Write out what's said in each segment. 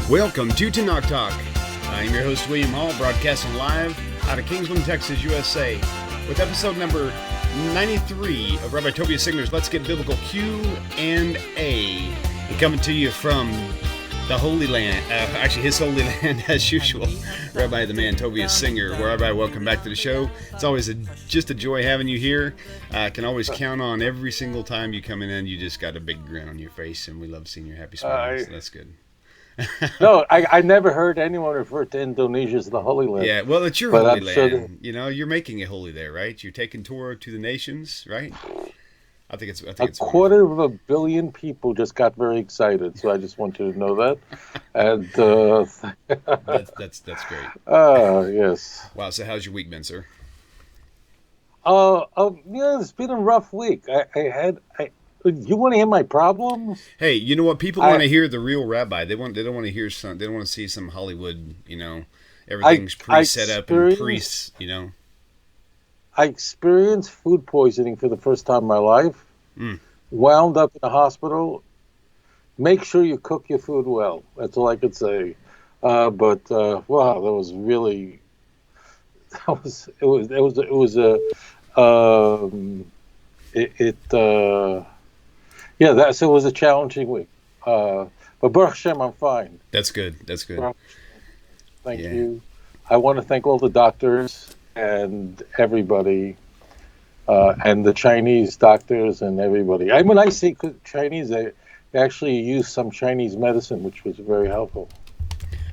Welcome to TORAH Talk. I'm your host, William Hall, broadcasting live out of Kingsland, Texas, USA, with episode number 93 of Rabbi Tovia Singer's Let's Get Biblical Q&A. And coming to you from the Holy Land, his Holy Land as usual, Rabbi the Man Tovia Singer. Rabbi, welcome back to the show. It's always just a joy having you here. I can always count on every single time you come in, you just got a big grin on your face, and we love seeing your happy smile, so that's good. No, I never heard anyone refer to Indonesia as the Holy Land. Yeah, well, it's your Holy Land. Sure you know, you're making it holy there, right? You're taking Torah to the nations, right? I think it's a quarter of a billion people just got very excited, so I just want you to know that. And that's great. Yes. Wow. So how's your week been, sir? It's been a rough week. You want to hear my problems? Hey, you know what? People want to hear the real rabbi. They don't want to hear some. They don't want to see some Hollywood. You know, everything's pre-set up and You know. I experienced food poisoning for the first time in my life. Wound up in the hospital. Make sure you cook your food well. That's all I could say. Wow, that was really. It was a challenging week. But Baruch Hashem, I'm fine. That's good. Thank you. I want to thank all the doctors and everybody, and the Chinese doctors and everybody. When I see Chinese, they actually use some Chinese medicine, which was very helpful.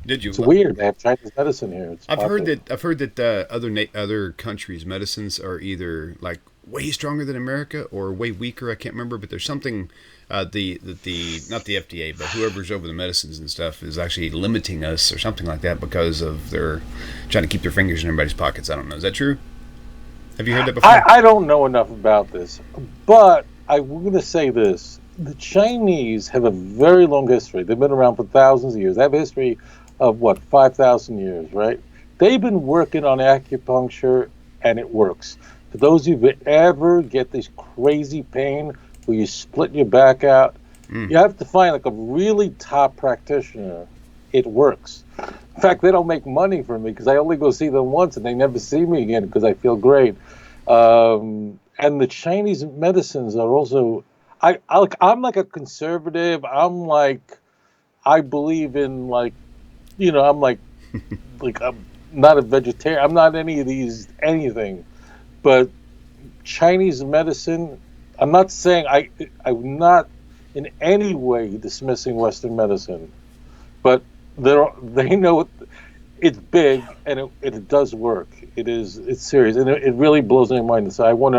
Did you? It's weird. They have Chinese medicine here. I've heard that other countries' medicines are either like way stronger than America or way weaker. I can't remember, but there's something not the FDA, but whoever's over the medicines and stuff is actually limiting us or something like that because of their trying to keep their fingers in everybody's pockets. I don't know. Is that true? Have you heard that before? I don't know enough about this, but I'm going to say this. The Chinese have a very long history. They've been around for thousands of years. They have a history of 5,000 years, right? They've been working on acupuncture, and it works. For those of you who ever get this crazy pain where you split your back out, you have to find like a really top practitioner. It works. In fact, they don't make money from me because I only go see them once and they never see me again because I feel great. And the Chinese medicines are also, I'm like a conservative. I believe in I'm like I'm not a vegetarian. I'm not anything. But Chinese medicine, I'm not saying I'm not in any way dismissing Western medicine, but they know it's big and it does work. It's serious and it really blows my mind. So I want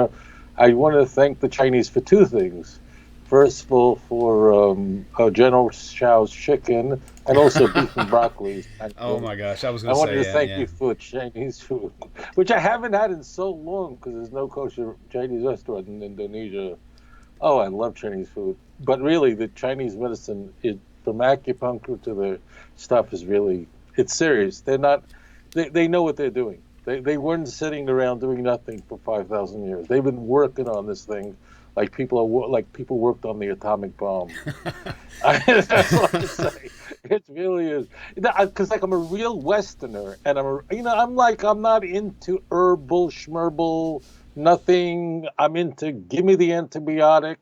to thank the Chinese for two things. First of all, for General Xiao's chicken and also beef and broccoli. Oh my gosh, I was going to say I wanted to thank you for Chinese food, which I haven't had in so long because there's no kosher Chinese restaurant in Indonesia. Oh, I love Chinese food. But really, the Chinese medicine, from acupuncture to the stuff is really, it's serious. They're not, they know what they're doing. They weren't sitting around doing nothing for 5,000 years. They've been working on this thing. Like people worked on the atomic bomb. That's what I say. It really is. Because I'm a real Westerner, and I'm not into herbal schmerbal, nothing. I'm into give me the antibiotic.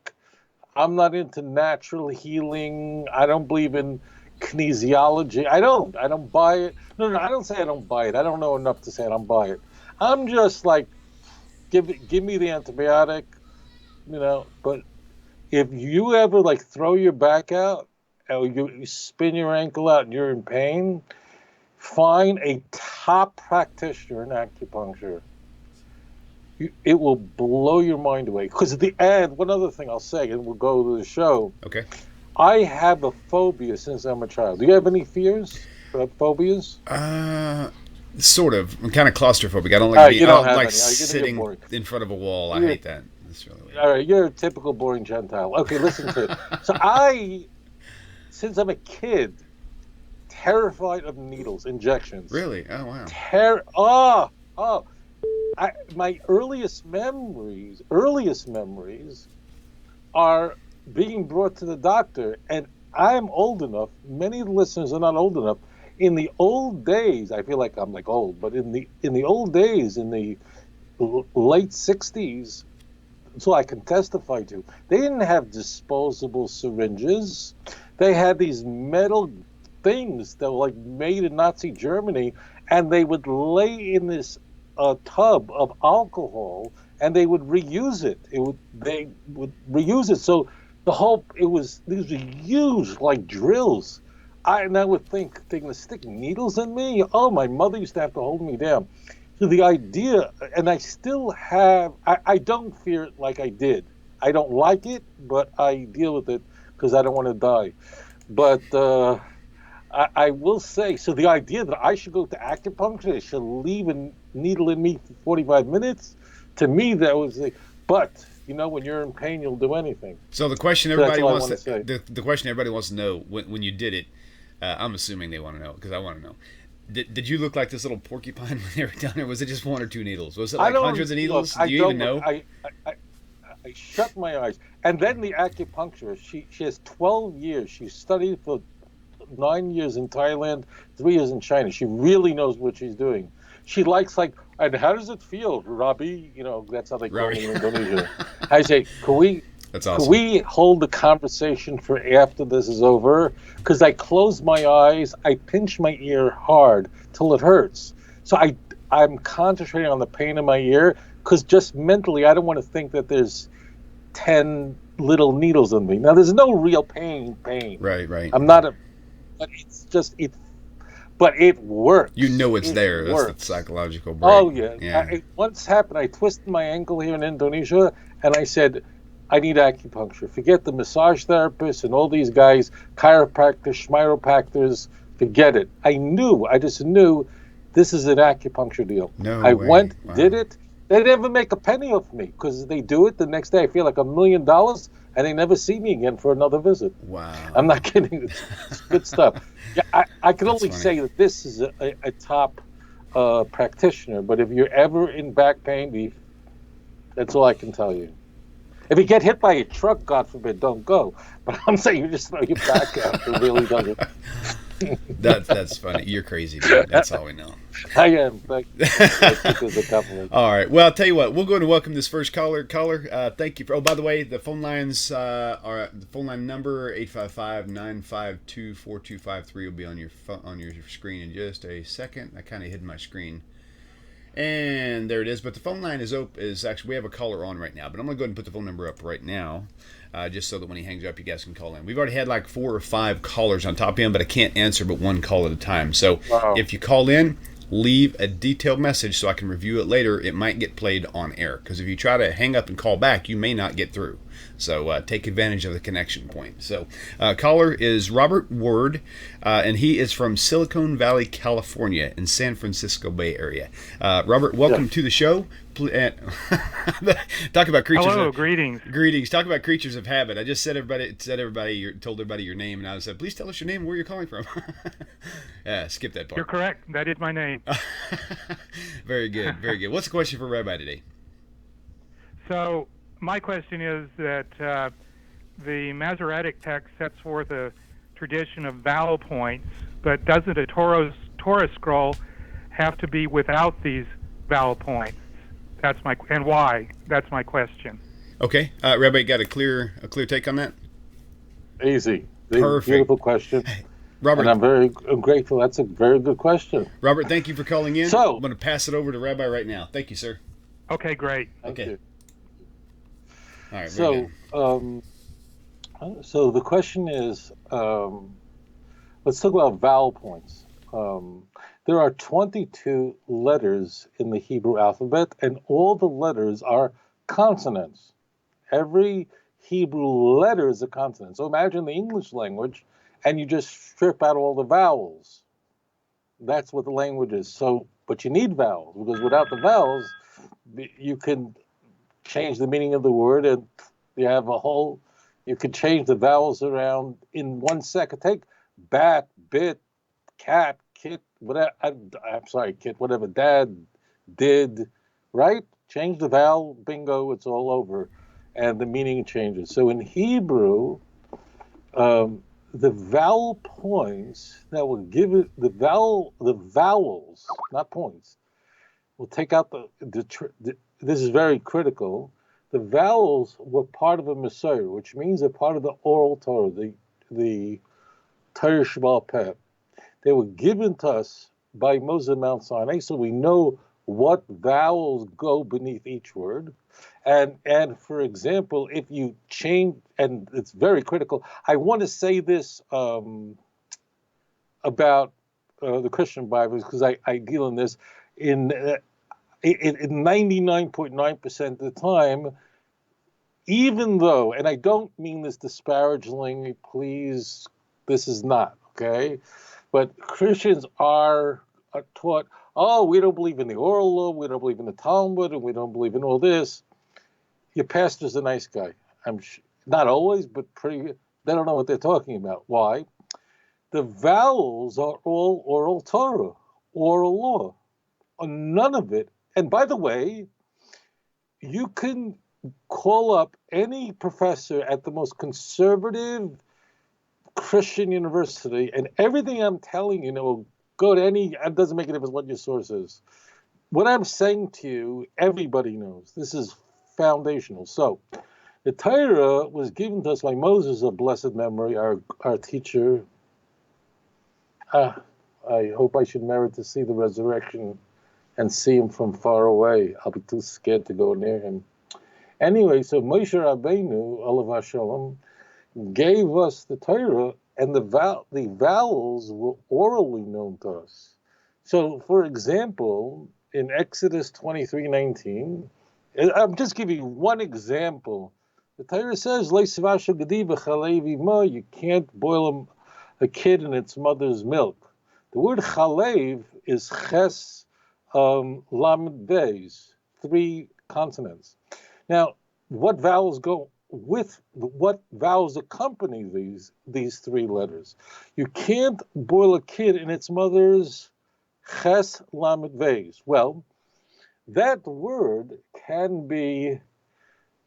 I'm not into natural healing. I don't believe in kinesiology. I don't buy it. No, I don't say I don't buy it. I don't know enough to say I don't buy it. I'm just like, give me the antibiotic. But if you ever throw your back out or you spin your ankle out and you're in pain, find a top practitioner in acupuncture. It will blow your mind away. Because at the end, one other thing I'll say, and we'll go to the show. Okay. I have a phobia since I'm a child. Do you have any fears? Phobias? Sort of. I'm kind of claustrophobic. I don't like sitting in front of a wall. I hate that. All right, you're a typical boring Gentile. Okay, listen to it. So since I'm a kid, terrified of needles, injections. Really? Oh, wow. My earliest memories are being brought to the doctor, and I'm old enough. Many of the listeners are not old enough. In the old days, I feel like I'm like old, but in the old days, in the late '60s, so I can testify to, they didn't have disposable syringes. They had these metal things that were like made in Nazi Germany, and they would lay in this tub of alcohol, and they would reuse it. They would reuse it. So it was these were huge like drills. And I would think they're going to stick needles in me. Oh, my mother used to have to hold me down. So the idea, and I still have, I don't fear it like I did. I don't like it, but I deal with it because I don't want to die. But I will say, so the idea that I should go to acupuncture, they should leave a needle in me for 45 minutes, to me, that was but, when you're in pain, you'll do anything. So the question So that's everybody all I wants want to say. the question everybody wants to know when you did it, I'm assuming they want to know because I want to know. Did you look like this little porcupine when they were down there? Was it just one or two needles? Was it I like don't hundreds of needles? look. Do you even know? I shut my eyes, and then the acupuncturist. She has 12 years. She studied for 9 years in Thailand, 3 years in China. She really knows what she's doing. She likes and how does it feel, Rabbi? That's how they call me in Indonesia. I say, That's Can awesome. we hold the conversation for after this is over? Because I close my eyes, I pinch my ear hard till it hurts. So I'm concentrating on the pain in my ear because just mentally, I don't want to think that there's 10 little needles in me. Now, there's no real pain. Right. I'm not but it's just, but it works. You know it's It there. That's the works. psychological break. Oh, yeah. Yeah. It once happened, I twisted my ankle here in Indonesia, and I said, I need acupuncture. Forget the massage therapists and all these guys, chiropractors, schmiropactors, forget it. I just knew this is an acupuncture deal. No I way. went, Wow. did it. They never make a penny off me because they do it. The next day I feel like $1 million and they never see me again for another visit. Wow. I'm not kidding. It's good stuff. Yeah, I can That's only funny. say that this is a top practitioner, but if you're ever in back pain, that's all I can tell you. If you get hit by a truck, God forbid, don't go. But I'm saying you just throw your back out. It really doesn't. That's funny. You're crazy, dude. That's all we know. I am. Thank you. I think there's a compliment. All right. Well, I'll tell you what. We'll go and welcome this first caller. Thank you. Oh, by the way, the phone lines are the phone line number 855-952-4253 will be on your screen in just a second. I kind of hid my screen. And there it is. But the phone line is open. Is actually we have a caller on right now. But I'm gonna go ahead and put the phone number up right now, just so that when he hangs up, you guys can call in. We've already had like 4 or 5 callers on top of him, but I can't answer but one call at a time. So If you call in, leave a detailed message so I can review it later. It might get played on air because if you try to hang up and call back, you may not get through. So take advantage of the connection point. So caller is Robert Ward, and he is from Silicon Valley, California, in San Francisco Bay Area. Robert, welcome to the show. Talk about creatures. Hello, greetings. Greetings. Talk about creatures of habit. I just told everybody your name, and I said, please tell us your name and where you're calling from. Yeah, skip that part. You're correct. That is my name. Very good. Very good. What's the question for Rabbi today? So my question is that the Masoretic text sets forth a tradition of vowel points, but doesn't a Torah scroll have to be without these vowel points? And why? That's my question. Okay, Rabbi, got a clear take on that? Easy. Perfect. Beautiful question. Robert, and I'm grateful. That's a very good question. Robert, thank you for calling in. So, I'm going to pass it over to Rabbi right now. Thank you, sir. Okay, great. Thank Okay. you. All right. So, so the question is, let's talk about vowel points. There are 22 letters in the Hebrew alphabet, and all the letters are consonants. Every Hebrew letter is a consonant. So imagine the English language, and you just strip out all the vowels. That's what the language is. So, but you need vowels, because without the vowels, you can change the meaning of the word, and you can change the vowels around in 1 second. Take bat, bit, cat, kit, whatever. I'm sorry, kit, whatever. Dad, did, right? Change the vowel, bingo, it's all over, and the meaning changes. So in Hebrew, the vowel points that were given, the vowels, not points. We'll take out this is very critical. The vowels were part of a Messiah, which means they're part of the oral Torah, the Torah Sheba'al Peh. They were given to us by Moses at Mount Sinai, so we know what vowels go beneath each word. And for example, if you change, and it's very critical, I want to say this about the Christian Bibles, because I deal in this in 99.9% of the time, even though, and I don't mean this disparagingly, please, this is not, okay? But Christians are taught, oh, we don't believe in the oral law, we don't believe in the Talmud, and we don't believe in all this. Your pastor's a nice guy. Not always, but they don't know what they're talking about. Why? The vowels are all oral Torah, oral law. None of it. And by the way, you can call up any professor at the most conservative Christian university, and everything I'm telling you will go to any, it doesn't make a difference what your source is. What I'm saying to you, everybody knows. This is foundational. So, the Torah was given to us by Moses of blessed memory, our teacher. I hope I should merit to see the resurrection and see him from far away. I'll be too scared to go near him. Anyway, so Moshe Rabbeinu, Olav HaShalom, gave us the Torah, and the vowels were orally known to us. So, for example, in Exodus 23:19, I'm just giving you one example. The Torah says, you can't boil a kid in its mother's milk. The word chalev is ches lamed beis, 3 consonants. Now, what vowels go with, what vowels accompany these 3 letters? You can't boil a kid in its mother's ches lamed beis. Well, that word can be,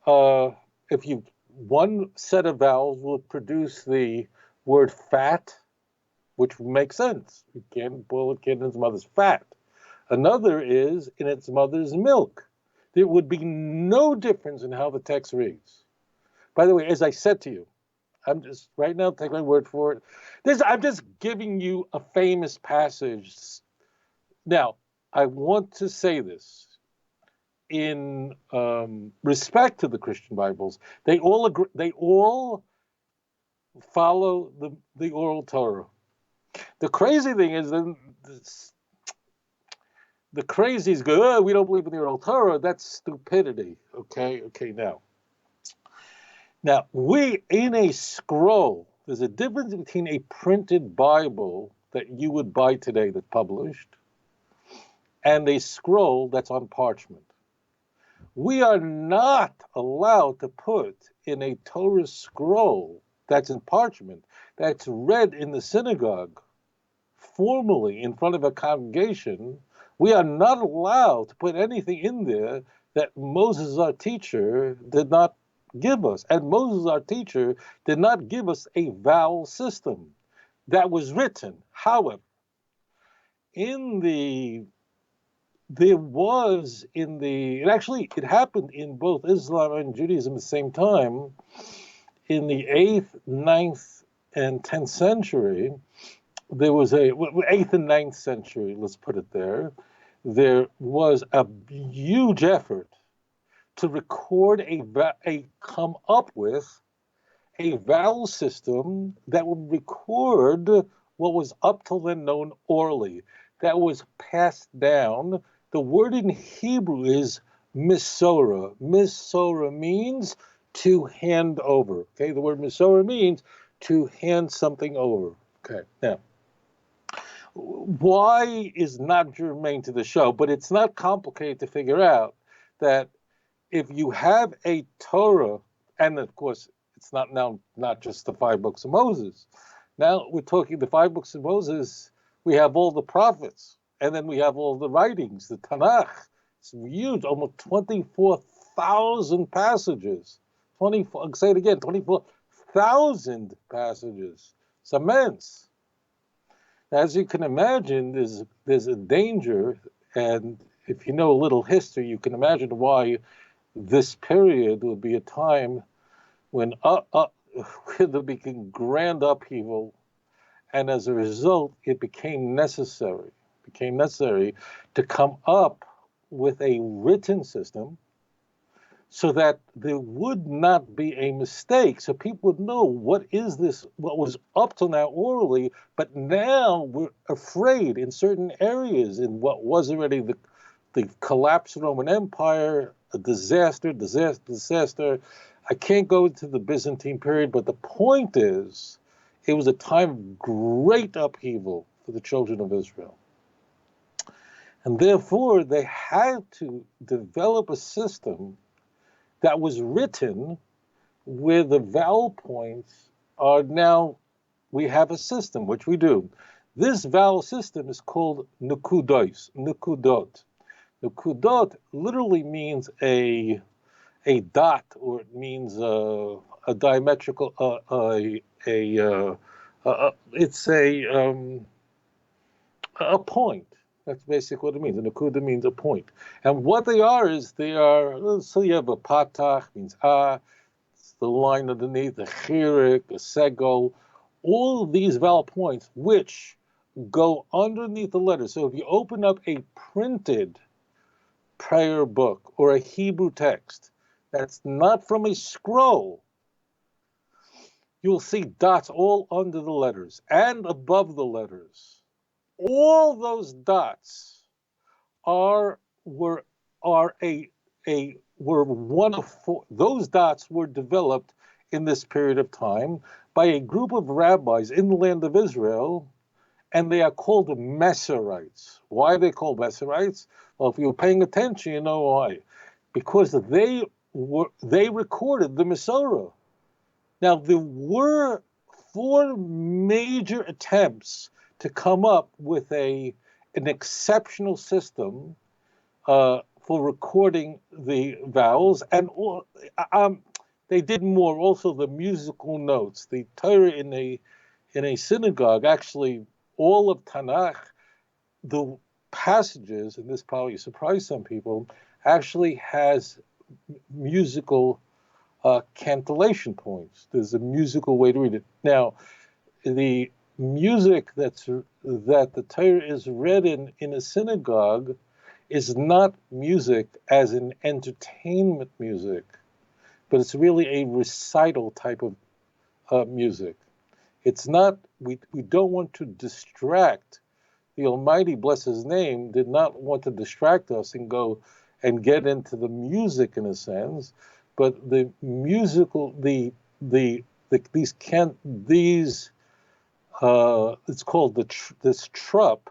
one set of vowels will produce the word fat, which makes sense. You can't boil a kid in its mother's fat. Another is in its mother's milk. There would be no difference in how the text reads. By the way, as I said to you, I'm just, right now, take my word for it. I'm just giving you a famous passage. Now, I want to say this. In respect to the Christian Bibles, they all agree, they all follow the oral Torah. The crazy thing is, the crazies go, oh, we don't believe in the oral Torah. That's stupidity. Okay, Now, we, in a scroll, there's a difference between a printed Bible that you would buy today that's published and a scroll that's on parchment. We are not allowed to put in a Torah scroll that's in parchment, that's read in the synagogue, formally in front of a congregation. We are not allowed to put anything in there that Moses, our teacher, did not give us. And Moses, our teacher, did not give us a vowel system that was written. However, it happened in both Islam and Judaism at the same time. In the 8th, 9th, and 10th century, there was 8th and 9th century, let's put it there was a huge effort to record come up with a vowel system that would record what was up till then known orally, that was passed down. The word in Hebrew is misorah. Misorah means to hand over. Okay, the word misorah means to hand something over. Okay, now, why is not germane to the show, but it's not complicated to figure out that if you have a Torah, and of course, it's not just the 5 books of Moses. Now we're talking the 5 books of Moses, we have all the prophets. And then we have all the writings, the Tanakh. It's huge, almost 24,000 passages. 24,000 passages. It's immense. As you can imagine, there's a danger, and if you know a little history, you can imagine why this period would be a time when there became grand upheaval, and as a result, it became necessary to come up with a written system so that there would not be a mistake, so people would know what is this, what was up till now orally, but now we're afraid in certain areas in what was already the collapse of the Roman Empire, a disaster. I can't go into the Byzantine period, but the point is, it was a time of great upheaval for the children of Israel. And therefore, they had to develop a system that was written where the vowel points are now, we have a system, which we do. This vowel system is called nukudot. Nukudot literally means a dot, or it means a diametrical, it's a point. That's basically what it means. A nakuda means a point. And what they are is so you have a patach, means it's the line underneath, the chirik, the segol, all of these vowel points which go underneath the letters. So if you open up a printed prayer book or a Hebrew text that's not from a scroll, you'll see dots all under the letters and above the letters. All those dots were one of four. Those dots were developed in this period of time by a group of rabbis in the land of Israel, and they are called Mesorites. Why are they called Mesorites? Well, if you're paying attention, you know why. Because they recorded the Masorah. Now, there were four major attempts to come up with an exceptional system for recording the vowels, and they did more. Also, the musical notes, the Torah in a synagogue, actually, all of Tanakh, the passages, and this probably surprised some people, actually has musical cantillation points. There's a musical way to read it. Now, the music that the Torah is read in a synagogue is not music as in entertainment music, but it's really a recital type of music. It's not, we don't want to distract. The Almighty, bless His name, did not want to distract us and go and get into the music in a sense, but the musical, it's called this trup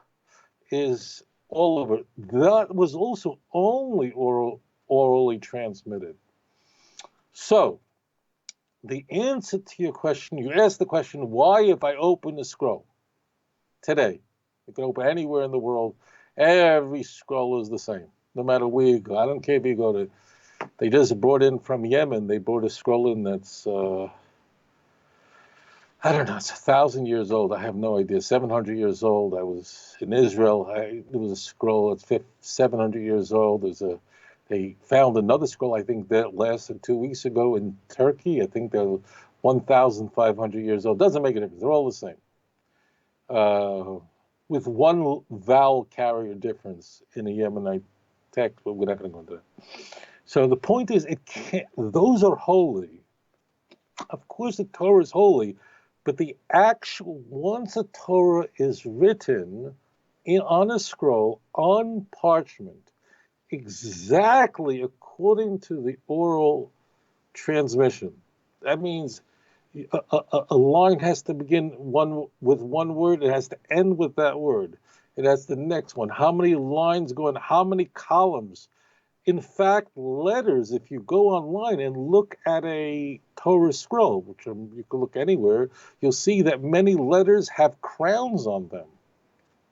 is all over. That was also only orally transmitted. So the answer to your question, you asked the question, why if I open a scroll today, you can open anywhere in the world, every scroll is the same, no matter where you go. I don't care if you go to, they just brought in from Yemen, they brought a scroll in that's, I don't know, it's 1,000 years old. I have no idea. 700 years old. I was in Israel. There was a scroll that's 700 years old. They found another scroll, I think, that lasted 2 weeks ago in Turkey. I think they're 1,500 years old. Doesn't make a difference. They're all the same. With one vowel carrier difference in a Yemenite text, but we're not going to go into that. So the point is, those are holy. Of course, the Torah is holy, but the actual, once a Torah is written on a scroll, on parchment, exactly according to the oral transmission, that means a line has to begin with one word, it has to end with that word. It has the next one. How many lines go in, how many columns? In fact, letters, if you go online and look at a Torah scroll, which you can look anywhere, you'll see that many letters have crowns on them.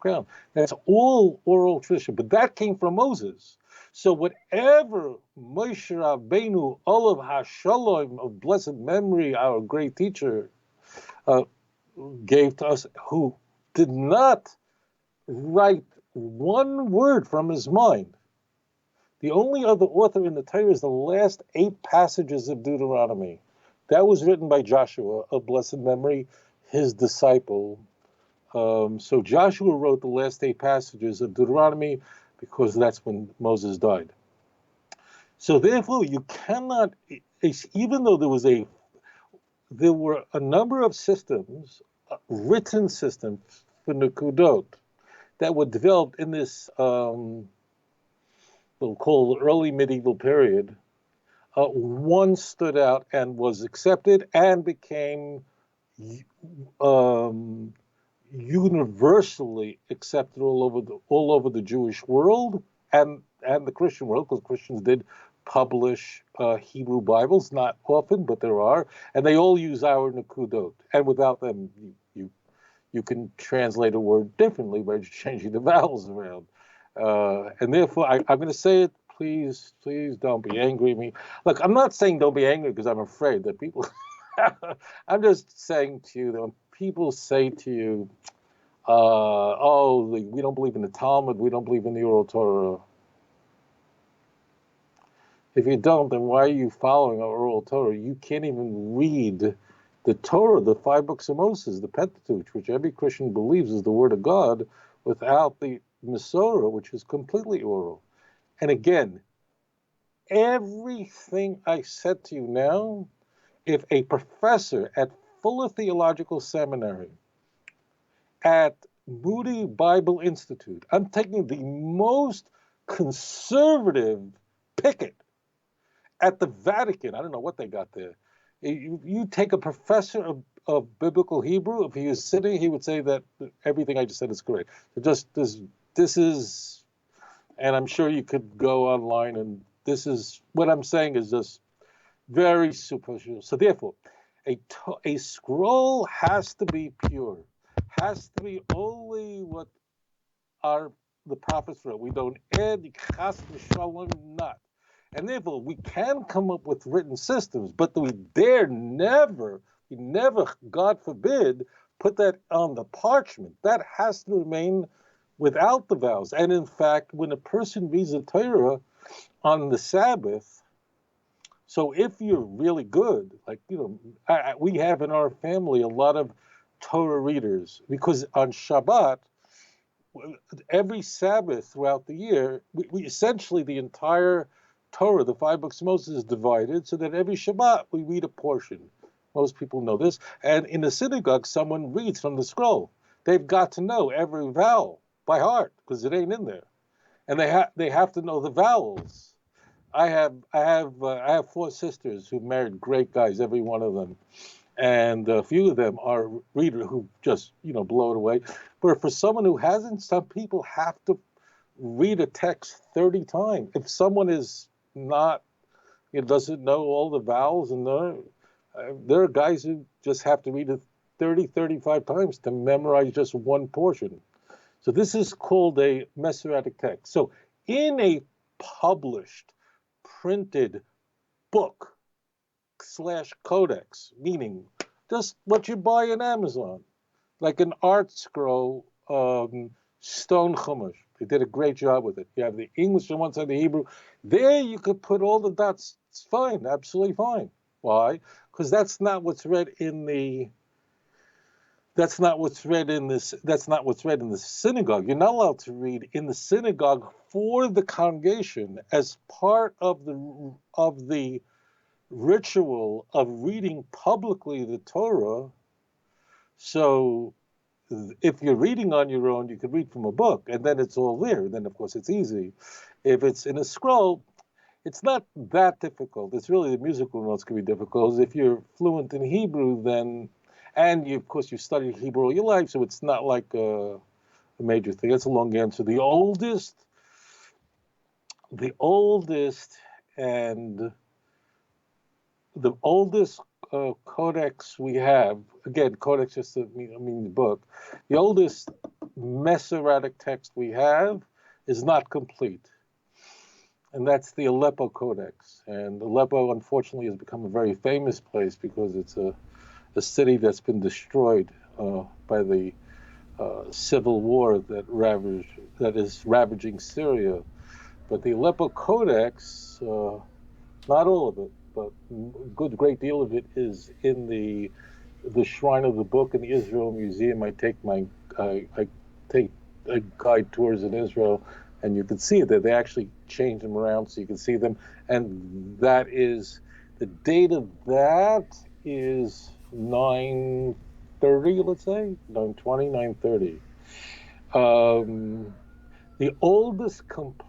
Crown. That's all oral tradition, but that came from Moses. So whatever Moshe Rabbeinu, Olav HaShalom, of blessed memory, our great teacher, gave to us, who did not write one word from his mind. The only other author in the Torah is the last 8 passages of Deuteronomy. That was written by Joshua of blessed memory, his disciple. So Joshua wrote the last 8 passages of Deuteronomy because that's when Moses died. So therefore, you cannot, even though there were a number of systems, written systems for Nukudot that were developed in this, we'll call early medieval period. One stood out and was accepted and became universally accepted all over the Jewish world and the Christian world, because Christians did publish Hebrew Bibles, not often, but there are, and they all use our Nakudot. And without them, you can translate a word differently by just changing the vowels around. And therefore, I'm going to say it. Please don't be angry at me. Look, I'm not saying don't be angry because I'm afraid that people. I'm just saying to you that when people say to you, we don't believe in the Talmud, we don't believe in the oral Torah. If you don't, then why are you following our oral Torah? You can't even read the Torah, the 5 books of Moses, the Pentateuch, which every Christian believes is the word of God, without the Masorah, which is completely oral. And again, everything I said to you now, if a professor at Fuller Theological Seminary, at Moody Bible Institute, I'm taking the most conservative picket at the Vatican, I don't know what they got there. You take a professor of biblical Hebrew, if he was sitting, he would say that everything I just said is correct. This is, and I'm sure you could go online, and this is, what I'm saying is just very superficial. So therefore, a scroll has to be pure, has to be only what the prophets wrote. We don't add chas v'shalom, not. And therefore, we can come up with written systems, but we never, God forbid, put that on the parchment. That has to remain without the vowels. And in fact, when a person reads the Torah on the Sabbath, so if you're really good, like, we have in our family a lot of Torah readers, because on Shabbat, every Sabbath throughout the year, we essentially, the entire Torah, the 5 books of Moses, is divided so that every Shabbat we read a portion. Most people know this. And in the synagogue, someone reads from the scroll. They've got to know every vowel by heart because it ain't in there, and they have to know the vowels. I have 4 sisters who married great guys, every one of them, and a few of them are readers who just blow it away. But for someone who hasn't, some people have to read a text 30 times. If someone is not, doesn't know all the vowels, and there are guys who just have to read it 30, 35 times to memorize just one portion. So this is called a Masoretic text. So in a published, printed book / codex, meaning just what you buy on Amazon, like an art scroll, stone chumash. They did a great job with it. You have the English on one side, the Hebrew. There you could put all the dots. It's fine, absolutely fine. Why? Because that's not what's read in the. That's not what's read in this. That's not what's read in the synagogue. You're not allowed to read in the synagogue for the congregation as part of the ritual of reading publicly the Torah. So if you're reading on your own, you could read from a book, and then it's all there. Then, of course, it's easy. If it's in a scroll, it's not that difficult. It's really the musical notes can be difficult. If you're fluent in Hebrew, then, and of course, you studied Hebrew all your life, so it's not like a major thing. That's a long answer. The oldest codex we have, again, codex just to mean the book, the oldest Masoretic text we have is not complete. And that's the Aleppo Codex. And Aleppo, unfortunately, has become a very famous place because it's a city that's been destroyed by the civil war that is ravaging Syria. But the Aleppo Codex, not all of it, but a great deal of it is in the Shrine of the Book in the Israel Museum. I take guide tours in Israel, and you can see that they actually change them around so you can see them. And that is, the date of that is 930, let's say, 920, 930. The oldest,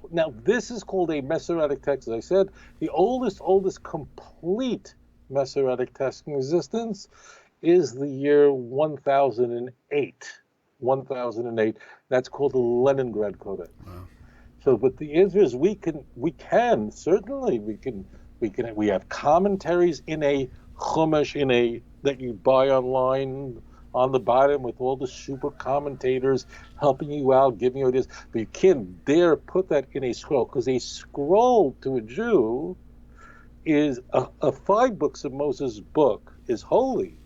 now this is called a Masoretic text, as I said. The oldest complete Masoretic text in existence is the year 1008. 1008. That's called the Leningrad Codex. Wow. So, but the answer is we have commentaries in a chumash that you buy online on the bottom with all the super commentators helping you out, giving you ideas. But you can't dare put that in a scroll, because a scroll to a Jew is a 5 books of Moses book is holy.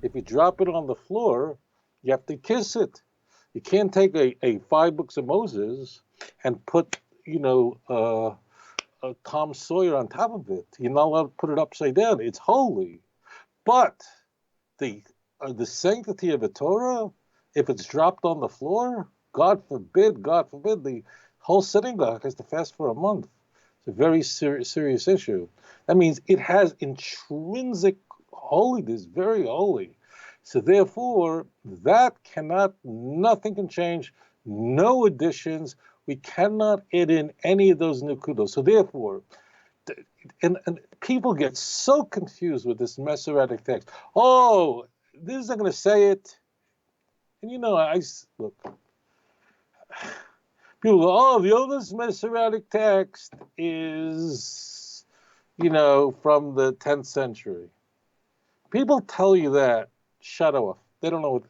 If you drop it on the floor, you have to kiss it. You can't take a 5 books of Moses and put, Tom Sawyer on top of it. You're not allowed to put it upside down. It's holy. But the sanctity of a Torah, if it's dropped on the floor, God forbid, the whole synagogue has to fast for a month. It's a very serious issue. That means it has intrinsic holiness, very holy. So therefore, nothing can change, no additions. We cannot add in any of those nukudos. So therefore, and people get so confused with this Masoretic text. Oh, this is not going to say it. And look, people go, oh, the oldest Masoretic text is, from the 10th century. People tell you that, shut off. They don't know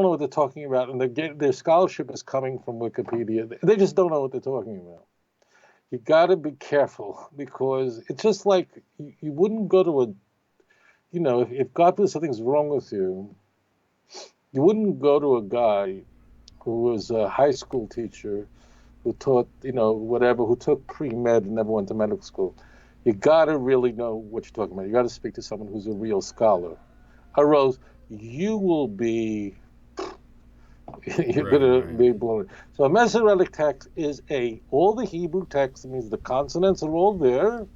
what they're talking about, and their scholarship is coming from Wikipedia. They just don't know what they're talking about. You got to be careful, because it's just like you wouldn't go to if God feels something's wrong with you, you wouldn't go to a guy who was a high school teacher who taught, who took pre-med and never went to medical school. You got to really know what you're talking about. You got to speak to someone who's a real scholar. Or else you will be, going to be blown. So a Masoretic text is all the Hebrew text. It means the consonants are all there,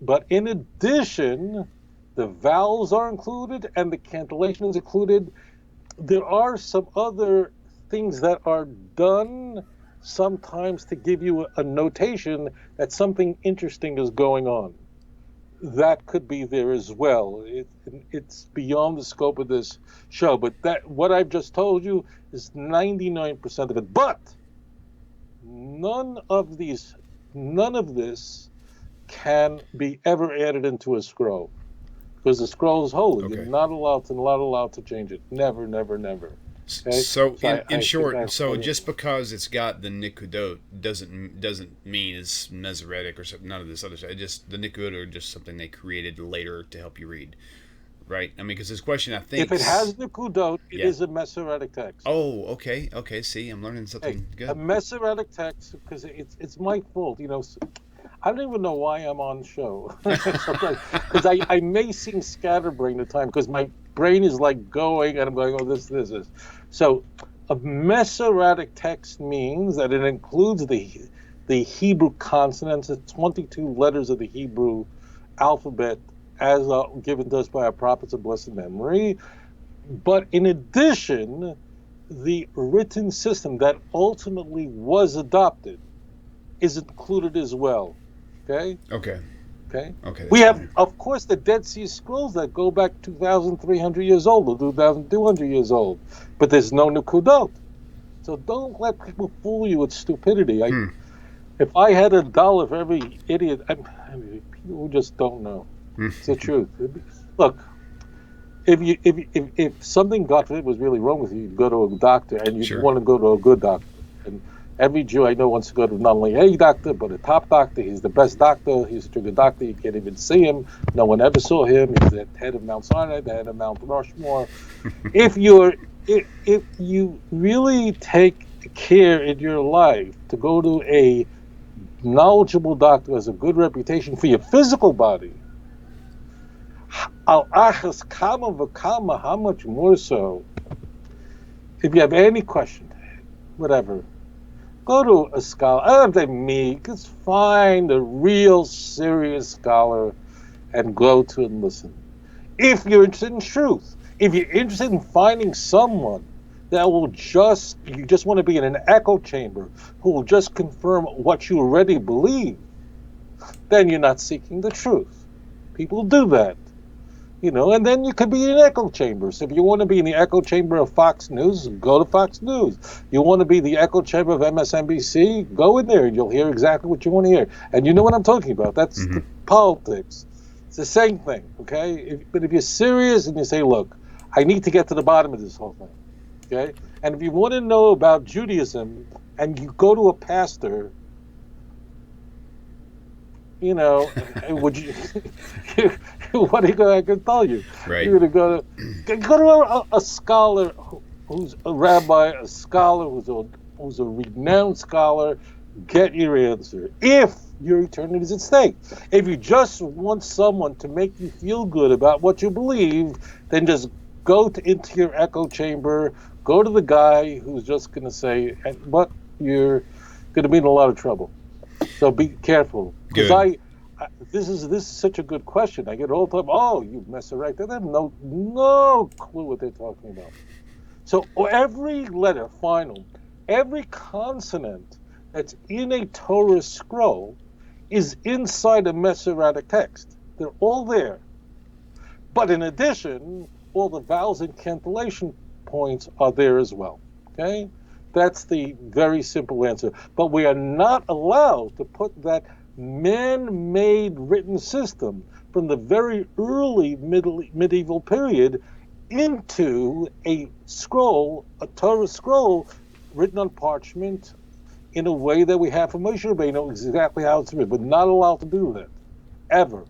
but in addition, the vowels are included and the cantillation is included. There are some other things that are done sometimes to give you a notation that something interesting is going on. That could be there as well. It's beyond the scope of this show, but what I've just told you is 99% of it. But none of this can be ever added into a scroll, because the scroll is holy. Okay. You're not allowed to change it. Never, never, never. Okay? So in short, just because it's got the nikudot doesn't mean it's Masoretic or something. None of this other stuff. The nikudot are just something they created later to help you read, right? I mean, because this question, I think, if it has nikudot, it is a Masoretic text. Oh, okay. See, I'm learning something good. A Masoretic text, because it's my fault. I don't even know why I'm on show, because I may seem scatterbrained at times, because my brain is like going, and I'm going, oh, this is. So a Masoretic text means that it includes the Hebrew consonants, the 22 letters of the Hebrew alphabet as given to us by our prophets of blessed memory. But in addition, the written system that ultimately was adopted is included as well. Okay? Okay. We have, of course, the Dead Sea Scrolls that go back 2,300 years old or 2,200 years old, but there's no Nikudot. So don't let people fool you with stupidity. If I had $1 for every idiot, people who just don't know. It's the truth. Look, if something, God forbid, was really wrong with you, you'd go to a doctor, and you want to go to a good doctor. And Every Jew I know wants to go to not only a doctor, but a top doctor. He's the best doctor. He's a good doctor. You can't even see him. No one ever saw him. He's the head of Mount Sinai, the head of Mount Rushmore. If you really take care in your life to go to a knowledgeable doctor who has a good reputation for your physical body, al achas kama v'kama, how much more so? If you have any question, whatever, go to a scholar. I don't have to me. Just find a real serious scholar and go to and listen. If you're interested in truth, if you're interested in finding someone that will you just want to be in an echo chamber who will just confirm what you already believe, then you're not seeking the truth. People do that. And then you could be in an echo chamber. So if you want to be in the echo chamber of Fox News, go to Fox News. You want to be the echo chamber of MSNBC, go in there and you'll hear exactly what you want to hear. And you know what I'm talking about. That's the politics. It's the same thing, okay? But if you're serious and you say, look, I need to get to the bottom of this whole thing, okay? And if you want to know about Judaism and you go to a pastor, would you? What are you going to tell you? Right. You're going to go to a scholar who's a rabbi, a scholar who's a renowned scholar. Get your answer. If your eternity is at stake. If you just want someone to make you feel good about what you believe, then just go into your echo chamber. Go to the guy who's just going to say, "But you're going to be in a lot of trouble." So be careful, because this is such a good question. I get all the time. Oh, you Masoretic. They have no clue what they're talking about. So every letter, every consonant that's in a Torah scroll is inside a Masoretic text. They're all there. But in addition, all the vowels and cantillation points are there as well. Okay? That's the very simple answer. But we are not allowed to put that man-made written system from the very early medieval period into a scroll, a Torah scroll, written on parchment in a way that we have from Moshe Rabbeinu, exactly how it's written, but not allowed to do that, ever.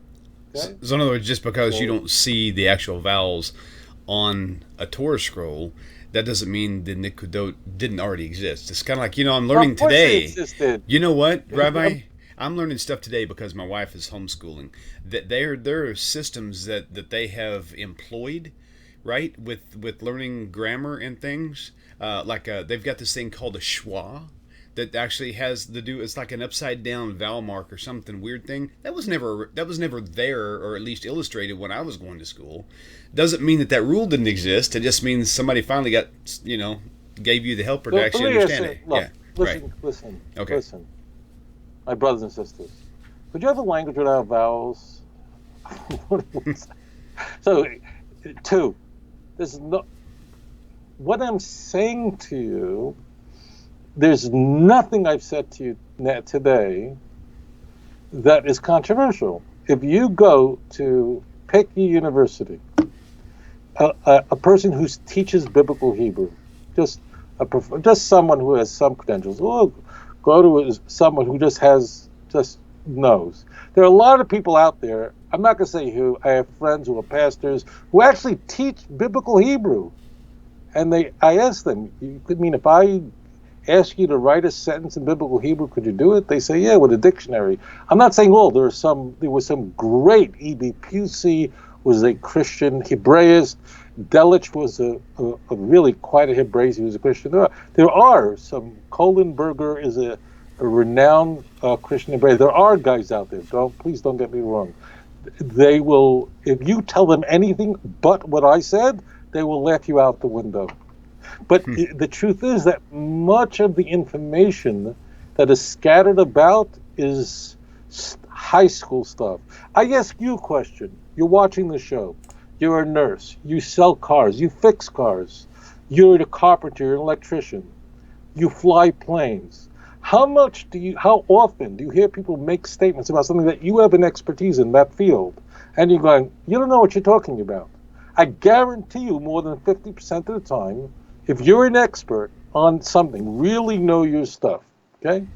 Okay? So in other words, just because you don't see the actual vowels on a Torah scroll, that doesn't mean the Nikudot didn't already exist. It's kind of like, I'm learning today. You know what, Rabbi? I'm learning stuff today because my wife is homeschooling. That there are systems that they have employed, right, with learning grammar and things. They've got this thing called a schwa that actually has it's like an upside down vowel mark or something weird thing. That was never there, or at least illustrated when I was going to school. Doesn't mean that rule didn't exist. It just means somebody finally got, gave you the helper to actually understand it. Look, listen. Okay. Listen. My brothers and sisters, could you have a language without vowels? So, two, what I'm saying to you, there's nothing I've said to you today that is controversial. If you go to pick your university, a person who teaches biblical Hebrew, just someone who has some credentials, or go to someone who just knows. There are a lot of people out there, I'm not going to say who, I have friends who are pastors who actually teach biblical Hebrew. And I ask them, if I ask you to write a sentence in biblical Hebrew, could you do it? They say, yeah, with a dictionary. I'm not saying all. There was some great, E.B. Pusey was a Christian Hebraist. Delitzsch was a really quite a Hebraist. He was a Christian. There are some. Kohlenberger is a renowned Christian Hebraist. There are guys out there. Please don't get me wrong. They will, if you tell them anything but what I said, they will laugh you out the window. But the truth is that much of the information that is scattered about is high school stuff. I ask you a question. You're watching the show. You're a nurse. You sell cars. You fix cars. You're a carpenter. You're an electrician. You fly planes. How often do you hear people make statements about something that you have an expertise in that field? And you're going, you don't know what you're talking about. I guarantee you more than 50% of the time, if you're an expert on something, really know your stuff, Okay?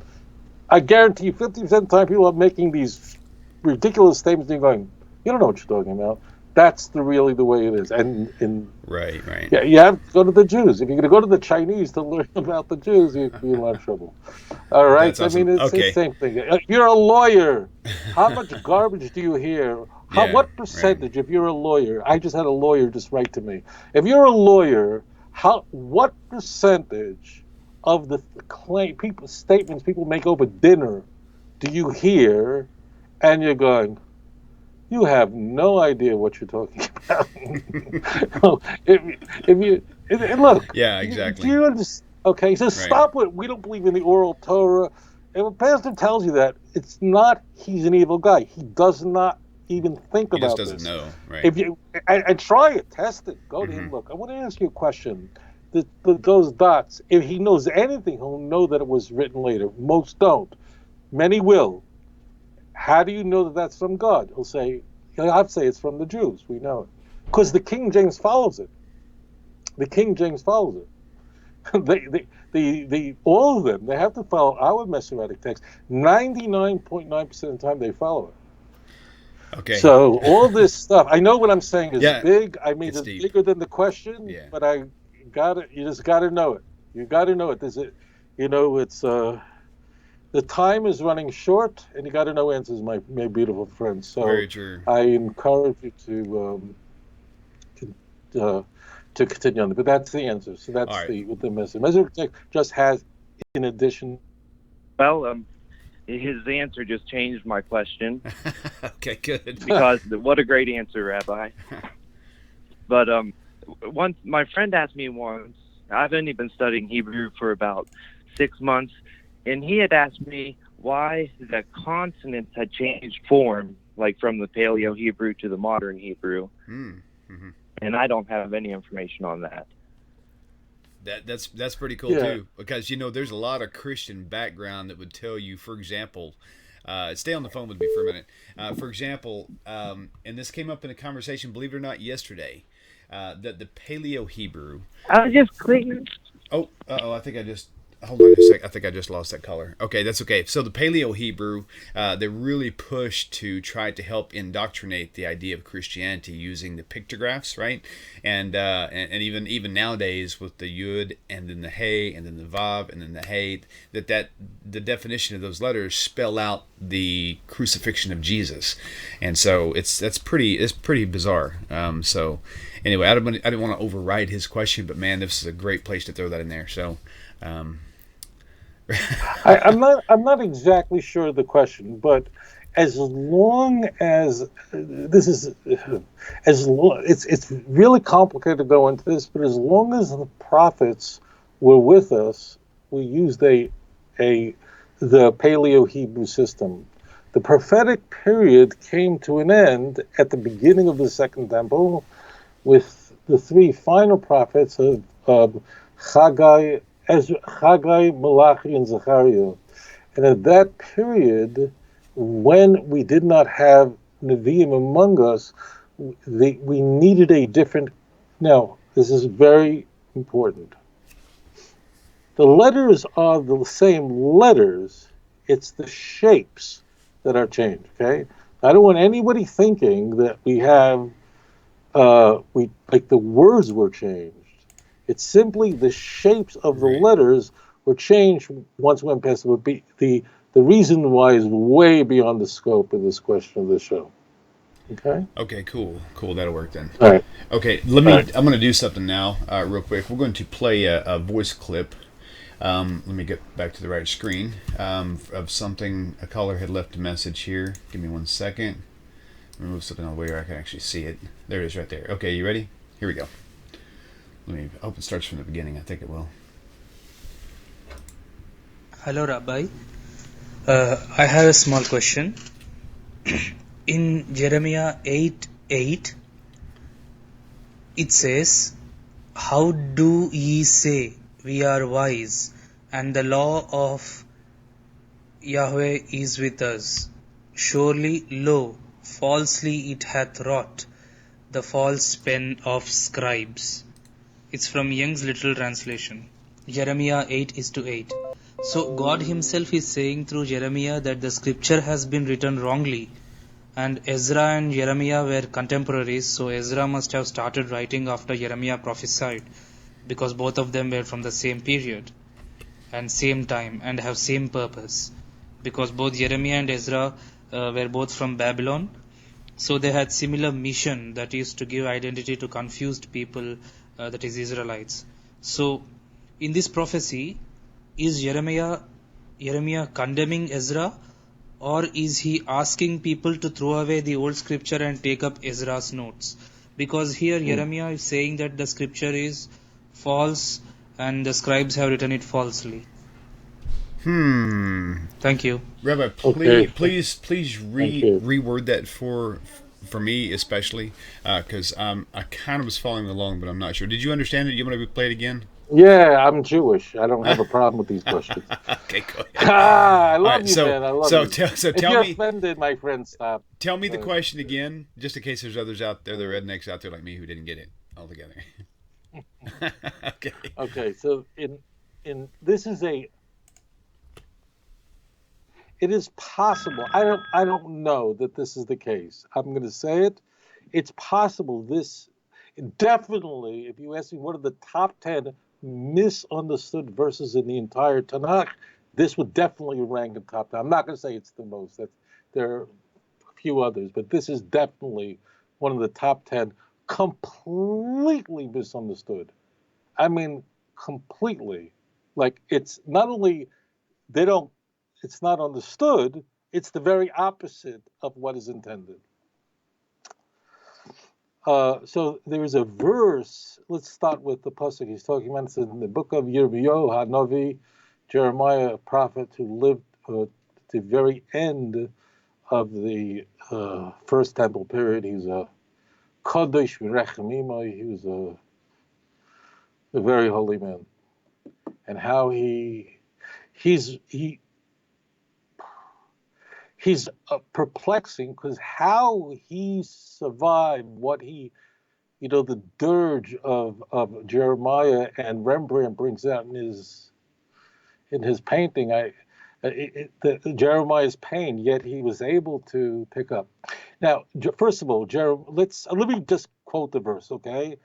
I guarantee you 50% of the time people are making these ridiculous statements and you're going, you don't know what you're talking about. That's really the way it is. And Right. yeah, you have to go to the Jews. If you're going to go to the Chinese to learn about the Jews, you'd be in a lot of trouble. All right? That's I mean, awesome. it's the Okay. same thing. You're a lawyer. How much garbage do you hear? Yeah. What percentage, if you're a lawyer, I just had a lawyer just write to me. If you're a lawyer, what percentage of the statements people make over dinner do you hear and you're going, you have no idea what you're talking about. if you look, Yeah, do exactly. you understand? Okay, so Right. stop with, we don't believe in the oral Torah. If a pastor tells you that, it's not he's an evil guy. He does not even think He just about doesn't this. know, right? If you and try it, test it, go to him. Look, I want to ask you a question. Those dots, if he knows anything, he'll know that it was written later. Most don't. Many will. How do you know that that's from God? He'll have to say it's from the Jews. We know it. Because the King James follows it. The King James follows it. All of them, they have to follow our Masoretic text. 99.9% of the time they follow it. Okay. So all this stuff, I know what I'm saying is Yeah, big. I mean, it's deep. bigger than the question, Yeah. but you just got to know it. You got to know it. It's the time is running short, and you got to know answers, my beautiful friends. So very true. I encourage you to continue on it. But that's the answer. So that's right. the message. Masoretic just has, in addition. Well, his answer just changed my question. Okay, good. Because what a great answer, Rabbi. But once my friend asked me once, I've only been studying Hebrew for about 6 months, and he had asked me why the consonants had changed form, like from the Paleo Hebrew to the modern Hebrew. Mm-hmm. And I don't have any information on that. That's pretty cool too, because there's a lot of Christian background that would tell you, for example, stay on the phone with me for a minute. For example, and this came up in a conversation, believe it or not, yesterday, that the Paleo Hebrew. I was just clicking. Oh, hold on a sec. I think I just lost that color. Okay, that's okay. So the Paleo Hebrew, they really pushed to try to help indoctrinate the idea of Christianity using the pictographs, right? And even nowadays with the Yud and then the Hey and then the Vav and then the Hey, that the definition of those letters spell out the crucifixion of Jesus, and so it's pretty bizarre. So anyway, I didn't want to override his question, but man, this is a great place to throw that in there. So. I'm not exactly sure of the question, but as long as it's really complicated to go into this, but as long as the prophets were with us, we used the Paleo Hebrew system. The prophetic period came to an end at the beginning of the Second Temple with the three final prophets of Haggai, Malachi, and Zechariah. And at that period, when we did not have Nevi'im among us, we needed a different. Now, this is very important. The letters are the same letters. It's the shapes that are changed, okay? I don't want anybody thinking that we have, like the words were changed. It's simply the shapes of the letters were changed once we went past. It would be the reason why is way beyond the scope of this question of the show. Okay. Okay. Cool. That'll work then. All right. Okay. I'm going to do something now, real quick. We're going to play a voice clip. Let me get back to the right screen of something. A caller had left a message here. Give me 1 second. Let me move something out of the way where I can actually see it. There it is, right there. Okay. You ready? Here we go. I hope it starts from the beginning. I think it will. Hello, Rabbi. I have a small question. In Jeremiah 8:8, it says, "How do ye say, we are wise, and the law of Yahweh is with us? Surely, lo, falsely it hath wrought, the false pen of scribes." It's from Young's Literal Translation. Jeremiah 8:8. So God himself is saying through Jeremiah that the scripture has been written wrongly, and Ezra and Jeremiah were contemporaries, so Ezra must have started writing after Jeremiah prophesied, because both of them were from the same period and same time and have same purpose, because both Jeremiah and Ezra were both from Babylon, so they had similar mission, that is to give identity to confused people, that is Israelites. So in this prophecy, is Jeremiah condemning Ezra, or is he asking people to throw away the old scripture and take up Ezra's notes? Because here Jeremiah is saying that the scripture is false and the scribes have written it falsely. Thank you. Rabbi, please reword that for me especially, because I kind of was following along, but I'm not sure. Did you understand it? You want to play it again? Yeah, I'm Jewish. I don't have a problem with these questions. Okay, go ahead. I love right, you, man. I love you. If you're tell me, offended, my friend, stop. Tell me the question again, just in case there's others out there, the rednecks out there like me who didn't get it altogether. Okay. Okay, so this is it is possible. I don't know that this is the case. I'm going to say it. It's possible. Definitely, if you ask me what are the top 10 misunderstood verses in the entire Tanakh, this would definitely rank in top 10. I'm not going to say it's the most. There are a few others, but this is definitely one of the top 10 completely misunderstood. I mean, completely. Like, it's not only it's not understood, it's the very opposite of what is intended. So there is a verse. Let's start with the pasuk. He's talking about, it's in the book of Yirmiyahu Hanavi, Jeremiah, a prophet who lived at the very end of the first temple period. He's a Kadosh Mirechemima. He was a very holy man, and how he's perplexing, because how he survived what the dirge of Jeremiah and Rembrandt brings out in his painting. Jeremiah's pain, yet he was able to pick up. Now, first of all, let me just quote the verse, okay?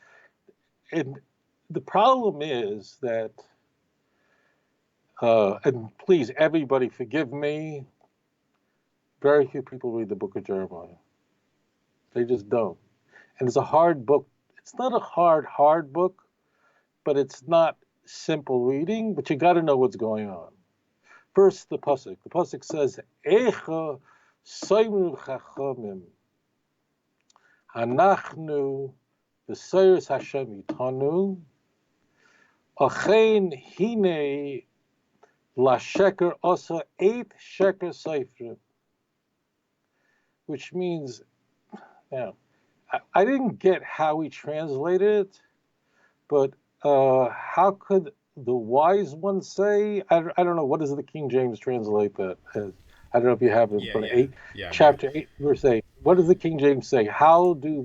And the problem is that, and please, everybody, forgive me. Very few people read the book of Jeremiah. They just don't. And it's a hard book. It's not a hard book, but it's not simple reading, but you got to know what's going on. First, the pasuk. The pasuk says, Echa soymru chachamim, hanachnu v'soyres Hashem itanu, achein hine lasheker asa 8 sheker seifrim. Which means, I didn't get how he translated it, but how could the wise one say? I don't know, what does the King James translate that as? I don't know if you have it in front of chapter 8, verse 8. What does the King James say? How do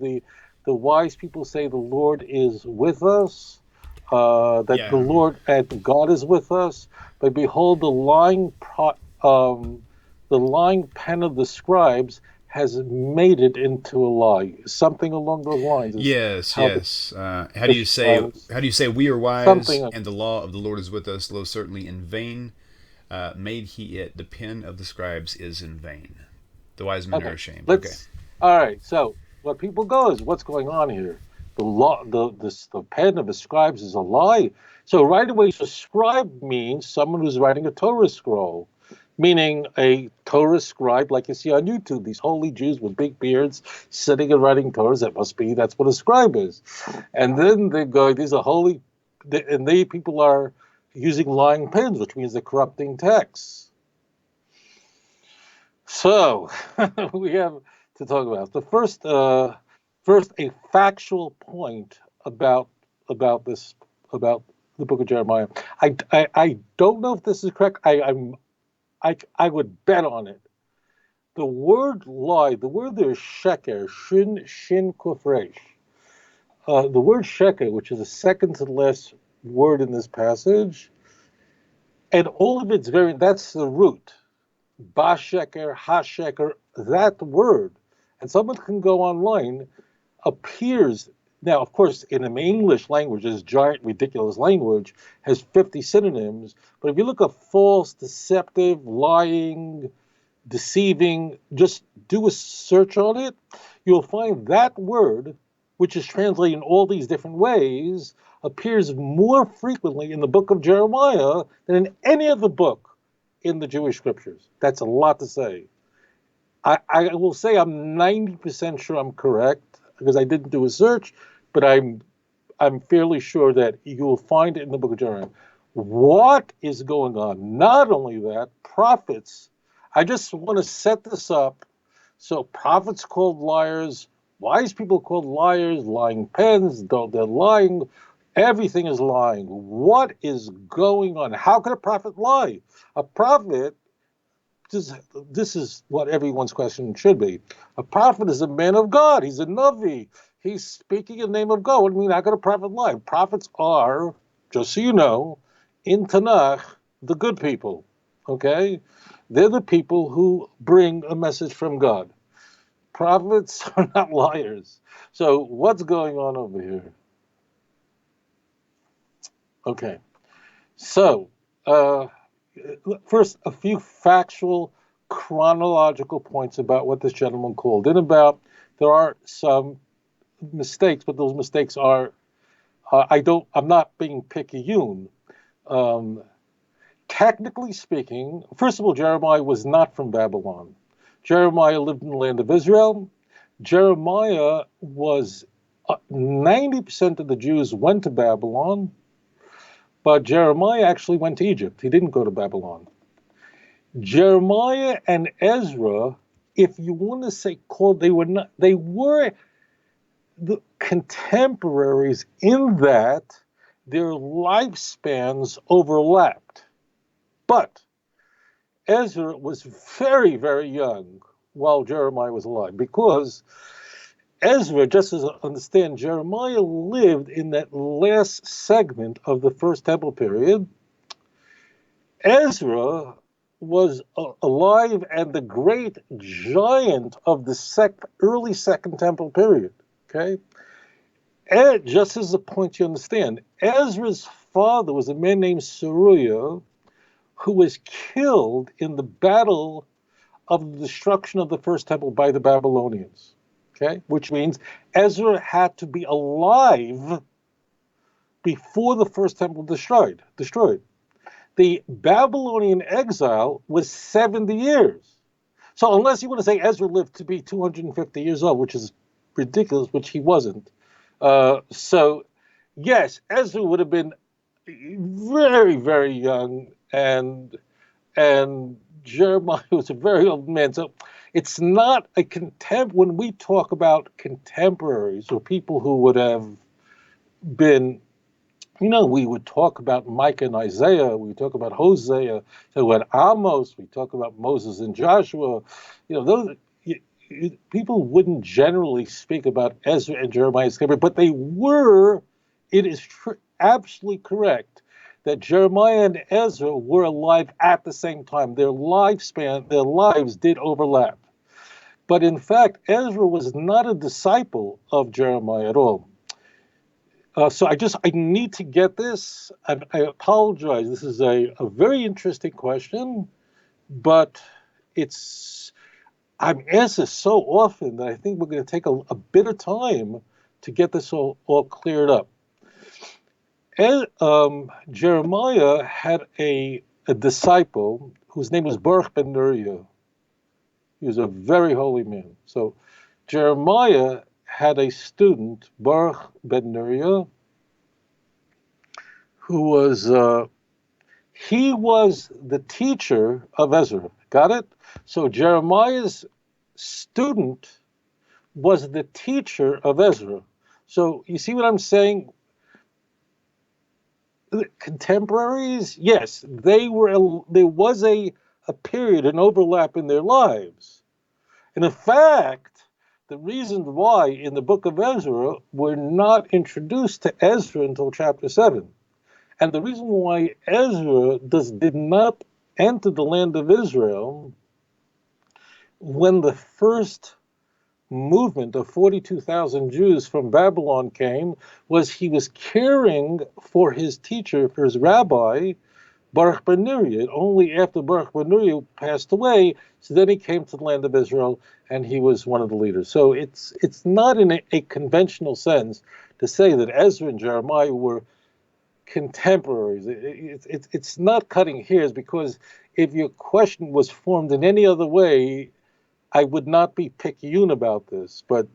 the wise people say the Lord is with us? The Lord and God is with us. But behold, the lying pen of the scribes has made it into a lie. Something along those lines. Yes. How do you say we are wise and the law of the Lord is with us? Though certainly in vain made he it. The pen of the scribes is in vain. The wise men are ashamed. All right. So what people go is, what's going on here? The pen of the scribes is a lie. So right away, so scribe means someone who's writing a Torah scroll. Meaning a Torah scribe, like you see on YouTube, these holy Jews with big beards sitting and writing Torahs. That's what a scribe is. And then they go, these are holy, and people are using lying pens, which means they're corrupting texts. So we have to talk about the first a factual point about the book of Jeremiah. I don't know if this is correct. I would bet on it. The word lie, the word there is sheker, shin kuf resh. The word sheker, which is the second to the last word in this passage, And all of it's that's the root. Basheker, hasheker, that word. And someone can go online, appears, now, of course, in the English language, this giant, ridiculous language, has 50 synonyms. But if you look at false, deceptive, lying, deceiving, just do a search on it, you'll find that word, which is translated in all these different ways, appears more frequently in the book of Jeremiah than in any other book in the Jewish scriptures. That's a lot to say. I will say I'm 90% sure I'm correct because I didn't do a search, but I'm fairly sure that you will find it in the book of Jeremiah. What is going on? Not only that, prophets. I just want to set this up. So prophets called liars, wise people called liars, lying pens, they're lying. Everything is lying. What is going on? How can a prophet lie? A prophet, this is what everyone's question should be. A prophet is a man of God. He's a Navi. He's speaking in the name of God. What do you mean, how can a prophet lie? Prophets are, just so you know, in Tanakh, the good people. Okay? They're the people who bring a message from God. Prophets are not liars. So what's going on over here? Okay. So, first, a few factual, chronological points about what this gentleman called in about. There are some mistakes, but those mistakes are, I'm not being picayune. Technically speaking, first of all, Jeremiah was not from Babylon. Jeremiah lived in the land of Israel. Jeremiah was, 90% of the Jews went to Babylon, but Jeremiah actually went to Egypt. He didn't go to Babylon. Jeremiah and Ezra, if you want to say they were the contemporaries in that their lifespans overlapped. But Ezra was very, very young while Jeremiah was alive, because Ezra, just as I understand, Jeremiah lived in that last segment of the First Temple period. Ezra was alive and the great giant of the early Second Temple period. Okay, and just as a point you understand, Ezra's father was a man named Seruiah, who was killed in the battle of the destruction of the First Temple by the Babylonians. Okay, which means Ezra had to be alive before the First Temple destroyed. The Babylonian exile was 70 years. So unless you want to say Ezra lived to be 250 years old, which is ridiculous, which he wasn't. So yes, Ezra would have been very, very young, and Jeremiah was a very old man. So it's not a when we talk about contemporaries or people who would have been, we would talk about Micah and Isaiah, we talk about Hosea, so at Amos, we talk about Moses and Joshua. Those people wouldn't generally speak about Ezra and Jeremiah's contemporary, but they were. It is absolutely correct that Jeremiah and Ezra were alive at the same time. Their lives did overlap. But in fact, Ezra was not a disciple of Jeremiah at all. So I need to get this. I apologize. This is a very interesting question, but I'm asked this so often that I think we're going to take a bit of time to get this all cleared up. Jeremiah had a disciple whose name was Baruch ben Neriah. He was a very holy man. So Jeremiah had a student, Baruch ben Neriah, who was he was the teacher of Ezra. Got it? So Jeremiah's student was the teacher of Ezra. So you see what I'm saying? Contemporaries, yes, there was a period, an overlap in their lives. And in fact, the reason why in the book of Ezra we're not introduced to Ezra until chapter 7. And the reason why Ezra did not enter the land of Israel when the first movement of 42,000 Jews from Babylon came was he was caring for his teacher, for his rabbi, Baruch ben Neriah. Only after Baruch ben Neriah passed away, so then he came to the land of Israel, and he was one of the leaders. So it's not in a conventional sense to say that Ezra and Jeremiah were contemporaries. It's not cutting hairs, because if your question was formed in any other way, I would not be picayune about this. But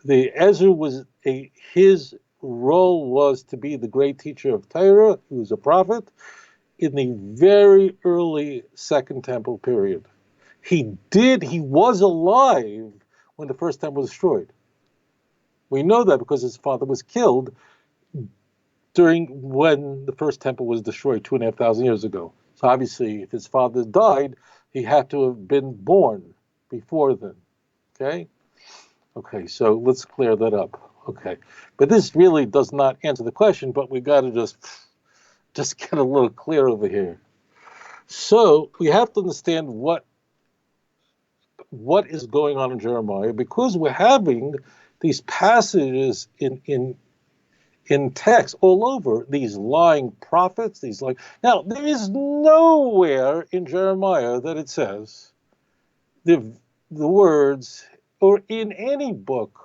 the Ezra was his role was to be the great teacher of Torah. He was a prophet in the very early Second Temple period. He was alive when the first temple was destroyed. We know that because his father was killed during when the first temple was destroyed 2,500 years ago. So obviously, if his father died, he had to have been born before then. Okay, so let's clear that up. Okay, but this really does not answer the question, but we got to just get a little clear over here. So we have to understand what is going on in Jeremiah, because we're having these passages in text all over, these lying prophets, Now, there is nowhere in Jeremiah that it says the words, or in any book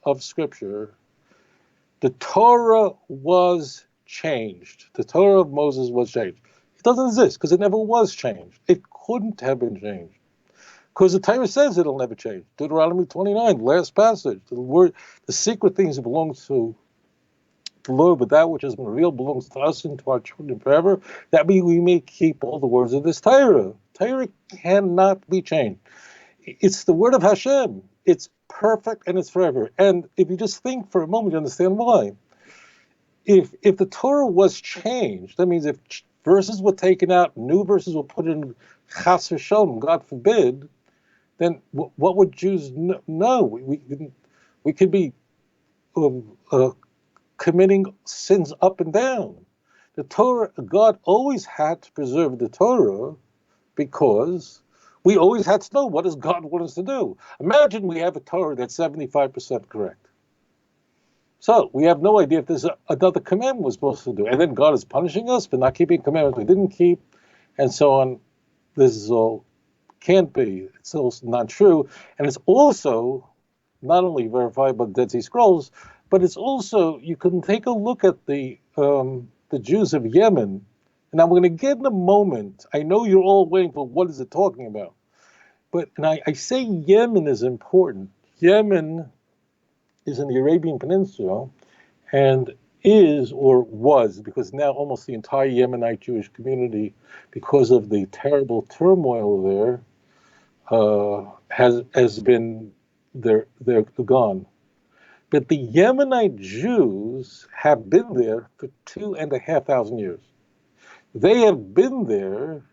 of Scripture, the Torah was changed. The Torah of Moses was changed. It doesn't exist because it never was changed. It couldn't have been changed because the Torah says it'll never change. Deuteronomy 29, last passage. The secret things belong to the Lord, but that which has been revealed belongs to us and to our children forever, that we may keep all the words of this Torah. Torah cannot be changed. It's the word of Hashem. It's perfect and it's forever. And if you just think for a moment, you understand why. If the Torah was changed, that means if verses were taken out, new verses were put in, chas v'shalom, God forbid, then what would Jews know? We could be committing sins up and down. The Torah, God always had to preserve the Torah because we always had to know, what does God want us to do? Imagine we have a Torah that's 75% correct. So we have no idea if there's another commandment we're supposed to do. And then God is punishing us for not keeping commandments we didn't keep, and so on. This is all can't be. It's also not true. And it's also not only verified by the Dead Sea Scrolls, but it's also, you can take a look at the Jews of Yemen. And I'm going to get in a moment. I know you're all waiting for what is it talking about. But I say Yemen is important. Yemen is in the Arabian Peninsula and is, or was, because now almost the entire Yemenite Jewish community, because of the terrible turmoil there, has been, they're gone. But the Yemenite Jews have been there for 2,500 years. They have been there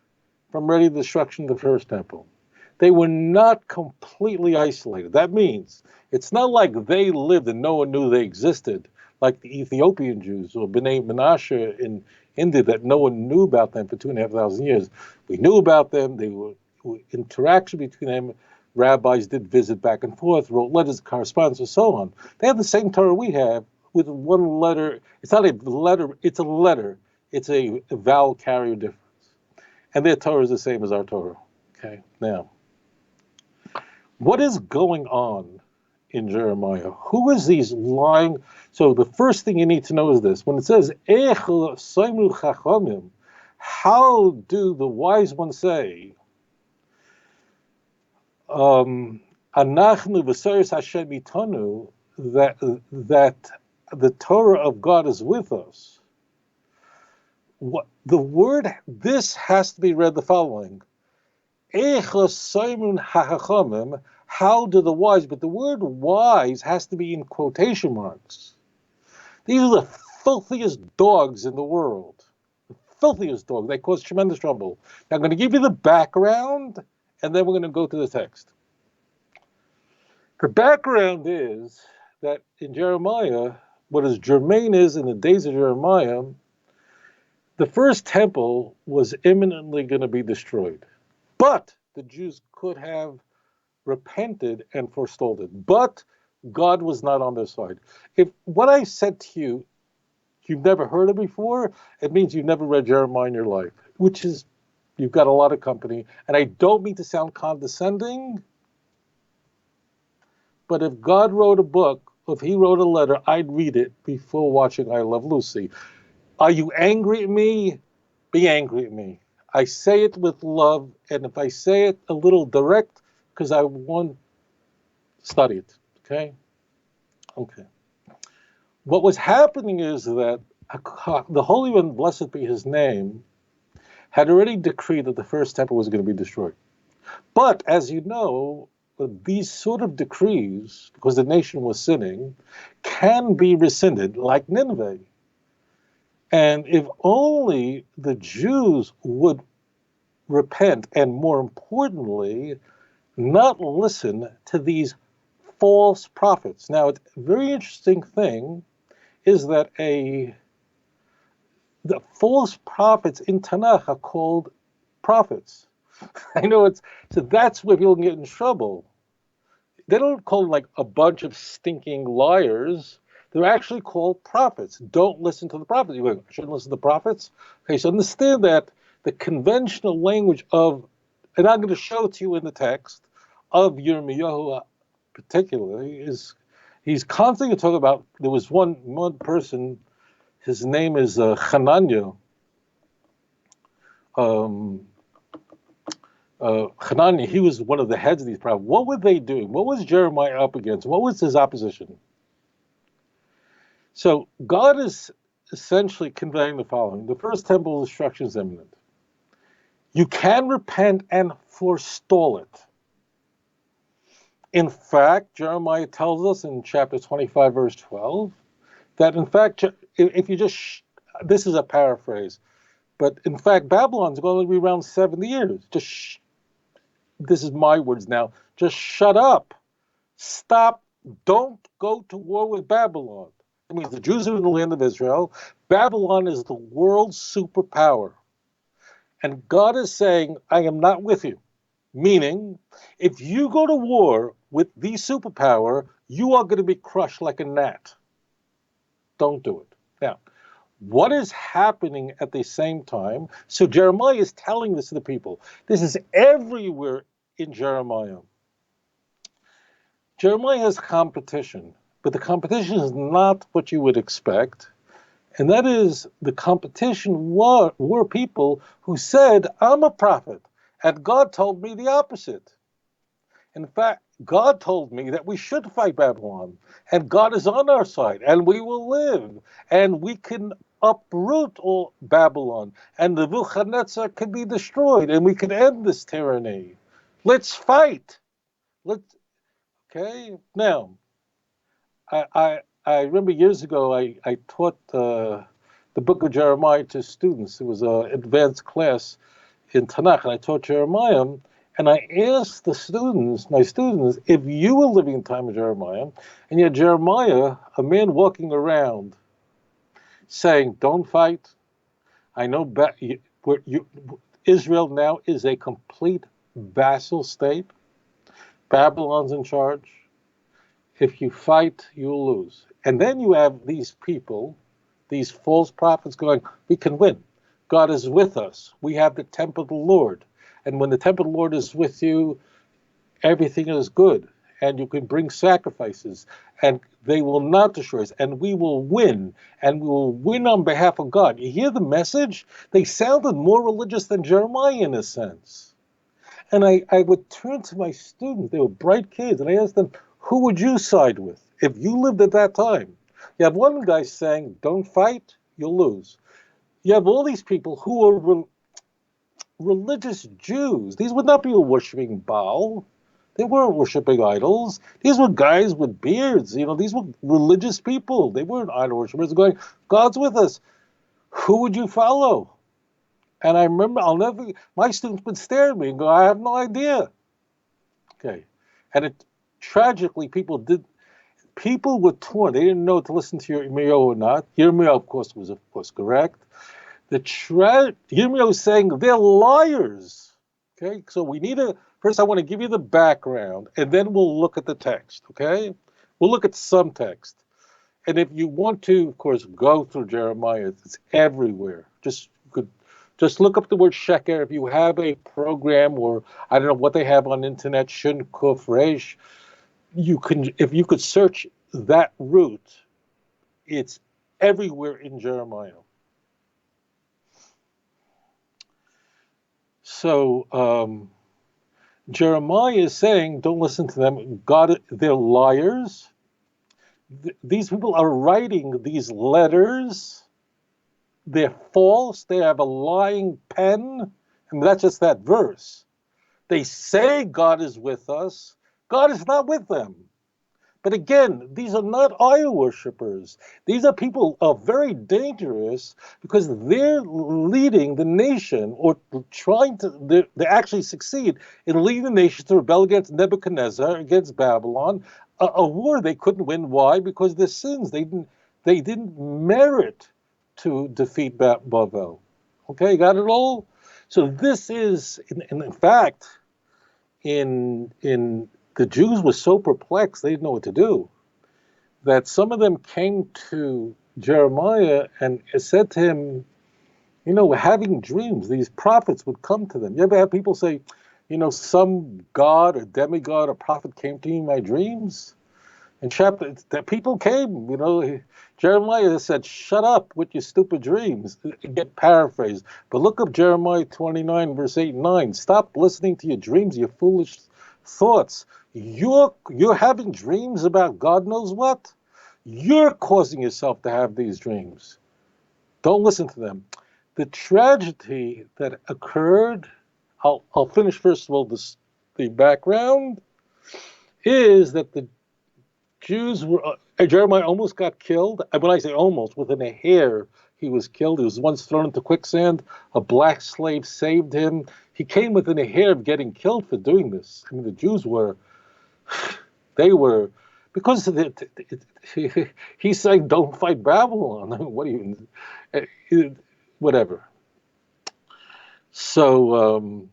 from ready the destruction of the first temple. They were not completely isolated. That means it's not like they lived and no one knew they existed, like the Ethiopian Jews or B'nai Menashe in India, that no one knew about them for 2,500 years. We knew about them. They were interaction between them. Rabbis did visit back and forth, wrote letters, correspondence, and so on. They have the same Torah we have with one letter. It's not a letter, it's a letter. It's a vowel carrier difference. And their Torah is the same as our Torah. Okay, now, what is going on in Jeremiah? Who is these lying? So the first thing you need to know is this. When it says, how do the wise ones say, Anachnu v'seres Hashem itanu, that the Torah of God is with us? What the word, this has to be read the following. How do the wise, but the word wise has to be in quotation marks. These are the filthiest dogs in the world. The filthiest dogs. They cause tremendous trouble. Now I'm going to give you the background, and then we're going to go to the text. The background is that in Jeremiah, what is germane is in the days of Jeremiah, The first temple was imminently going to be destroyed. But the Jews could have repented and forestalled it. But God was not on their side. If what I said to you, you've never heard it before, it means you've never read Jeremiah in your life, which is, you've got a lot of company. And I don't mean to sound condescending, but if God wrote a book, if he wrote a letter, I'd read it before watching I Love Lucy. Are you angry at me? Be angry at me. I say it with love, and if I say it a little direct, because I want to study it, okay? Okay. What was happening is that the Holy One, blessed be his name, had already decreed that the first temple was going to be destroyed. But, as you know, these sort of decrees, because the nation was sinning, can be rescinded like Nineveh. And if only the Jews would repent and, more importantly, not listen to these false prophets. Now, a very interesting thing is that the false prophets in Tanakh are called prophets. I know so that's where people get in trouble. They don't call them like a bunch of stinking liars. They're actually called prophets. Don't listen to the prophets. You go, I shouldn't listen to the prophets? Okay, so understand that the conventional language of, and I'm going to show it to you in the text, of Yirmiyahu particularly, is he's constantly talking about, there was one person, his name is Hananiah. Hananiah, he was one of the heads of these prophets. What were they doing? What was Jeremiah up against? What was his opposition? So God is essentially conveying the following. The first temple destruction is imminent. You can repent and forestall it. In fact, Jeremiah tells us in chapter 25, verse 12, that in fact, if you just, this is a paraphrase, but in fact, Babylon's going to be around 70 years. This is my words now. Just shut up. Stop. Don't go to war with Babylon. It means the Jews are in the land of Israel. Babylon is the world's superpower. And God is saying, I am not with you. Meaning, if you go to war with the superpower, you are going to be crushed like a gnat. Don't do it. Now, what is happening at the same time? So Jeremiah is telling this to the people. This is everywhere in Jeremiah. Jeremiah has competition, but the competition is not what you would expect. And that is, the competition were people who said, I'm a prophet, and God told me the opposite. In fact, God told me that we should fight Babylon, and God is on our side, and we will live, and we can uproot all Babylon, and the Nebuchadnezzar can be destroyed, and we can end this tyranny. Let's fight. Okay? Now, I remember years ago I taught the book of Jeremiah to students. It was an advanced class in Tanakh, and I taught Jeremiah, and I asked my students, if you were living in the time of Jeremiah, and you had Jeremiah, a man walking around saying, don't fight. I know Israel now is a complete vassal state. Babylon's in charge. If you fight, you'll lose. And then you have these people, these false prophets going, we can win. God is with us. We have the temple of the Lord. And when the temple of the Lord is with you, everything is good. And you can bring sacrifices. And they will not destroy us. And we will win. And we will win on behalf of God. You hear the message? They sounded more religious than Jeremiah in a sense. And I would turn to my students. They were bright kids. And I asked them, who would you side with if you lived at that time? You have one guy saying, don't fight, you'll lose. You have all these people who are religious Jews. These were not people worshiping Baal. They weren't worshiping idols. These were guys with beards. These were religious people. They weren't idol worshipers. They're going, God's with us. Who would you follow? And I remember, my students would stare at me and go, I have no idea. Okay. And tragically, people were torn. They didn't know to listen to Yirmiyahu or not. Yirmiyahu, of course, was correct. Yirmiyahu is saying they're liars. Okay, so we need first I want to give you the background, and then we'll look at the text, okay? We'll look at some text. And if you want to, of course, go through Jeremiah, it's everywhere. Just look up the word sheker. If you have a program, or I don't know what they have on internet, Shun Kuf Resh, if you could search that root, it's everywhere in Jeremiah. So Jeremiah is saying, don't listen to them. God, they're liars. These people are writing these letters. They're false. They have a lying pen. And that's just that verse. They say God is with us. God is not with them. But again, these are not idol worshippers. These are people who are very dangerous because they're leading the nation, or they actually succeed in leading the nation to rebel against Nebuchadnezzar, against Babylon, a war they couldn't win. Why? Because of their sins. They didn't merit to defeat Bavel. Okay, got it all? So this is, in fact, in the Jews were so perplexed, they didn't know what to do, that some of them came to Jeremiah and said to him, we're having dreams. These prophets would come to them. You ever have people say, some god or demigod or prophet came to me in my dreams? And that people came, Jeremiah said, shut up with your stupid dreams. Get paraphrased. But look up Jeremiah 29, verse 8 and 9. Stop listening to your dreams, your foolish thoughts. You're having dreams about God knows what. You're causing yourself to have these dreams. Don't listen to them. The tragedy that occurred, I'll finish first of all the background, is that the Jews Jeremiah almost got killed. When I say almost, within a hair, he was killed. He was once thrown into quicksand. A black slave saved him. He came within a hair of getting killed for doing this. I mean, the Jews because he's saying, don't fight Babylon. I mean, what do you, whatever. So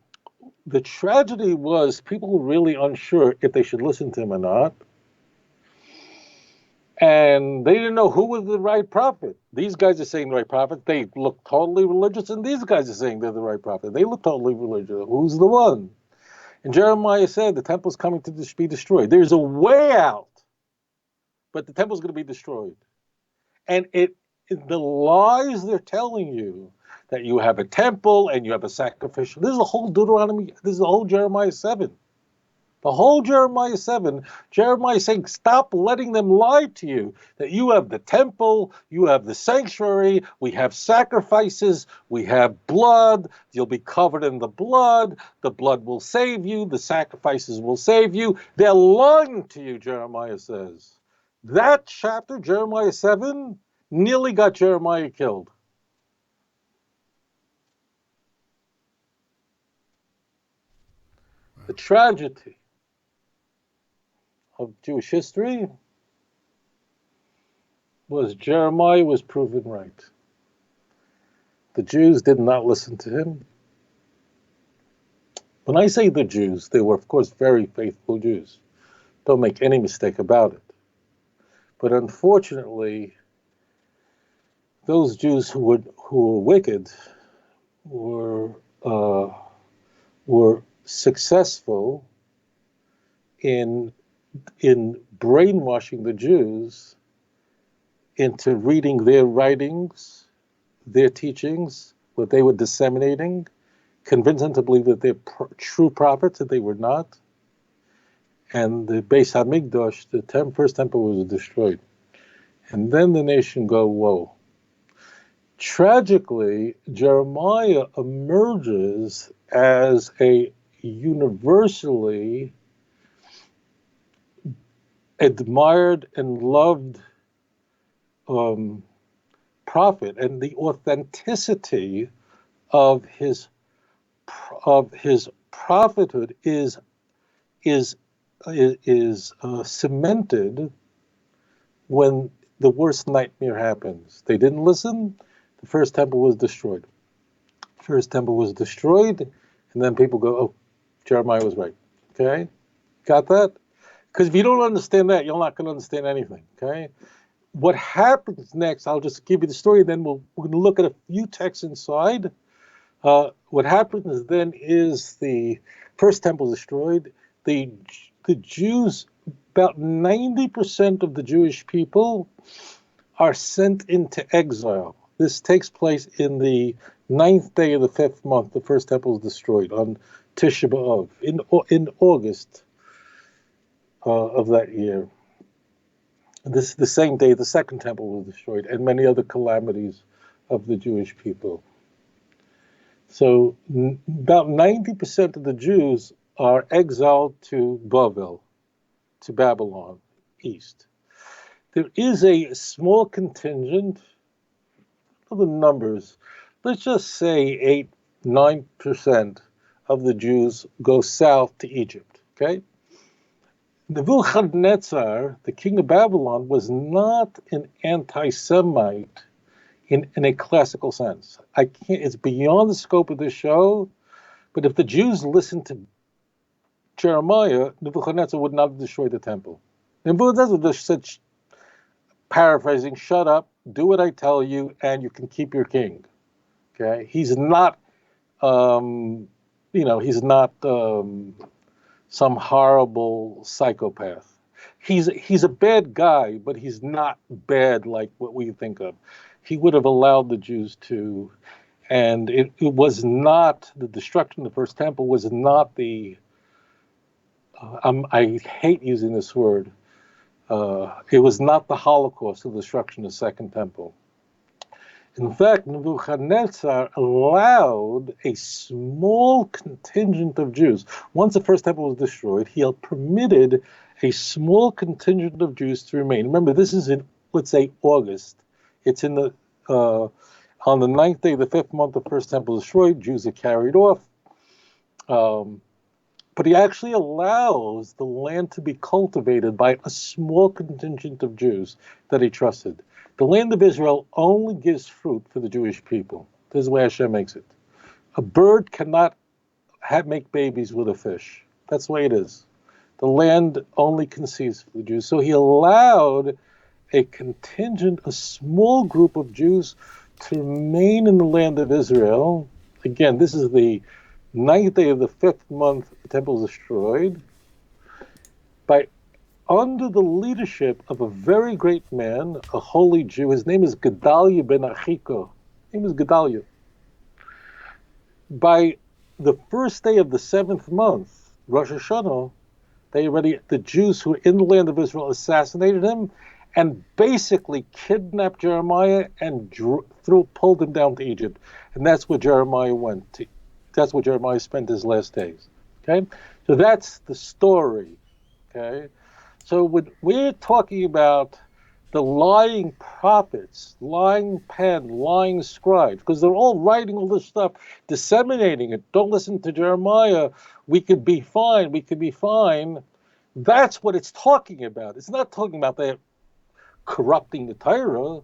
the tragedy was people were really unsure if they should listen to him or not. And they didn't know who was the right prophet. These guys are saying the right prophet. They look totally religious, and these guys are saying they're the right prophet. They look totally religious. Who's the one? And Jeremiah said the temple's coming to be destroyed. There's a way out, but the temple's going to be destroyed. And the lies they're telling you, that you have a temple and you have a sacrificial. This is the whole Deuteronomy. This is the whole Jeremiah 7. The whole Jeremiah 7, Jeremiah is saying, stop letting them lie to you, that you have the temple, you have the sanctuary, we have sacrifices, we have blood, you'll be covered in the blood will save you, the sacrifices will save you. They're lying to you, Jeremiah says. That chapter, Jeremiah 7, nearly got Jeremiah killed. The tragedy of Jewish history was Jeremiah was proven right. The Jews did not listen to him. When I say the Jews, they were, of course, very faithful Jews. Don't make any mistake about it. But unfortunately, those Jews who were wicked were successful in brainwashing the Jews into reading their writings, their teachings, what they were disseminating, convince them to believe that they're true prophets, that they were not. And the Beis HaMikdash, the first temple, was destroyed. And then the nation go, whoa. Tragically, Jeremiah emerges as a universally admired and loved prophet, and the authenticity of his prophethood is cemented when the worst nightmare happens. They didn't listen. the first temple was destroyed. First temple was destroyed, and then people go, oh, Jeremiah was right. Okay? Got that? Because if you don't understand that, you're not going to understand anything. Okay? What happens next, I'll just give you the story, then we're going to look at a few texts inside. What happens then is the first temple is destroyed. The Jews, about 90% of the Jewish people are sent into exile. This takes place in the 9th day of the 5th month. The first temple is destroyed on Tisha B'Av in August of that year. This the same day the second temple was destroyed, and many other calamities of the Jewish people. So about 90% of the Jews are exiled to Bavel, to Babylon, east. There is a small contingent of the numbers. Let's just say 8-9% of the Jews go south to Egypt, okay? Nebuchadnezzar, the king of Babylon, was not an anti-Semite in a classical sense. It's beyond the scope of this show, but if the Jews listened to Jeremiah, Nebuchadnezzar would not have destroyed the temple. Nebuchadnezzar just said, paraphrasing, shut up, do what I tell you, and you can keep your king. Okay? He's not, he's not some horrible psychopath. He's a bad guy, but he's not bad like what we think of. He would have allowed the Jews to, and it was not, the destruction of the first temple was not the, I hate using this word, it was not the Holocaust, the destruction of the second temple. In fact, Nebuchadnezzar allowed a small contingent of Jews. Once the first temple was destroyed, he permitted a small contingent of Jews to remain. Remember, this is in, let's say, August. It's in the on the 9th day of the 5th month, the first temple is destroyed. Jews are carried off. But he actually allows the land to be cultivated by a small contingent of Jews that he trusted. The land of Israel only gives fruit for the Jewish people. This is the way Hashem makes it. A bird cannot make babies with a fish. That's the way it is. The land only conceives for the Jews. So he allowed a contingent, a small group of Jews to remain in the land of Israel. Again, this is the 9th day of the 5th month, the temple is destroyed, under the leadership of a very great man, a holy Jew. His name is Gedaliah ben Achiko. His name is Gedaliah. By the first day of the 7th month, Rosh Hashanah, the Jews who were in the land of Israel assassinated him and basically kidnapped Jeremiah and pulled him down to Egypt. And that's where Jeremiah went to. That's where Jeremiah spent his last days. Okay? So that's the story. Okay? So when we're talking about the lying prophets, lying pen, lying scribes, because they're all writing all this stuff, disseminating it. Don't listen to Jeremiah. We could be fine. We could be fine. That's what it's talking about. It's not talking about they're corrupting the Torah.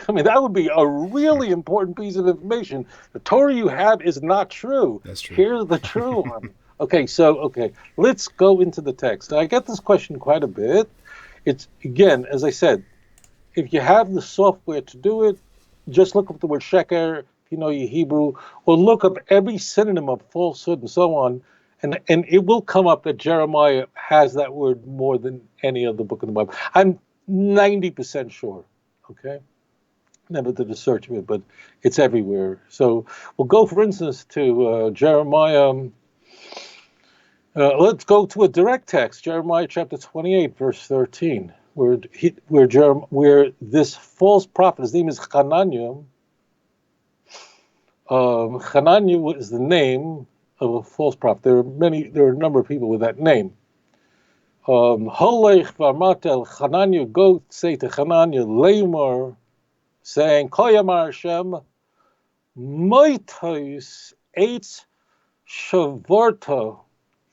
That would be a really important piece of information. The Torah you have is not true. That's true. Here's the true one. Okay, let's go into the text. Now, I get this question quite a bit. It's, again, as I said, if you have the software to do it, just look up the word sheker, if you know your Hebrew, or look up every synonym of falsehood and so on, and it will come up that Jeremiah has that word more than any other book in the Bible. I'm 90% sure, okay? Never did a search of it, but it's everywhere. So we'll go, for instance, to Jeremiah. Let's go to a direct text, Jeremiah chapter 28, verse 13, where this false prophet, his name is Hananiah. Hananiah is the name of a false prophet. There are a number of people with that name. Holech v'amatel Hananiah, go say to Hananiah, Lamar, saying, Koyamar Hashem, Moitos eitz shavorta,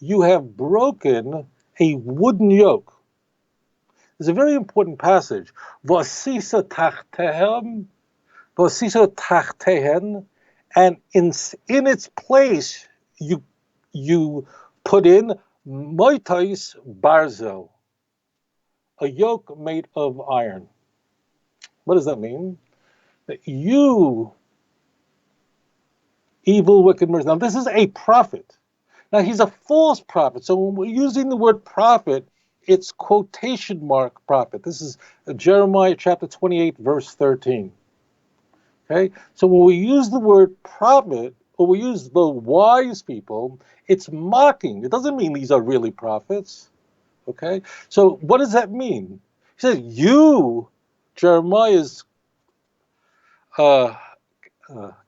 you have broken a wooden yoke. It's a very important passage. Vasisa tachtehem V'osiso tachtehen, and in its place you put in moitais barzel, a yoke made of iron. What does that mean? That you, evil, wicked merchant. Now, this is a prophet. Now, he's a false prophet. So when we're using the word prophet, it's quotation mark prophet. This is Jeremiah chapter 28, verse 13. Okay? So when we use the word prophet, or we use the wise people, it's mocking. It doesn't mean these are really prophets. Okay? So what does that mean? He says, you, Jeremiah, is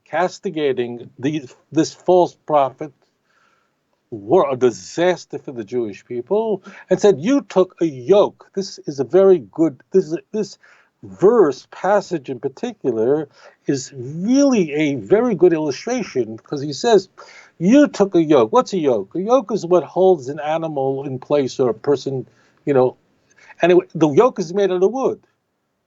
castigating this false prophet, were a disaster for the Jewish people, and said, you took a yoke. This is a very good, this verse passage in particular is really a very good illustration, because he says, you took a yoke. What's a yoke? A yoke is what holds an animal in place, or a person, and the yoke is made out of wood.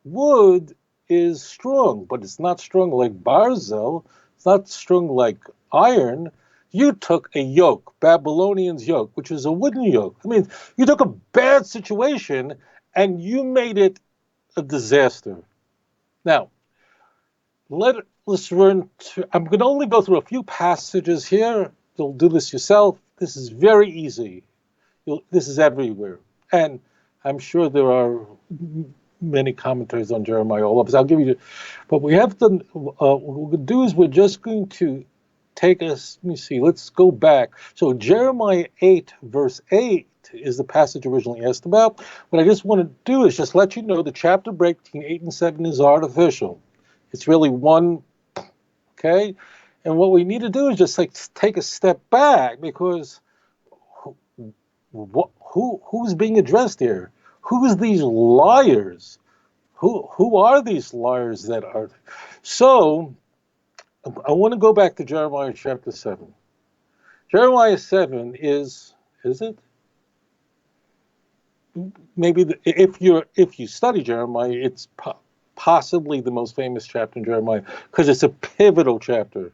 Wood is strong, but it's not strong like barzel. It's not strong like iron. You took a yoke, Babylonian's yoke, which is a wooden yoke. I mean, you took a bad situation and you made it a disaster. Now, let's run to, I'm going to only go through a few passages here. You'll do this yourself. This is very easy. This is everywhere. And I'm sure there are many commentaries on Jeremiah all of us. I'll give you, but we have to, what we're going to do is we're just going to take us, let me see, let's go back. So Jeremiah 8, verse 8 is the passage originally asked about. What I just want to do is just let you know the chapter break between 8 and 7 is artificial. It's really one, okay? And what we need to do is just like take a step back, because who's being addressed here? Who's these liars? Who are these liars that are? So I want to go back to Jeremiah chapter 7. Jeremiah 7 is it? Maybe if you study Jeremiah, it's possibly the most famous chapter in Jeremiah, because it's a pivotal chapter.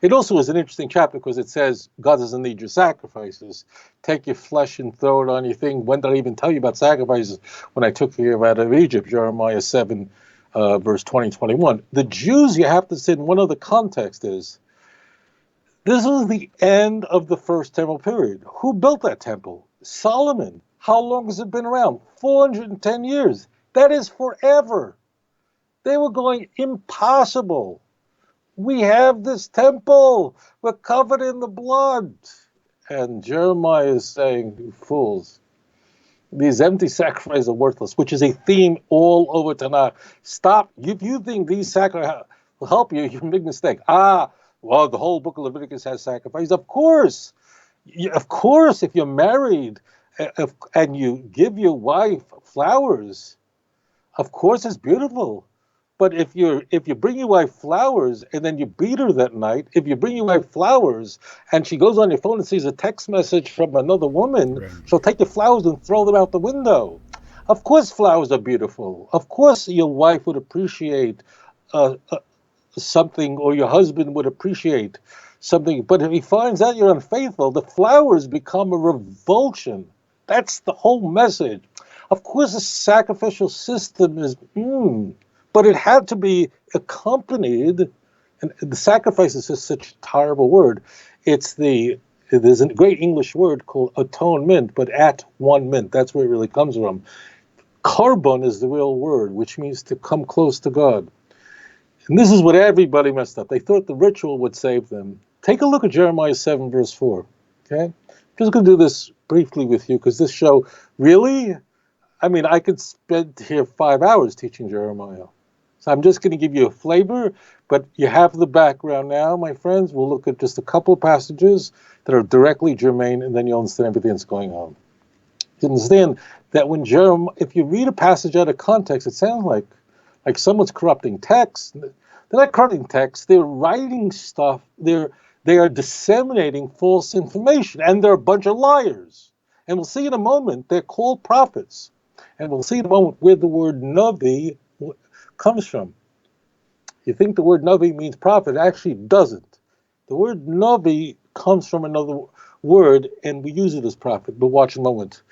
It also is an interesting chapter because it says God doesn't need your sacrifices. Take your flesh and throw it on your thing. When did I even tell you about sacrifices? When I took you out of Egypt, Jeremiah 7, verse 20, 21. The Jews, you have to say in one other context is, this was the end of the first temple period. Who built that temple? Solomon. How long has it been around? 410 years. That is forever. They were going, impossible. We have this temple. We're covered in the blood. And Jeremiah is saying, you fools, these empty sacrifices are worthless, which is a theme all over Tanakh. Stop. If you think these sacrifices will help you, you're a big mistake. Well, the whole book of Leviticus has sacrifices. Of course. If you're married and you give your wife flowers, of course it's beautiful. But if you bring your wife flowers and then you beat her that night, if you bring your wife flowers and she goes on your phone and sees a text message from another woman, right, she'll take your flowers and throw them out the window. Of course flowers are beautiful. Of course your wife would appreciate something, or your husband would appreciate something. But if he finds out you're unfaithful, the flowers become a revulsion. That's the whole message. Of course the sacrificial system is, but it had to be accompanied, and the sacrifice is just such a terrible word. There's a great English word called atonement, but at one mint, that's where it really comes from. Korban is the real word, which means to come close to God. And this is what everybody messed up. They thought the ritual would save them. Take a look at Jeremiah 7, verse 4. Okay? I'm just going to do this briefly with you, because this show, really, I mean, I could spend here 5 hours teaching Jeremiah. So I'm just going to give you a flavor, but you have the background now, my friends. We'll look at just a couple of passages that are directly germane, and then you'll understand everything that's going on. You understand that when if you read a passage out of context, it sounds like someone's corrupting text. They're not corrupting text. They're writing stuff. They are disseminating false information, and they're a bunch of liars. And we'll see in a moment, they're called prophets. And we'll see in a moment where the word Navi comes from. You think the word Navi means prophet. It actually doesn't. The word Navi comes from another word, and we use it as prophet. But watch a moment.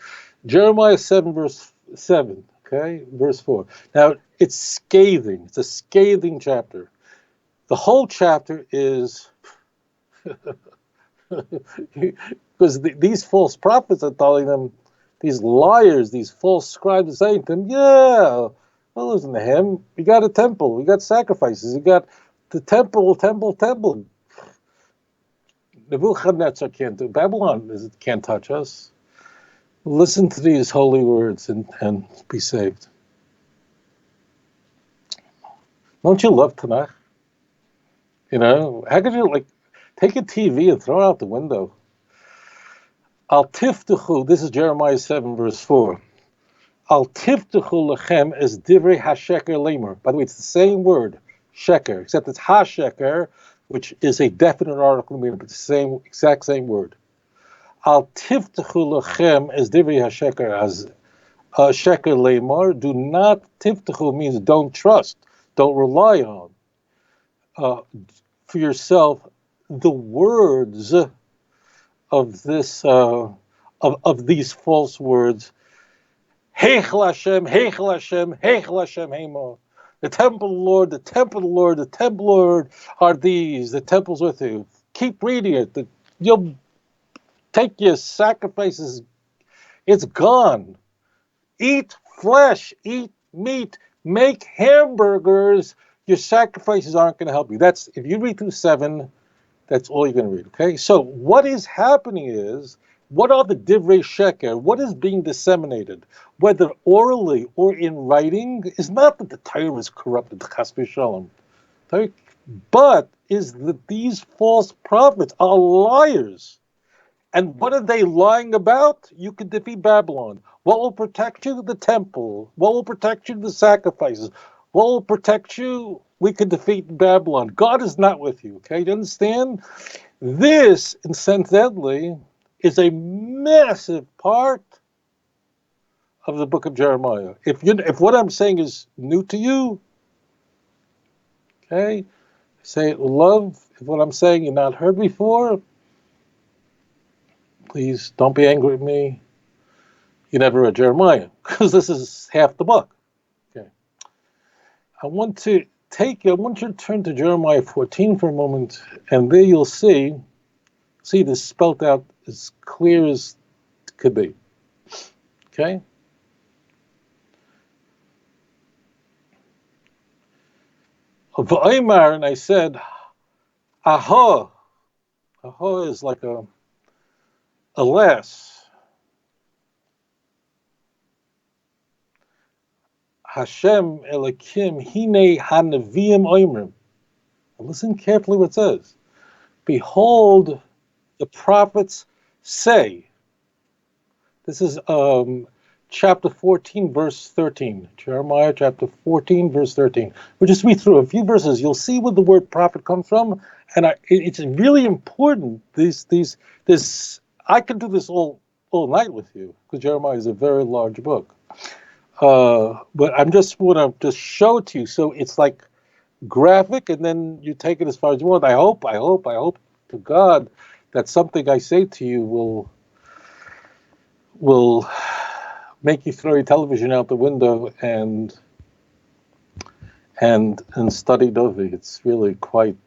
Jeremiah 7, verse 7, okay? Verse 4. Now, it's scathing. It's a scathing chapter. The whole chapter is... because these false prophets are telling them, these liars, these false scribes are saying to them, yeah, well, listen to him. We got a temple. We got sacrifices. We got the temple. Nebuchadnezzar can't do. Babylon can't touch us. Listen to these holy words and be saved. Don't you love Tanakh? You know, how could you, take a TV and throw it out the window? Al tiftuchu, this is Jeremiah 7, verse 4. Al tiftuchu lechem as divrei hasheker lemer. By the way, it's the same word, sheker, except it's hasheker, which is a definite article meaning, but it's the exact same word. Al tiftuchu lechem as divrei hasheker as sheker lemer. Do not, tiftuchu means don't trust, don't rely on for yourself the words of this of these false words. Heichel Hashem, Heichel Hashem, Heichel Hashem Hemo. The temple, Lord, the temple, Lord, the temple, Lord are these. The temple's with you. Keep reading it. You'll take your sacrifices. It's gone. Eat flesh, eat meat, make hamburgers. Your sacrifices aren't going to help you. That's, if you read through 7, that's all you're going to read, okay? So what is happening is, what are the divrei sheker? What is being disseminated, whether orally or in writing, is not that the Torah is corrupted, chas v'shalom, but is that these false prophets are liars. And what are they lying about? You can defeat Babylon. What will protect you? The temple. What will protect you? The sacrifices. What will protect you? We can defeat Babylon. God is not with you, okay? You understand? This, incidentally, is a massive part of the book of Jeremiah. If what I'm saying is new to you, okay, say it with love. If what I'm saying you've not heard before, please don't be angry with me. You never read Jeremiah, because this is half the book. Okay. I want you to turn to Jeremiah 14 for a moment, and there you'll see this spelt out as clear as it could be. Okay? V'omer, and I said, aha. Aha is like alas. Hashem Elokim Hine Hanavim Oimrim. Listen carefully what it says. Behold, the prophets say. This is chapter 14, verse 13. Jeremiah chapter 14, verse 13. We'll just read through a few verses. You'll see where the word prophet comes from, and it's really important. This I could do this all night with you, because Jeremiah is a very large book. But I'm just want to show it to you, so it's like graphic, and then you take it as far as you want. I hope to God that something I say to you will make you throw your television out the window and study Dovi. It's really quite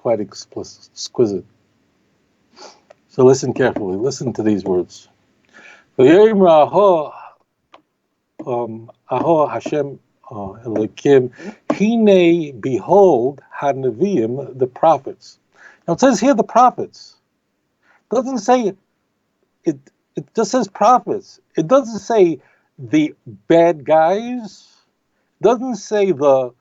exquisite. So listen carefully. Listen to these words. Aho Hashem Elokim, Hine, behold, Hanavim, the prophets. Now it says here the prophets. It doesn't say it just says prophets. It doesn't say the bad guys. It doesn't say the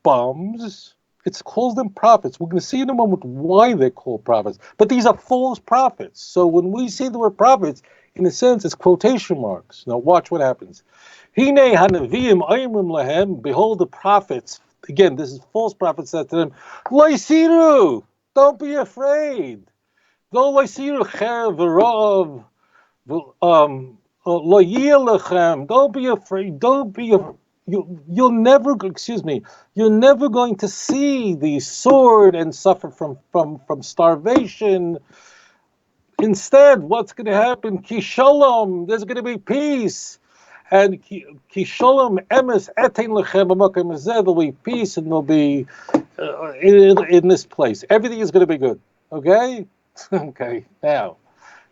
bums. It calls them prophets. We're going to see in a moment why they're called prophets. But these are false prophets. So when we say the word prophets, in a sense, it's quotation marks. Now watch what happens. Hine hanavim ayimrim lahem. Behold the prophets. Again, this is false prophets said to them, Loisiru, don't be afraid. Lo loisiru cher v'rov lo yilachem. Don't be afraid. Don't be you're never going to see the sword and suffer from starvation. Instead, what's going to happen? Ki shalom, there's going to be peace. And ki shalom emes etein lechem b'makom hazeh, there'll be peace, and there'll be in this place. Everything is going to be good. Okay? Okay, now,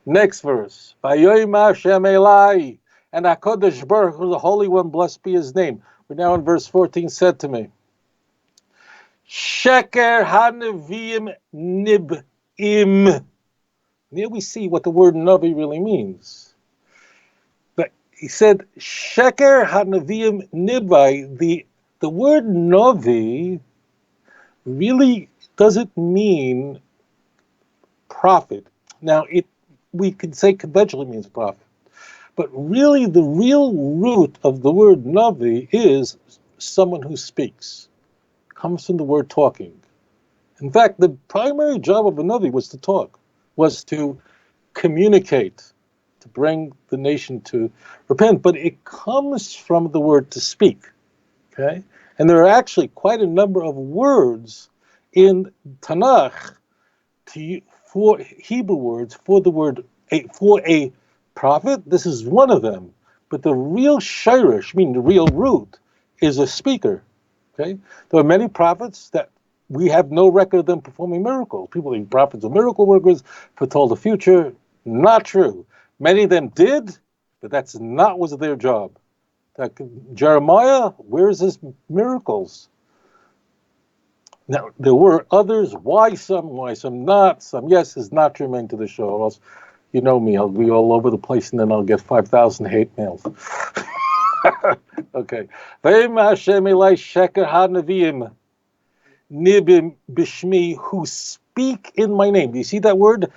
next verse. Vayoyim Hashem Elai, and HaKadosh Baruch Hu, the Holy One, blessed be His name. We're now in verse 14, said to me, Sheker HaNeviim Nib'im. Here we see what the word Navi really means. But he said, Sheker HaNeviim Nib'ai. The word Navi really doesn't mean prophet. Now, we could say conventionally means prophet, but really the real root of the word Navi is someone who speaks. It comes from the word talking. In fact, the primary job of a Navi was to talk, was to communicate, to bring the nation to repent, but it comes from the word to speak, okay? And there are actually quite a number of words in Tanakh for Hebrew words for the word for a prophet. This is one of them, but the real shirish, meaning the real root, is a speaker. Okay, there are many prophets that we have no record of them performing miracles. People think prophets are miracle workers, foretold the future. Not true. Many of them did, but that's not was their job. Jeremiah, where's his miracles? Now, there were others. Why some not? Some, yes, is not germane to the show. Or else, you know me, I'll be all over the place and then I'll get 5,000 hate mails. Okay. V'im Hashem Elai Sheker HaNeviim Nibim Bishmi, who speak in my name. Do you see that word?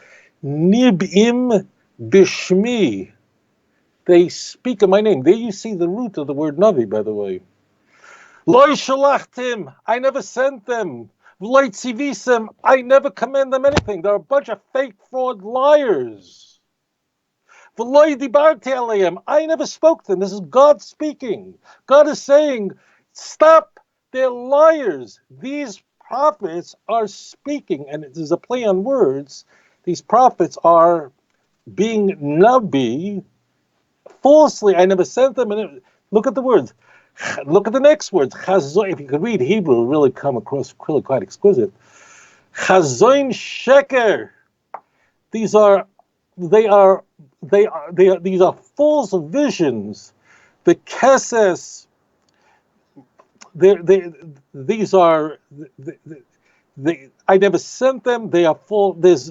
Nibim Bishmi. They speak in my name. There you see the root of the word Navi, by the way. Loi shalachtim, I never sent them. V'loi tzivisem, I never command them anything. They're a bunch of fake, fraud liars. V'loi dibarti aleim, I never spoke to them. This is God speaking. God is saying, stop, they're liars. These prophets are speaking, and there's a play on words. These prophets are being nabi falsely. I never sent them. And look at the words. Look at the next words. Chazoin, if you could read Hebrew, it will really come across really quite exquisite. Chazoin sheker. These are false visions. The keses. I never sent them. They are full. They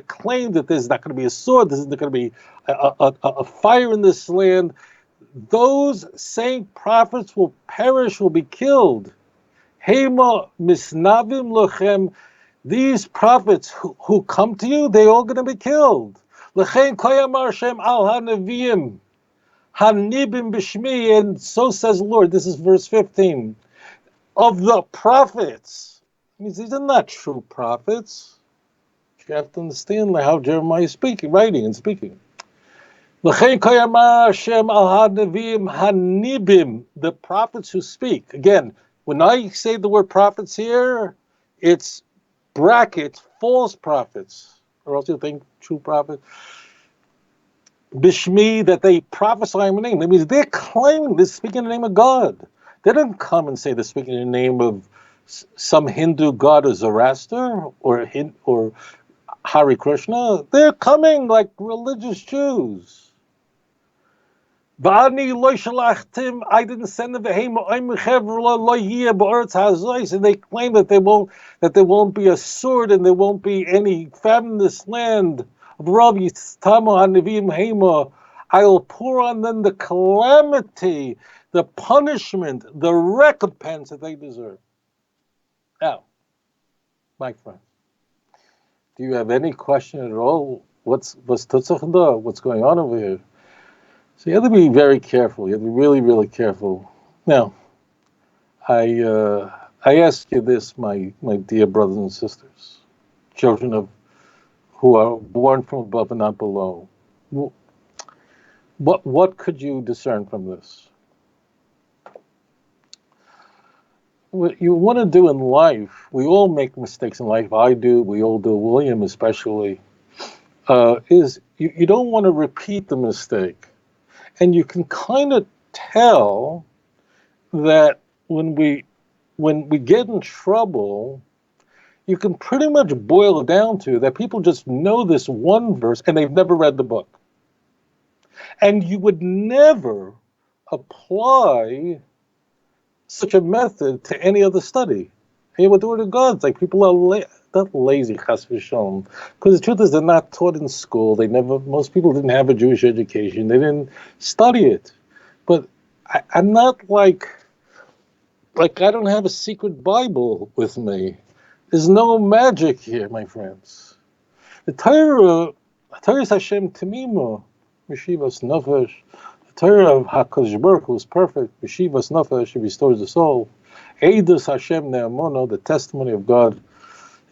claim that there's not going to be a sword. There's not going to be a fire in this land. Those same prophets will perish, will be killed. Hema misnavim lochem. These prophets who come to you, they're all going to be killed. Lechein koyamar Hashem al hanavim hanibim b'shmi, and so says the Lord. This is verse 15. Of the prophets, it means these are not true prophets. You have to understand how Jeremiah is speaking, writing and speaking. The prophets who speak. Again, when I say the word prophets here, it's brackets, false prophets, or else you think true prophet. Bishmi, that they prophesy in my name. That means they're claiming they're speaking in the name of God. They don't come and say they're speaking in the name of some Hindu god or Zoroaster or Hare Krishna. They're coming like religious Jews. I didn't send them, and they claim that there won't be a sword and there won't be any famine in this land. I will pour on them the calamity, the punishment, the recompense that they deserve. Now, my friend, do you have any question at all? What's going on over here? So you have to be very careful. You have to be really, really careful. Now, I ask you this, my dear brothers and sisters, children who are born from above and not below. What could you discern from this? what you want to do in life, we all make mistakes in life. I do, we all do, wil'Liam especially, is you don't want to repeat the mistake. And you can kind of tell that when we get in trouble, you can pretty much boil it down to that people just know this one verse and they've never read the book. And you would never apply such a method to any other study. And you would do it to God. Like people are not lazy, chas v'shalom. Because the truth is they're not taught in school. Most people didn't have a Jewish education. They didn't study it. But I'm not like I don't have a secret Bible with me. There's no magic here, my friends. The Torah is Hashem Temima, Meshivas Nefesh. The Torah of HaKadosh Baruch Hu is perfect, Meshivas Nefesh, He restores the soul. Eidus Hashem Ne'amono, the testimony of God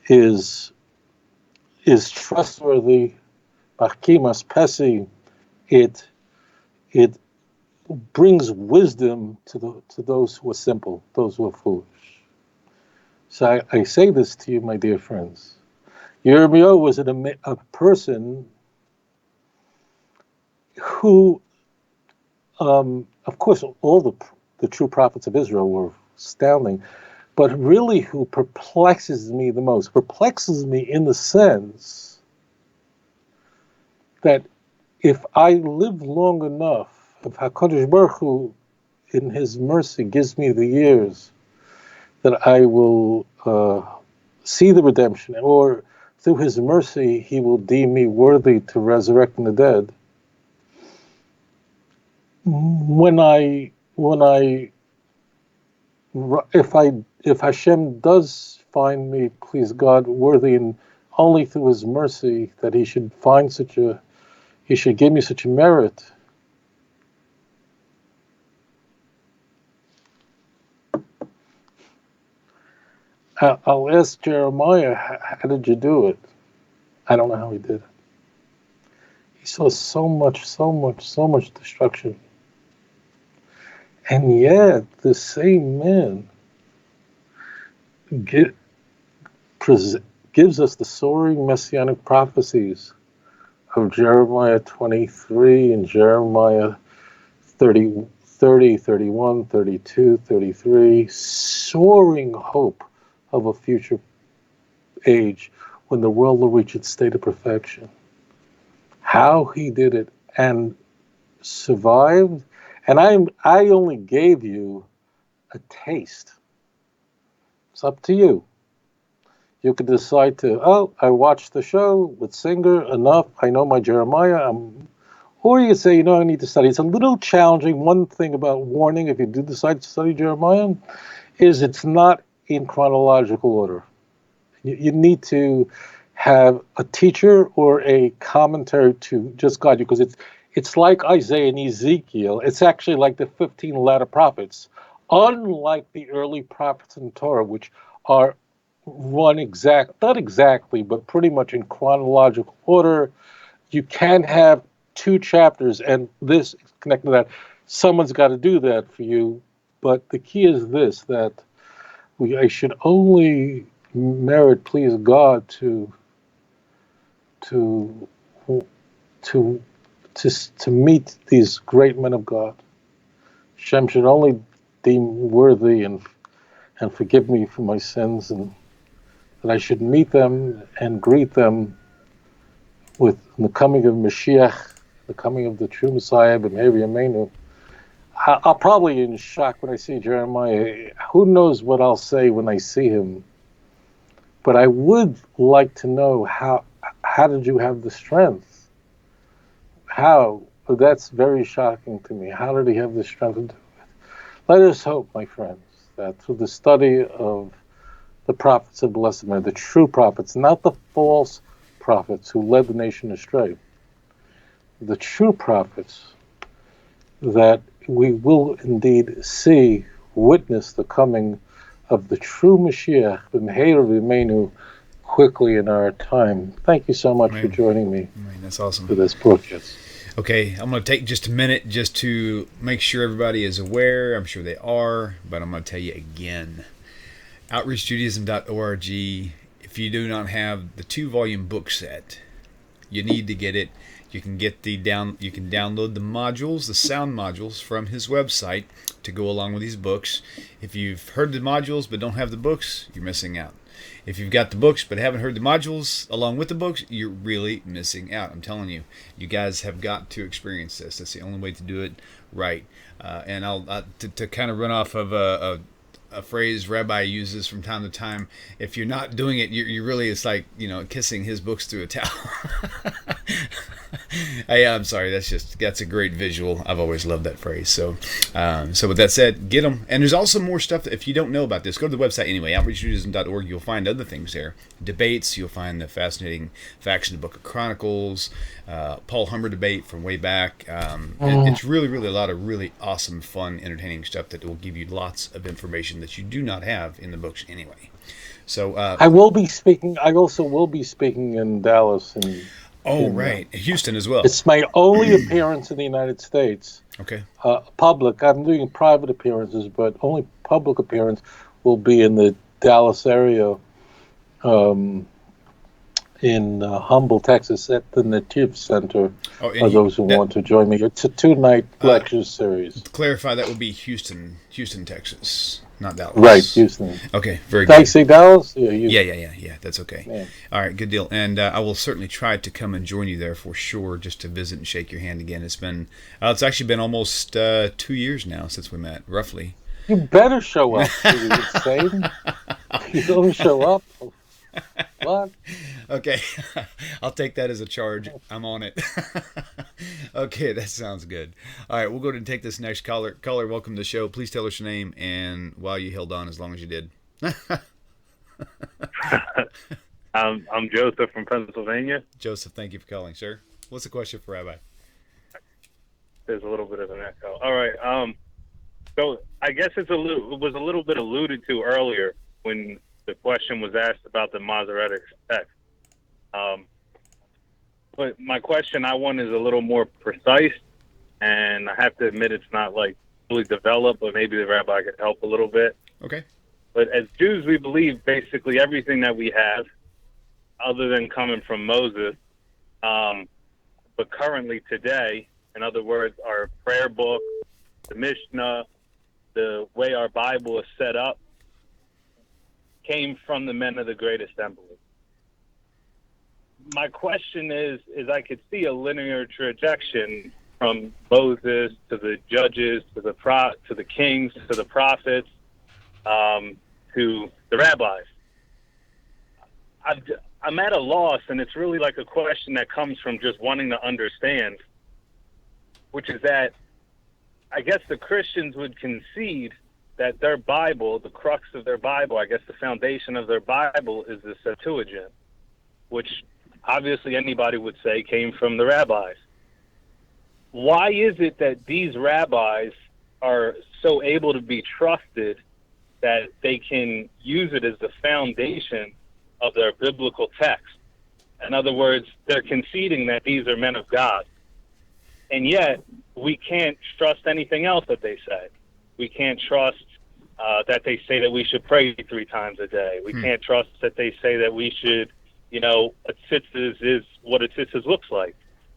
is trustworthy. Bachkimas Pesi, it brings wisdom to those who are simple, those who are foolish. So I say this to you, my dear friends. Yirmiyahu was a person who, of course, all the true prophets of Israel were astounding, but really who perplexes me the most, perplexes me in the sense that if I live long enough, if HaKadosh Baruch Hu, in His mercy, gives me the years, that I will see the redemption, or through His mercy, He will deem me worthy to resurrect from the dead. If Hashem does find me, please God, worthy, and only through His mercy that He should He should give me such a merit. I'll ask Jeremiah, how did you do it? I don't know how he did it. He saw so much destruction. And yet, the same man gives us the soaring messianic prophecies of Jeremiah 23 and Jeremiah 30, 31, 32, 33, soaring hope of a future age when the world will reach its state of perfection. How he did it and survived, and I only gave you a taste. It's up to you. You could decide to, I watched the show with Singer, enough, I know my Jeremiah, or you could say, I need to study. It's a little challenging. One thing about warning, if you do decide to study Jeremiah, is it's not in chronological order. You need to have a teacher or a commentary to just guide you, because it's like Isaiah and Ezekiel. It's actually like the 15 latter prophets, unlike the early prophets in Torah, which are run not exactly, but pretty much in chronological order. You can have 2 chapters, and this is connected to that. Someone's got to do that for you. But the key is this, that I should only merit, please God, to meet these great men of God. Hashem should only deem worthy and forgive me for my sins, and that I should meet them and greet them with the coming of Mashiach, the coming of the true Messiah, B'meir Yameinu. I'll probably in shock when I see Jeremiah. Who knows what I'll say when I see him? But I would like to know how did you have the strength? How? That's very shocking to me. How did he have the strength to do it? Let us hope, my friends, that through the study of the prophets of blessed men, the true prophets, not the false prophets who led the nation astray, the true prophets, that we will indeed witness the coming of the true Mashiach, B'meir Yameinu, quickly in our time. Thank you so much for joining me. That's awesome. For this broadcast. Okay, I'm going to take just a minute just to make sure everybody is aware. I'm sure they are, but I'm going to tell you again. OutreachJudaism.org. If you do not have the 2-volume book set, you need to get it. You can get you can download the modules, the sound modules from his website to go along with these books. If you've heard the modules but don't have the books, you're missing out. If you've got the books but haven't heard the modules along with the books, you're really missing out. I'm telling you, you guys have got to experience this. That's the only way to do it right. And I'll to kind of run off of a phrase Rabbi uses from time to time. If you're not doing it, you really, it's like, kissing his books through a towel. I'm sorry. That's a great visual. I've always loved that phrase. So with that said, get them. And there's also more stuff that if you don't know about this, go to the website anyway, outreachjudaism.org. You'll find other things there. Debates. You'll find the fascinating facts in the Book of Chronicles, Paul Hummer debate from way back. It's really, really a lot of really awesome, fun, entertaining stuff that will give you lots of information that you do not have in the books anyway. So I will be speaking. I also will be speaking in Dallas and. Right. Houston as well. It's my only appearance in the United States. Okay. Public. I'm doing private appearances, but only public appearance will be in the Dallas area, in Humble, Texas, at the Nativ Center. For those who want to join me. It's a 2-night lecture series. To clarify, that would be Houston, Texas. Not Dallas. Right, Houston. Okay, very Did I good. say Dallas? Yeah, that's okay. Yeah. All right, good deal. And I will certainly try to come and join you there for sure, just to visit and shake your hand again. It's actually been almost 2 years now since we met, roughly. You better show up. You don't show up. What? Okay, I'll take that as a charge. I'm on it. Okay, that sounds good. All right, we'll go ahead and take this next caller. Caller, welcome to the show. Please tell us your name and why you held on as long as you did. I'm Joseph from Pennsylvania. Joseph, thank you for calling, sir. What's the question for Rabbi? There's a little bit of an echo. All right. So I guess it was a little bit alluded to earlier when the question was asked about the Masoretic text. But my question I want is a little more precise, and I have to admit it's not like fully developed, but maybe the rabbi could help a little bit. Okay. But as Jews, we believe basically everything that we have, other than coming from Moses, but currently today, in other words, our prayer book, the Mishnah, the way our Bible is set up, came from the men of the Great Assembly. My question is I could see a linear trajectory from Moses to the judges to the kings to the prophets to the rabbis. I'm at a loss, and it's really like a question that comes from just wanting to understand, which is that I guess the Christians would concede that their Bible, the crux of their Bible, I guess the foundation of their Bible is the Septuagint, which obviously anybody would say came from the rabbis. Why is it that these rabbis are so able to be trusted that they can use it as the foundation of their biblical text? In other words, they're conceding that these are men of God. And yet, we can't trust anything else that they say. We can't trust that they say that we should pray 3 times a day. We can't trust that they say that we should, a tzitzis is what a tzitzis looks like.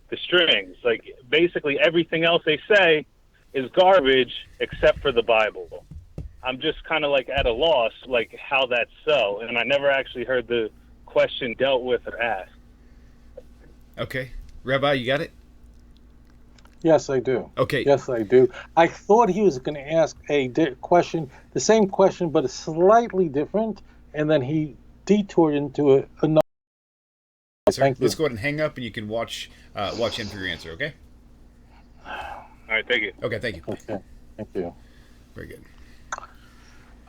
The strings, like basically everything else they say is garbage except for the Bible. I'm just kind of like at a loss, like how that's so. And I never actually heard the question dealt with or asked. Okay. Rabbi, you got it? Yes, I do. Okay. Yes, I do. I thought he was going to ask a question, the same question, but slightly different, and then he detoured into another. Yes, Thank you. Let's go ahead and hang up, and you can watch him for your answer, okay? All right, thank you. Okay, thank you. Okay, thank you. Very good.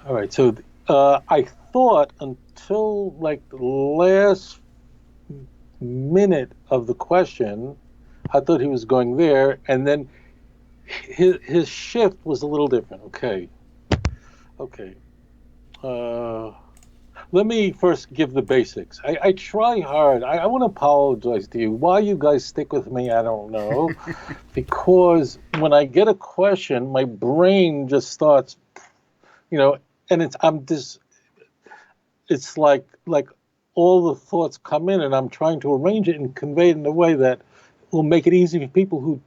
All right, so I thought until like the last minute of the question, I thought he was going there, and then his shift was a little different. Okay. Let me first give the basics. I try hard. I want to apologize to you. Why you guys stick with me, I don't know. Because when I get a question, my brain just starts, and it's like all the thoughts come in, and I'm trying to arrange it and convey it in a way that will make it easy for people who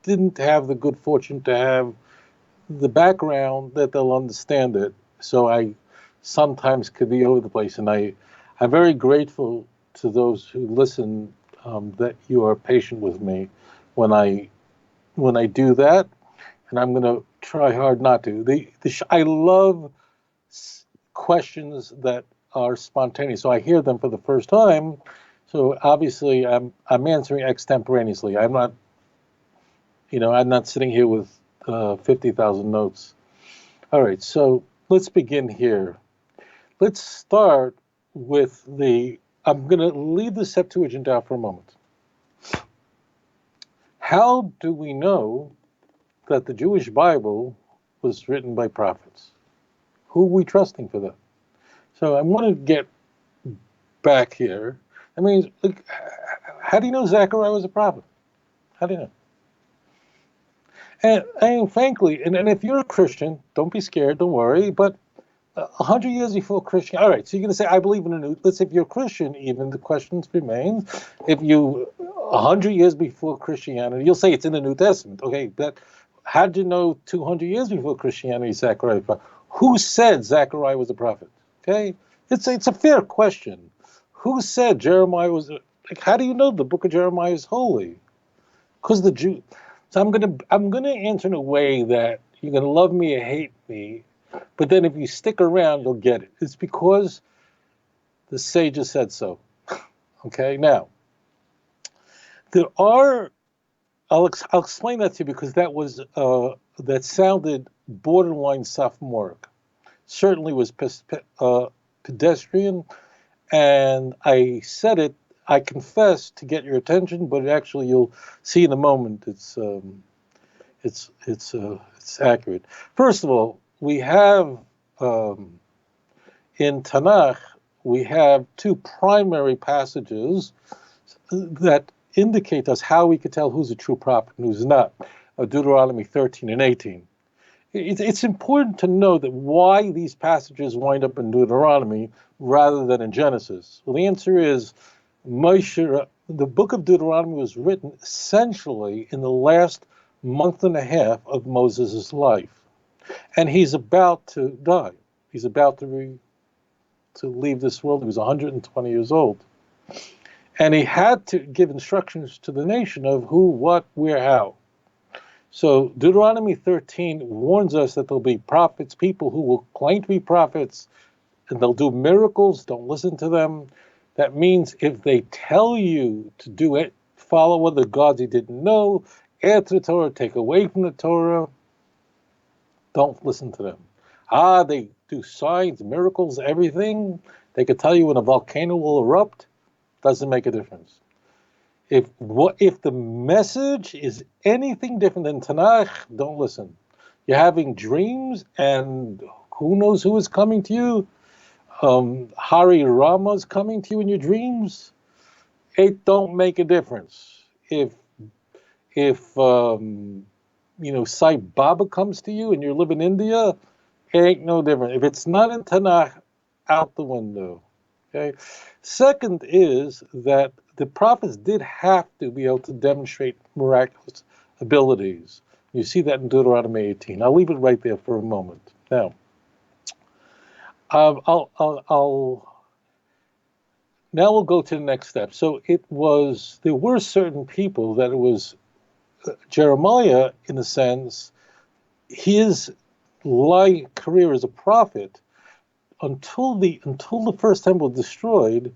didn't have the good fortune to have the background, that they'll understand it. So I sometimes could be over the place, and I'm very grateful to those who listen, that you are patient with me when I do that, and I'm going to try hard not to. I love questions that are spontaneous, so I hear them for the first time. So obviously, I'm answering extemporaneously. I'm not sitting here with 50,000 notes. All right, so let's begin here. Let's start with I'm going to leave the Septuagint out for a moment. How do we know that the Jewish Bible was written by prophets? Who are we trusting for that? So I want to get back here. I mean, how do you know Zechariah was a prophet? How do you know? And frankly, and if you're a Christian, don't be scared, don't worry, but 100 years before Christian, all right, so you're going to say, I believe in the New, let's say if you're a Christian, even the question remains, if you, 100 years before Christianity, you'll say it's in the New Testament, okay, but how did you know 200 years before Christianity, Zechariah was a prophet? Who said Zechariah was a prophet? Okay, it's a fair question. Who said Jeremiah was, how do you know the book of Jeremiah is holy? Because the Jew, so I'm gonna answer in a way that you're gonna love me or hate me, but then if you stick around, you'll get it. It's because the sages said so. Okay, now there are. I'll explain that to you because that sounded borderline sophomoric. Certainly was pedestrian, and I said it. I confess to get your attention, but actually you'll see in a moment it's accurate. First of all, we have in Tanakh we have two primary passages that indicate us how we could tell who's a true prophet and who's not. Deuteronomy 13 and 18. It's important to know that why these passages wind up in Deuteronomy rather than in Genesis. Well, the answer is Moshe, the book of Deuteronomy was written essentially in the last month and a half of Moses' life. And he's about to die. He's about to leave this world. He was 120 years old. And he had to give instructions to the nation of who, what, where, how. So Deuteronomy 13 warns us that there'll be prophets, people who will claim to be prophets, and they'll do miracles. Don't listen to them. That means if they tell you to do it, follow other gods you didn't know, add to the Torah, take away from the Torah, don't listen to them. They do signs, miracles, everything. They could tell you when a volcano will erupt. Doesn't make a difference. If the message is anything different than Tanakh, don't listen. You're having dreams, and who knows who is coming to you? Hari Rama is coming to you in your dreams. It don't make a difference. If Sai Baba comes to you and you live in India, it ain't no different. If it's not in Tanakh, out the window. Okay. Second is that the prophets did have to be able to demonstrate miraculous abilities. You see that in Deuteronomy 18. I'll leave it right there for a moment. Now, now we'll go to the next step. So there were certain people that it was Jeremiah, in a sense, his career as a prophet, until the first temple was destroyed,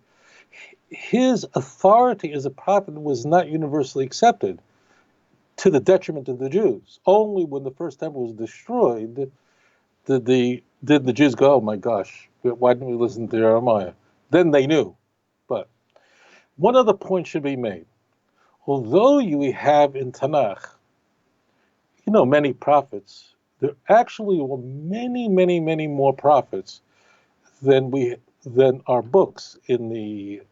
his authority as a prophet was not universally accepted, to the detriment of the Jews. Only when the first temple was destroyed did the Jews go, oh my gosh, why didn't we listen to Jeremiah? Then they knew. But one other point should be made. Although we have in Tanakh, many prophets, there actually were many, many, many more prophets than our books in the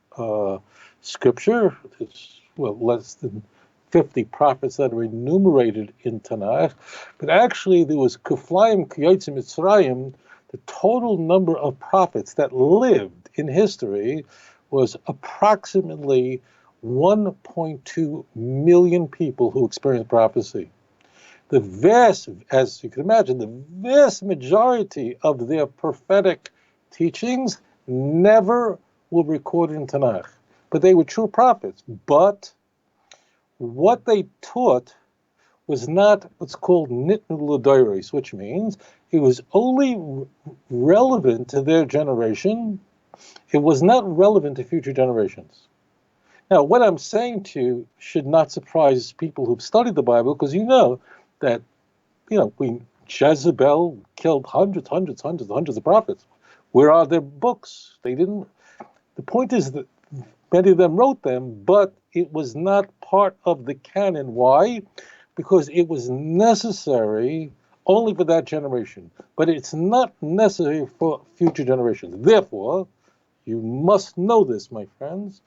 scripture. It's less than 50 prophets that are enumerated in Tanakh, but actually there was Kuflayim Kiyotzi Mitzrayim. the total number of prophets that lived in history was approximately 1.2 million people who experienced prophecy. The vast, as you can imagine, the vast majority of their prophetic teachings never were recorded in Tanakh. But they were true prophets. But what they taught was not what's called nitnu l'doros, which means it was only relevant to their generation. It was not relevant to future generations. Now, what I'm saying to you should not surprise people who've studied the Bible, because you know that, Queen Jezebel killed hundreds of prophets. Where are their books? They didn't. The point is that many of them wrote them, but it was not part of the canon. Why? Because it was necessary only for that generation, but it's not necessary for future generations. Therefore, you must know this, my friends,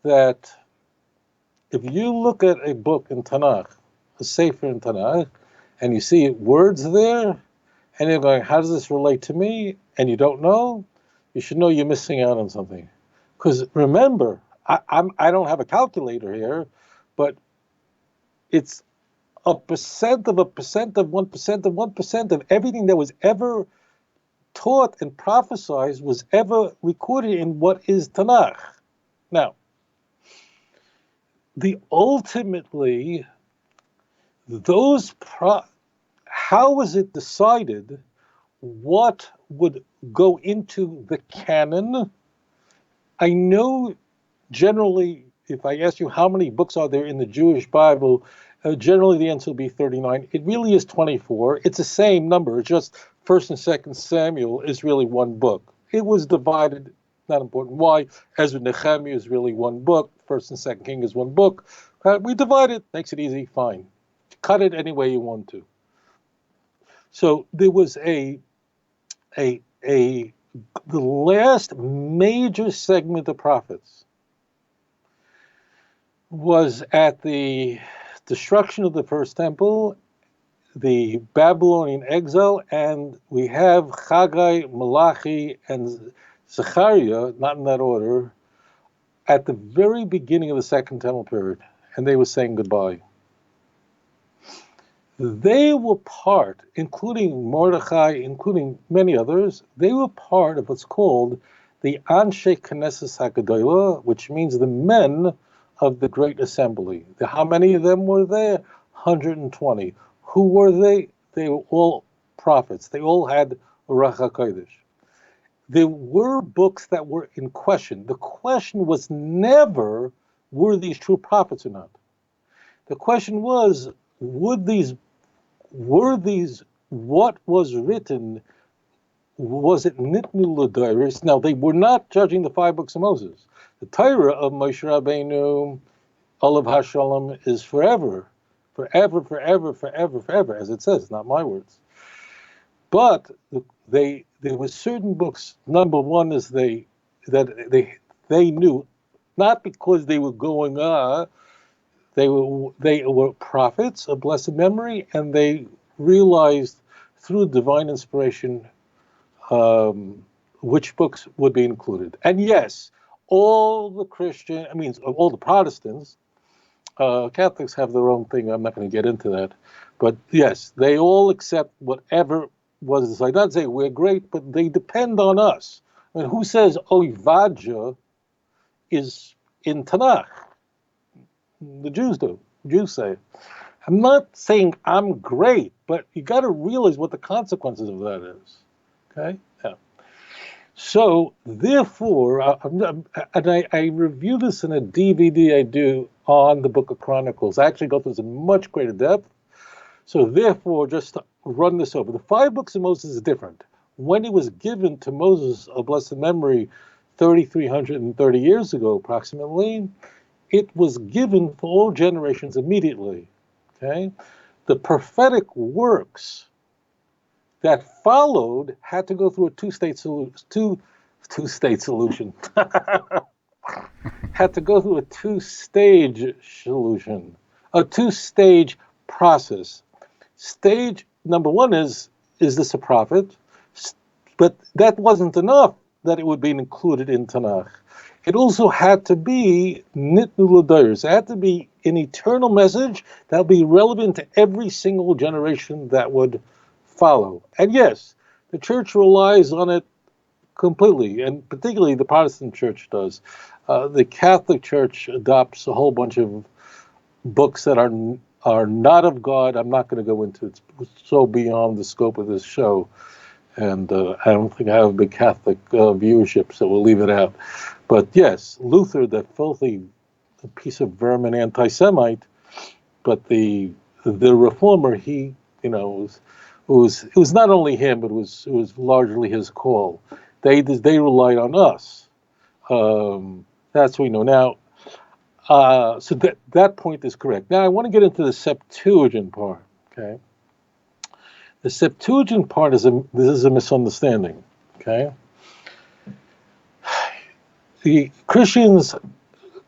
that if you look at a book in Tanakh, a Sefer in Tanakh, and you see words there, and you're going, how does this relate to me? And you don't know, you should know you're missing out on something. Because remember, I don't have a calculator here, but it's a percent of 1% of 1% of everything that was ever taught and prophesied was ever recorded in what is Tanakh. Now, ultimately, how was it decided what would go into the canon? I know generally, if I ask you how many books are there in the Jewish Bible, generally the answer will be 39. It really is 24. It's the same number. It's just 1st and 2nd Samuel is really one book. It was divided, not important why. Ezra and Nehemiah is really one book. 1st and 2nd King is one book. We divide it, makes it easy, fine. Cut it any way you want to. So there was the last major segment of prophets was at the destruction of the first temple, the Babylonian exile, and we have Haggai, Malachi, and Zechariah, not in that order, at the very beginning of the Second Temple period, and they were saying goodbye. They were part, including Mordechai, including many others, they were part of what's called the Anshe Knesset HaGedolah, which means the men of the Great Assembly. How many of them were there? 120. Who were they? They were all prophets. They all had Ruach HaKodesh. There were books that were in question. The question was never, were these true prophets or not? The question was, what was written, was it nitnu l'doros? Now, they were not judging the 5 books of Moses. The Torah of Moshe Rabbeinu, Olav HaShalom, is forever, as it says, not my words. But there were certain books. Number one is they knew, not because they were going they were prophets of blessed memory, and they realized through divine inspiration which books would be included. And yes, all the Protestants, Catholics have their own thing. I'm not going to get into that. But yes, they all accept whatever was decided. Not say we're great, but they depend on us. I mean, who says Oivadja is in Tanakh? The Jews do. Jews say it. I'm not saying I'm great, but you got to realize what the consequences of that is. Okay? Yeah. So, therefore, I review this in a DVD I do on the Book of Chronicles. I actually go through this in much greater depth. So, therefore, just to run this over. The 5 books of Moses is different. When it was given to Moses of blessed memory 3,330 years ago, approximately, it was given for all generations immediately. Okay? The prophetic works that followed had to go through a two-stage solution. Had to go through a two-stage solution, a two-stage process. Stage number one is this a prophet? But that wasn't enough that it would be included in Tanakh. It also had to be nitnu l'dayros. It had to be an eternal message that would be relevant to every single generation that would follow. And yes, the church relies on it completely, and particularly the Protestant church does. The Catholic Church adopts a whole bunch of books that are not of God. I'm not going to go into it. It's so beyond the scope of this show. And I don't think I have a big Catholic viewership, so we'll leave it out. But yes, Luther, the filthy piece of vermin anti-Semite, but the reformer, he, it was not only him, but it was largely his call. They relied on us. That's what we know now. So that point is correct. Now I want to get into the Septuagint part. Okay. The Septuagint part is a misunderstanding, okay? The Christians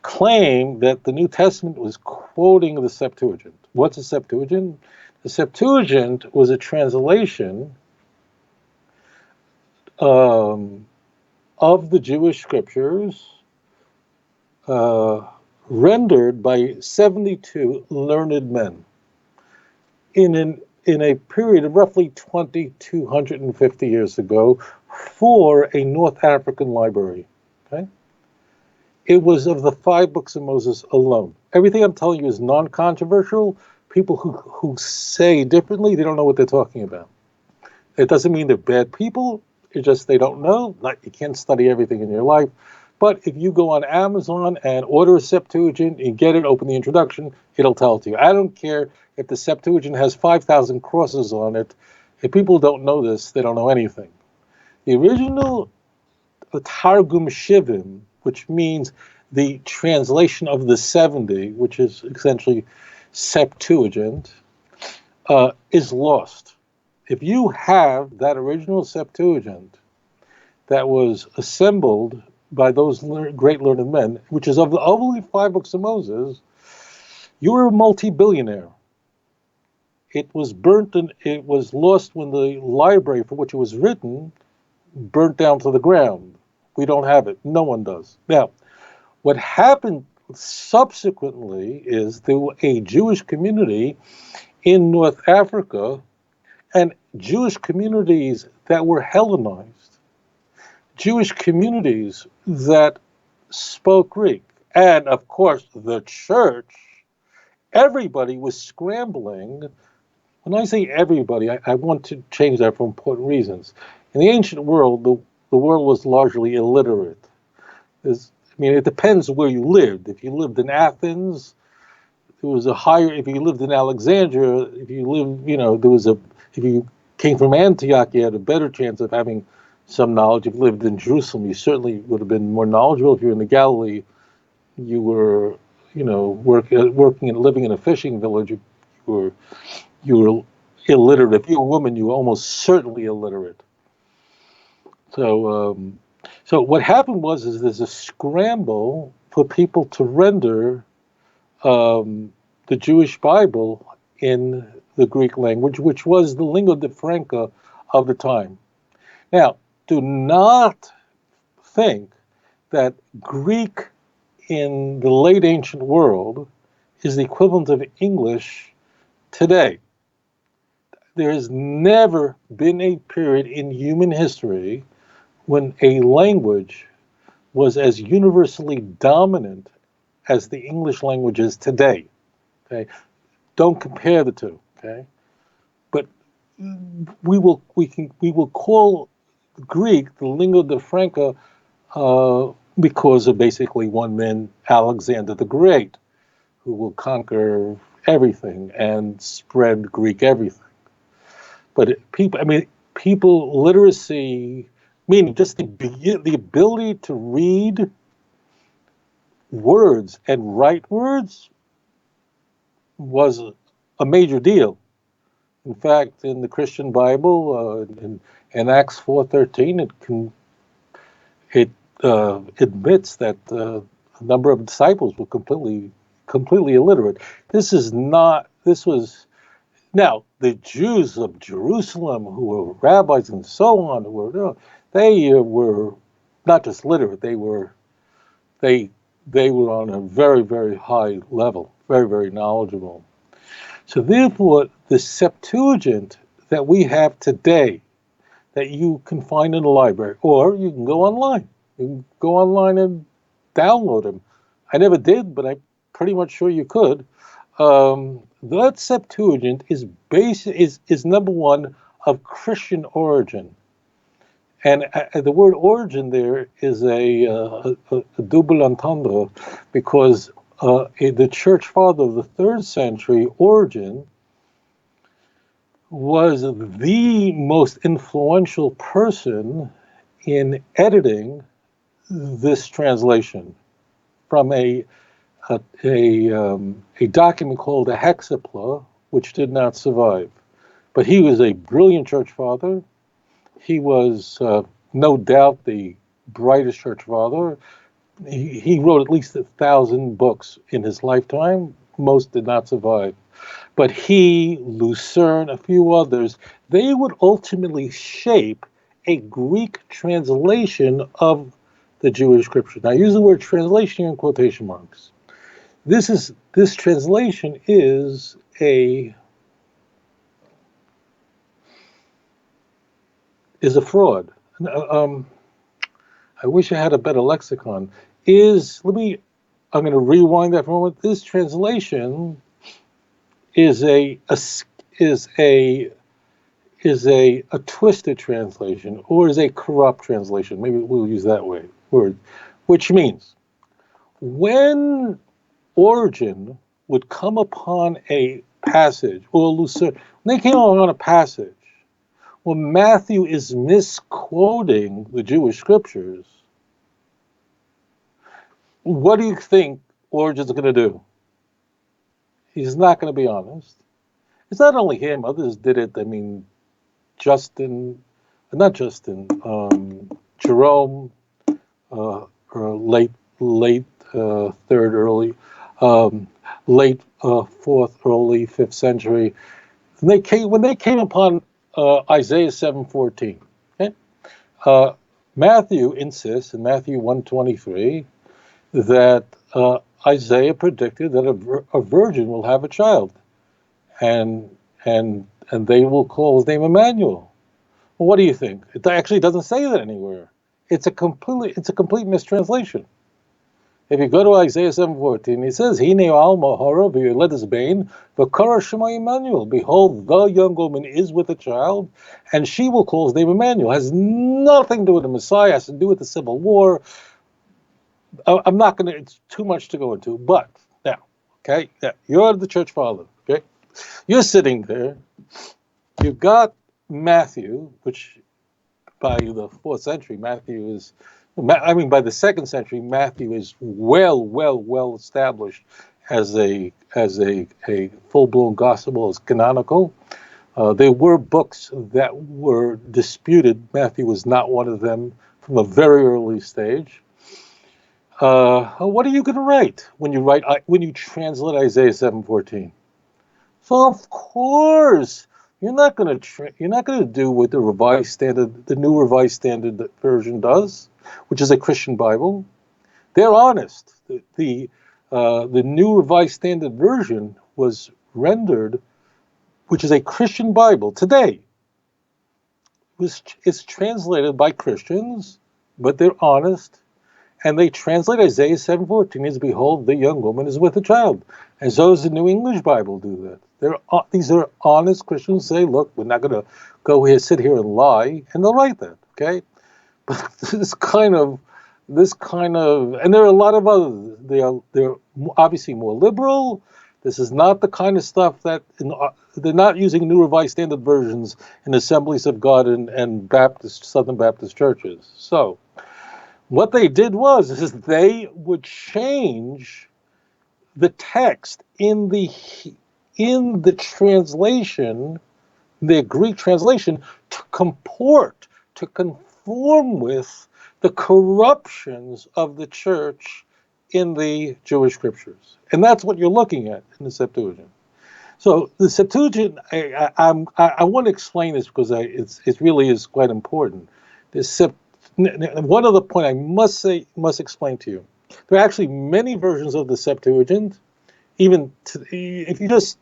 claim that the New Testament was quoting the Septuagint. What's a Septuagint? The Septuagint was a translation of the Jewish scriptures rendered by 72 learned men in a period of roughly 2,250 years ago for a North African library. Okay? It was of the 5 books of Moses alone. Everything I'm telling you is non-controversial. People who say differently, they don't know what they're talking about. It doesn't mean they're bad people. It's just they don't know. You can't study everything in your life. But if you go on Amazon and order a Septuagint, you get it, open the introduction, it'll tell it to you. I don't care if the Septuagint has 5,000 crosses on it. If people don't know this, they don't know anything. The original Targum Shivim, which means the translation of the 70, which is essentially Septuagint, is lost. If you have that original Septuagint that was assembled by those great learned men, which is of the only 5 books of Moses, you're a multi-billionaire. It was burnt and it was lost when the library for which it was written burnt down to the ground. We don't have it. No one does. Now, what happened subsequently is there was a Jewish community in North Africa and Jewish communities that were Hellenized. Jewish communities that spoke Greek. And, of course, the church, everybody was scrambling. When I say everybody, I want to change that for important reasons. In the ancient world, the world was largely illiterate. It depends where you lived. If you lived in Athens, there was a higher, if you lived in Alexandria, if you came from Antioch, you had a better chance of having some knowledge. If you lived in Jerusalem, you certainly would have been more knowledgeable. If you were in the Galilee, you were, working and living in a fishing village, you were illiterate. If you were a woman, you were almost certainly illiterate. So what happened is there's a scramble for people to render the Jewish Bible in the Greek language, which was the lingua franca of the time. Now, do not think that Greek in the late ancient world is the equivalent of English today. There has never been a period in human history when a language was as universally dominant as the English language is today. Okay, don't compare the two. Okay, but we will call Greek the lingua franca because of basically one man, Alexander the Great, who will conquer everything and spread Greek everything. But people literacy, meaning just the ability to read words and write words, was a major deal. In fact, in the Christian Bible, in Acts 4:13, it admits that a number of disciples were completely illiterate. This was Now, the Jews of Jerusalem, who were rabbis and so on, they were not just literate; they were on a very, very high level, very, very knowledgeable. So therefore, the Septuagint that we have today, that you can find in the library, or you can go online. You can go online and download them. I never did, but I'm pretty much sure you could. That Septuagint is number one of Christian origin, and the word origin there is a double entendre, because the church father of the 3rd century, Origen, was the most influential person in editing this translation from a document called a hexapla, which did not survive. But he was a brilliant church father. He was no doubt the brightest church father. He wrote at least 1,000 books in his lifetime. Most did not survive. But he, Lucerne, a few others, they would ultimately shape a Greek translation of the Jewish scripture. Now, I use the word translation in quotation marks. This translation is a fraud. I wish I had a better lexicon. I'm going to rewind that for a moment. This translation is a twisted translation, or is a corrupt translation. Maybe we'll use that word, which means when Origen would come upon a passage, or Lucerne, when they came upon a passage, when Matthew is misquoting the Jewish scriptures, what do you think Origen's going to do? He's not going to be honest. It's not only him; others did it. I mean, Jerome, or late 3rd, late 4th, early 5th century. When they came upon Isaiah 7:14, okay? Matthew insists in Matthew 1:23 that Isaiah predicted that a virgin will have a child, and they will call his name Emmanuel. Well, what do you think? It actually doesn't say that anywhere. It's a complete mistranslation. If you go to Isaiah 7:14, it says, "Hine alma hara v'yoledes bein v'kara shema Emmanuel." Behold, the young woman is with a child, and she will call his name Emmanuel. It has nothing to do with the Messiah. It has to do with the Civil War. I'm not going to. It's too much to go into. But now, okay, you're the church father. Okay, you're sitting there. You've got Matthew, which by the 4th century, by the 2nd century, Matthew is well established as a full-blown gospel, as canonical. There were books that were disputed. Matthew was not one of them from a very early stage. What are you going to write when you translate Isaiah 7:14? So of course you're not going to do what the New Revised Standard Version does, which is a Christian Bible. They're honest. The New Revised Standard Version was rendered, which is a Christian Bible today. It's translated by Christians, but they're honest. And they translate Isaiah 7:14 as, "Behold, the young woman is with a child." And so does the New English Bible do that. These are honest Christians who say, "Look, we're not going to sit here and lie," and they'll write that. Okay, but this kind of, and there are a lot of others. They're obviously more liberal. This is not the kind of stuff that they're not using New Revised Standard Versions in Assemblies of God and Southern Baptist churches. So what they did is they would change the text in the translation, the Greek translation, to conform with the corruptions of the church in the Jewish scriptures. And that's what you're looking at in the Septuagint. So the Septuagint, I want to explain this because it really is quite important. One other point I must explain to you. There are actually many versions of the Septuagint. Even if you just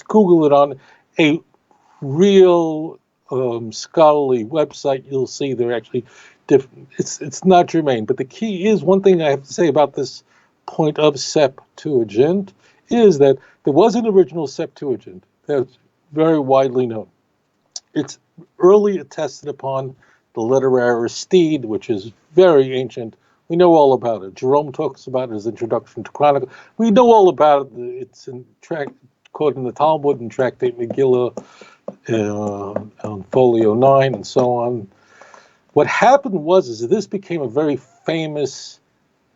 Google it on a real scholarly website, you'll see they're actually different. It's not germane, but the key is, one thing I have to say about this point of Septuagint is that there was an original Septuagint that's very widely known. It's early attested upon, the letter Aristide, which is very ancient. We know all about it. Jerome talks about it as Introduction to Chronicle. We know all about it. It's quoted in the Talmud and Tractate Megillah, on folio 9 and so on. What happened was that this became a very famous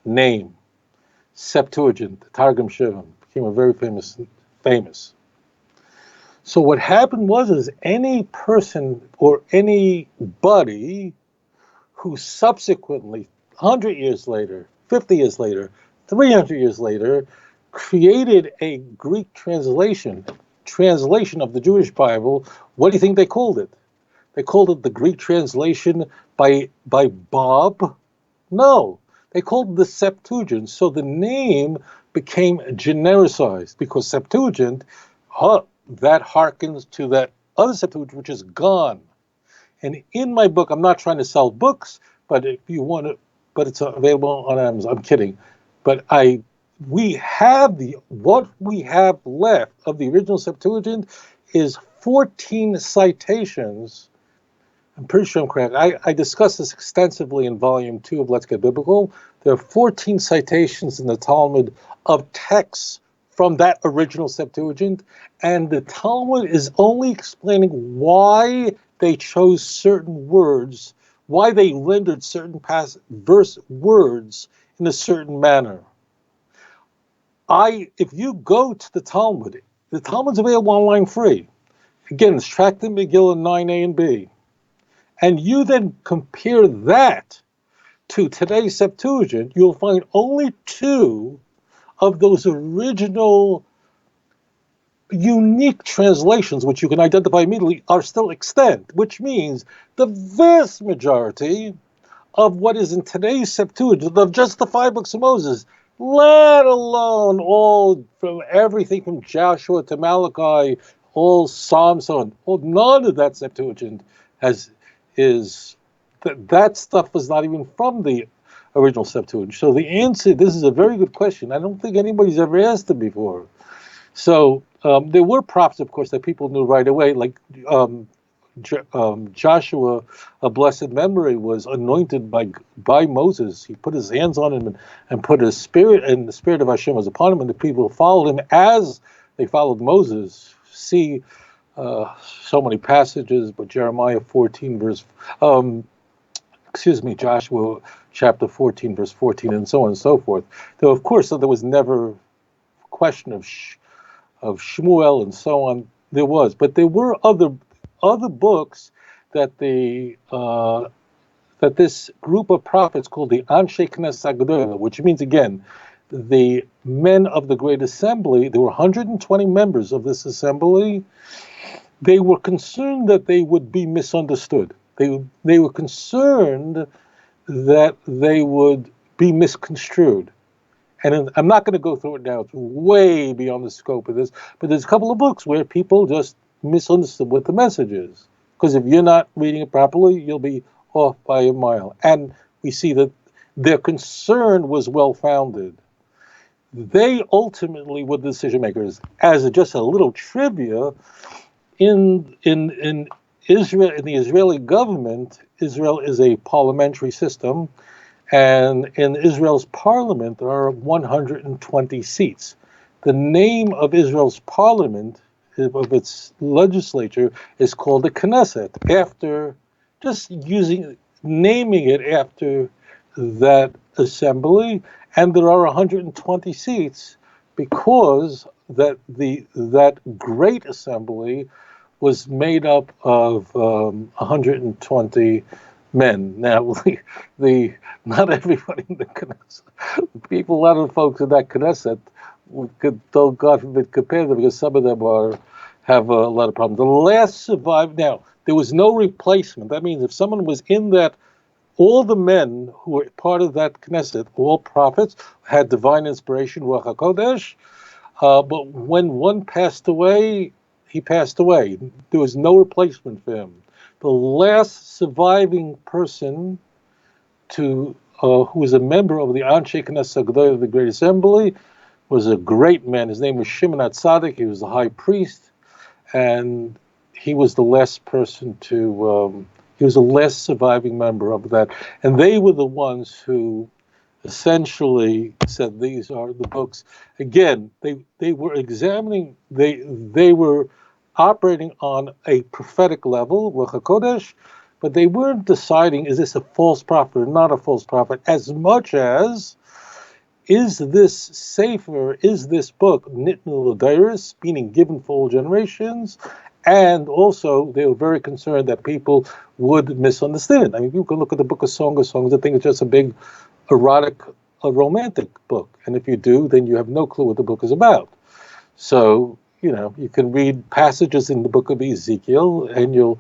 name. Septuagint, the Targum Shevim, became a very famous. So what happened was any person or anybody who subsequently, 100 years later, 50 years later, 300 years later, created a Greek translation of the Jewish Bible, what do you think they called it? They called it the Greek translation by Bob? No, they called it the Septuagint. So the name became genericized because Septuagint, that harkens to that other Septuagint, which is gone. And in my book, I'm not trying to sell books, but if you want to, but it's available on Amazon. I'm kidding. But what we have left of the original Septuagint is 14 citations. I'm pretty sure I'm correct. I discussed this extensively in volume 2 of Let's Get Biblical. There are 14 citations in the Talmud of texts from that original Septuagint, and the Talmud is only explaining why they chose certain words, why they rendered certain verse words in a certain manner. If you go to the Talmud's available online free. Again, it's Tractate Megillah 9a and b. And you then compare that to today's Septuagint, you'll find only 2 of those original unique translations, which you can identify immediately, are still extant, which means the vast majority of what is in today's Septuagint, of just the 5 books of Moses, let alone all from everything from Joshua to Malachi, all Psalms, so on, none of that Septuagint that stuff was not even from the original Septuagint. So the answer, this is a very good question. I don't think anybody's ever asked it before. So there were prophets, of course, that people knew right away, like Joshua, of blessed memory, was anointed by Moses. He put his hands on him and put his spirit, and the spirit of Hashem was upon him, and the people followed him as they followed Moses. See so many passages, but Jeremiah 14 Joshua chapter 14 verse 14, and so on and so forth. Though of course there was never question of Shmuel and so on. There was, but there were other books that that this group of prophets called the Anshe Knesset HaGedolah, which means again the men of the Great Assembly. There were 120 members of this assembly. They were concerned that they would be misunderstood. They were concerned that they would be misconstrued. And I'm not going to go through it now. It's way beyond the scope of this. But there's a couple of books where people just misunderstood what the message is. Because if you're not reading it properly, you'll be off by a mile. And we see that their concern was well-founded. They ultimately were the decision makers. As just a little trivia, in Israel, in the Israeli government, Israel is a parliamentary system, and in Israel's parliament there are 120 seats. The name of Israel's parliament, of its legislature, is called the Knesset, after just naming it after that assembly, and there are 120 seats because that great assembly was made up of 120 men. Now, not everybody in the Knesset, a lot of the folks in that Knesset we could, though God forbid, compare them because some of them have a lot of problems. The last survived. Now, there was no replacement. That means if someone was in that, all the men who were part of that Knesset, all prophets, had divine inspiration, Ruach HaKodesh. But when one passed away, he passed away. There was no replacement for him. The last surviving person who was a member of the Anshe Knesset Gedolah of the Great Assembly was a great man. His name was Shimon HaTzadik. He was the high priest, and he was the last person he was the last surviving member of that. And they were the ones who essentially said these are the books. Again, they were examining, they were operating on a prophetic level, Ruach HaKodesh, but they weren't deciding, is this a false prophet or not a false prophet, as much as, is this Sefer, is this book Nitnu L'Dairis, meaning given for all generations? And also, they were very concerned that people would misunderstand it. I mean, you can look at the Book of Songs and think it's just a big erotic, a romantic book. And if you do, then you have no clue what the book is about. So, you can read passages in the book of Ezekiel and your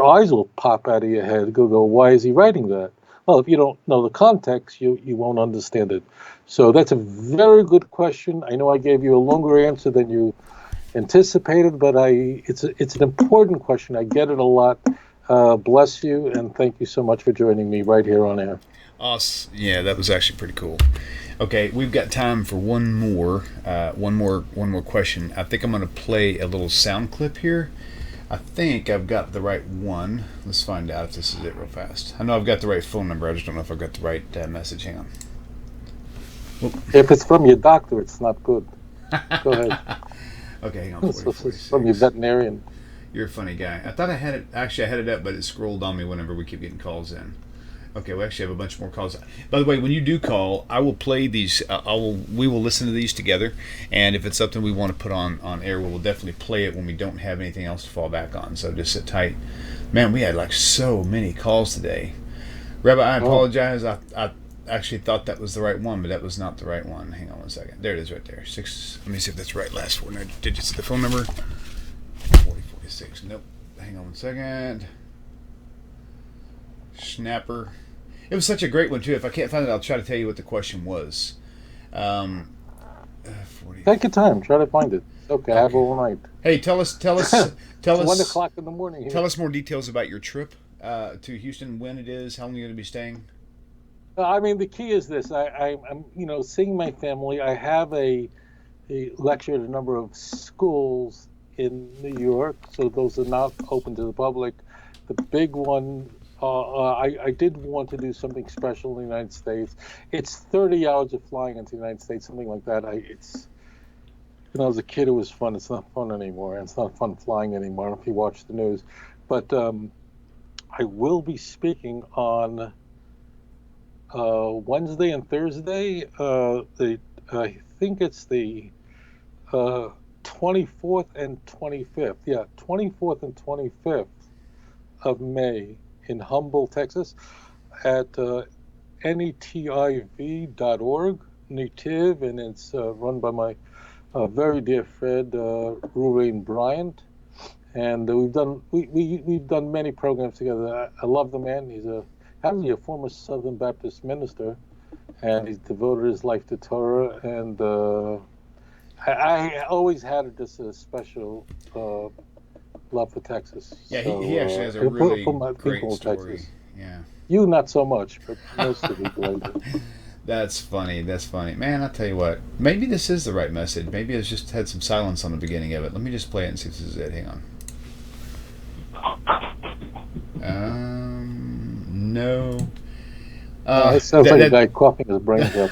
eyes will pop out of your head. Go, why is he writing that? Well, if you don't know the context, you won't understand it. So that's a very good question. I know I gave you a longer answer than you anticipated, but it's an important question. I get it a lot. Bless you, and thank you so much for joining me right here on air. Awesome. Yeah, that was actually pretty cool. Okay, we've got time for one more question. I think I'm going to play a little sound clip here. I think I've got the right one. Let's find out if this is it real fast. I know I've got the right phone number. I just don't know if I've got the right message. Hang on. If it's from your doctor, it's not good. Go ahead. Okay, hang on. It's from your veterinarian. You're a funny guy. I thought I had it. Actually, I had it up, but it scrolled on me whenever we keep getting calls in. Okay, we actually have a bunch more calls. By the way, when you do call, I will play these. We will listen to these together, and if it's something we want to put on air, we will definitely play it when we don't have anything else to fall back on. So just sit tight. Man, we had like so many calls today. Rabbi, I apologize. I actually thought that was the right one, but that was not the right one. Hang on one second. There it is right there. 6. Let me see if that's right. Last 4 digits of the phone number. 4046. Nope. Hang on one second. Snapper. It was such a great one too. If I can't find it, I'll try to tell you what the question was. 40. Take your time. Try to find it. Okay, I have all night. Hey, tell us. 1 o'clock in the morning. Here. Tell us more details about your trip to Houston. When it is, how long you're going to be staying. I mean, the key is this. I'm seeing my family. I have a lecture at a number of schools in New York, so those are not open to the public. The big one. I did want to do something special in the United States. It's 30 hours of flying into the United States, something like that. When I was a kid, it was fun. It's not fun anymore. And it's not fun flying anymore. I don't know if you watch the news. But I will be speaking on Wednesday and Thursday. I think it's the 24th and 25th. Yeah, 24th and 25th of May. In Humble, Texas, at netiv.org, Netiv, and it's run by my very dear friend Ruvain Bryant, and we've done many programs together. I love the man. He's actually a former Southern Baptist minister, and he's devoted his life to Torah. And I always had just a special love for Texas. Yeah, so, he actually has a really great story. Texas. Yeah. You not so much, but most of the people I do. That's funny. Man, I'll tell you what. Maybe this is the right message. Maybe it's just had some silence on the beginning of it. Let me just play it and see if this is it. Hang on. No. It sounds like a guy coughing his brains out.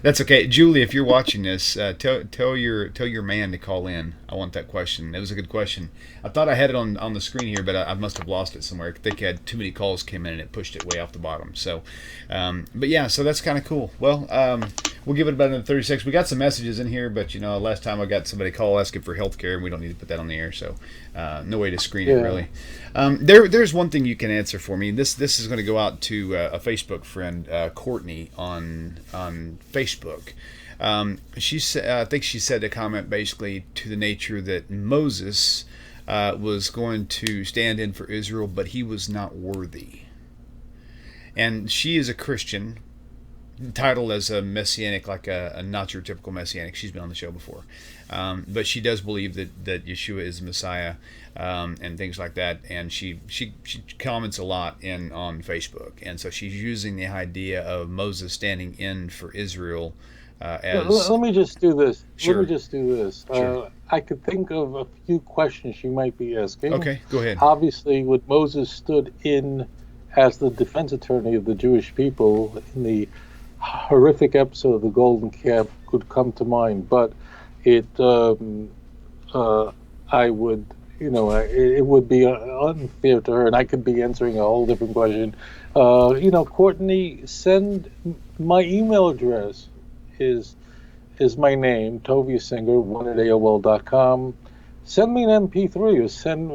That's okay, Julie. If you're watching this, tell your man to call in. I want that question. It was a good question. I thought I had it on the screen here, but I must have lost it somewhere. I think I had too many calls came in and it pushed it way off the bottom. So, but yeah, so that's kind of cool. Well, we'll give it about another 30 seconds. We got some messages in here, but last time I got somebody call asking for healthcare, and we don't need to put that on the air. So, no way to screen it really. There's one thing you can answer for me. This is going to go out to a Facebook friend, Courtney on Facebook. She said, I think she said a comment basically to the nature that Moses was going to stand in for Israel, but he was not worthy. And she is a Christian, titled as a messianic, like a not your typical messianic. She's been on the show before, but she does believe that Yeshua is the Messiah, and things like that. And she comments a lot on Facebook, and so she's using the idea of Moses standing in for Israel as. Let me just do this. Sure. Let me just do this. Sure. I could think of a few questions she might be asking. Okay, go ahead. Obviously, when Moses stood in as the defense attorney of the Jewish people in the horrific episode of the Golden Calf could come to mind, but I would, it would be unfair to her, and I could be answering a whole different question. Courtney, send my email address is my name, Tovia Singer, 1@AOL.com. Send me an MP3 or send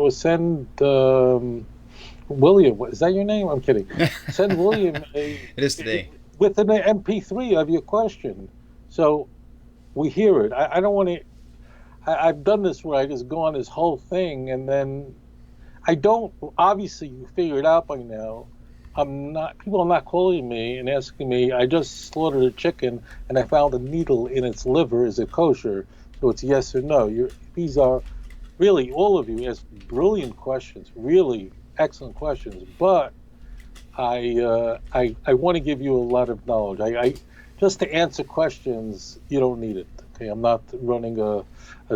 wil'Liam. Is that your name? I'm kidding. Send wil'Liam It is today. With an MP3 of your question, so we hear it. I don't want to. I've done this where I just go on this whole thing, and then I don't. Obviously, you figure it out by now. People are not calling me and asking me. I just slaughtered a chicken, and I found a needle in its liver. Is it kosher? So it's yes or no. These are really, all of you ask brilliant questions, really excellent questions, but I want to give you a lot of knowledge. I just to answer questions, you don't need it. Okay, I'm not running a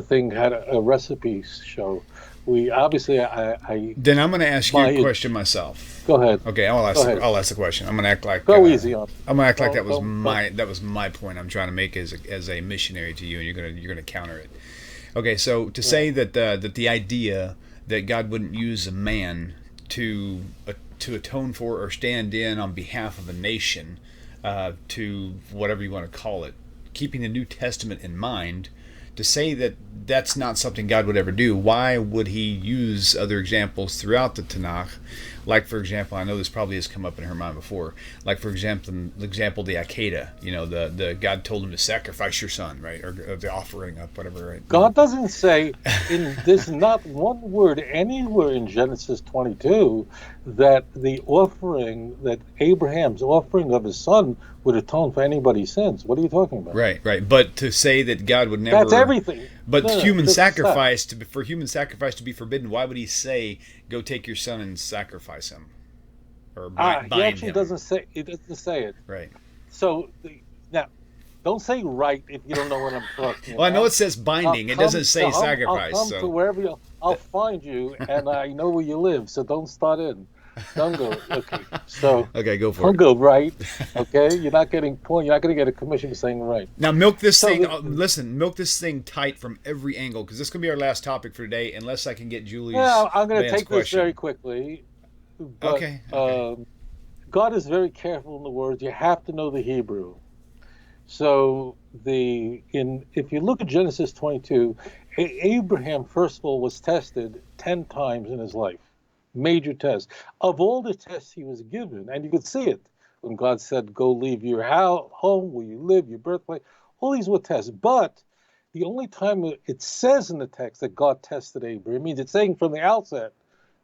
thing, had a recipe show. We obviously, Then I'm going to ask you a question myself. Go ahead. Okay, I'll ask the question. I'm going to act like easy on. I'm going to act like that was my point I'm trying to make as a missionary to you, and you're going to counter it. Okay, so to say that the idea that God wouldn't use a man to atone for or stand in on behalf of a nation, to whatever you want to call it, keeping the New Testament in mind, to say that that's not something God would ever do, why would he use other examples throughout the Tanakh? Like, for example, I know this probably has come up in her mind before, like, for example, the Akedah, the God told him to sacrifice your son, right? Or the offering up, whatever, right? God doesn't say, there's not one word anywhere in Genesis 22 that that Abraham's offering of his son would atone for anybody's sins. What are you talking about? Right. But to say that God would never... That's everything. But human sacrifice, for human sacrifice to be forbidden, why would he say, go take your son and sacrifice him? Or bind he actually him? doesn't say it. Right. So, now, don't say right if you don't know what I'm talking about. Well, I know it says binding. It doesn't say sacrifice. I'll come to wherever I'll find you, and I know where you live, so don't start in. Don't go. Okay. So. Okay, go for it. Don't go right. Okay. You're not getting point. You're not going to get a commission for saying right. Now milk this thing. Milk this thing tight from every angle, because this is going to be our last topic for today. Unless I can get Julie's. Yeah, I'm going to take question. this very quickly. But, okay. God is very careful in the words. You have to know the Hebrew. So if you look at Genesis 22, Abraham first of all was tested 10 times in his life. Major test. Of all the tests he was given, and you could see it when God said, go leave your home, where you live, your birthplace, all these were tests. But the only time it says in the text that God tested Abraham, means it's saying from the outset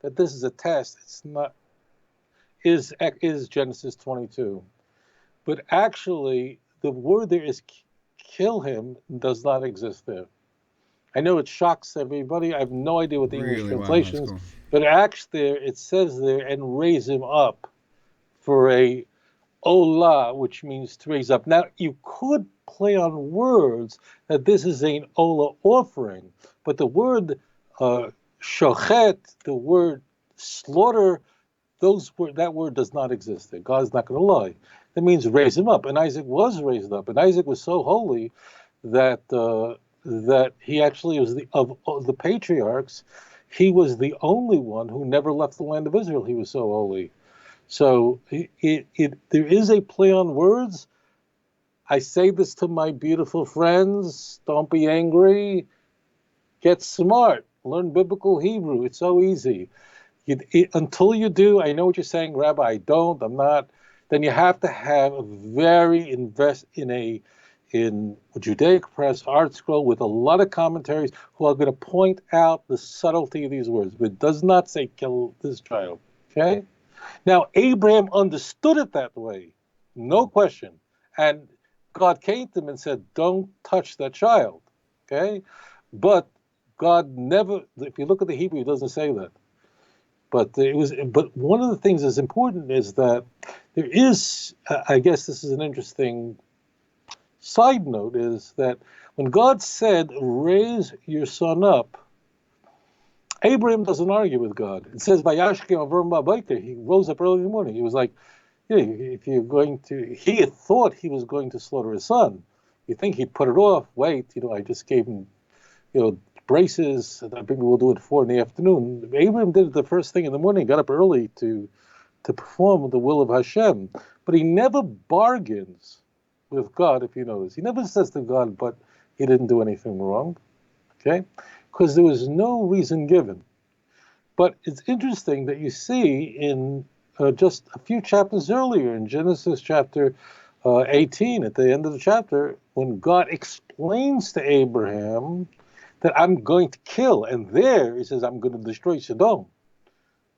that this is a test. It's not, is Genesis 22. But actually, the word there is kill him does not exist there. I know it shocks everybody. I have no idea what the English translation is. Cool. But actually, it says there, and raise him up for a olah, which means to raise up. Now, you could play on words that this is an olah offering, but the word shochet, the word slaughter, that word does not exist there. God's not going to lie. That means raise him up. And Isaac was raised up. And Isaac was so holy that he actually was of the patriarchs. He was the only one who never left the land of Israel. He was so holy. So there is a play on words. I say this to my beautiful friends. Don't be angry. Get smart. Learn biblical Hebrew. It's so easy. Until you do, I know what you're saying, Rabbi, I'm not. Then you have to have invest in in Judaic Press Art Scroll with a lot of commentaries who are going to point out the subtlety of these words. But it does not say kill this child. Okay? Now, Abraham understood it that way, no question. And God came to him and said, don't touch that child. Okay? But God never, if you look at the Hebrew, it doesn't say that. But one of the things that's important is that there is, I guess this is an interesting side note, is that when God said, raise your son up, Abraham doesn't argue with God. It says, he rose up early in the morning. He was like, if you're going to, he had thought he was going to slaughter his son. You think he'd put it off, wait, I just gave him, braces, and maybe we'll do it at 4 in the afternoon. Abraham did it the first thing in the morning, got up early to perform the will of Hashem. But he never bargains with God, if you notice. He never says to God, but he didn't do anything wrong, okay? Because there was no reason given. But it's interesting that you see in just a few chapters earlier, in Genesis chapter 18, at the end of the chapter, when God explains to Abraham that I'm going to kill, and there he says, I'm going to destroy Sodom.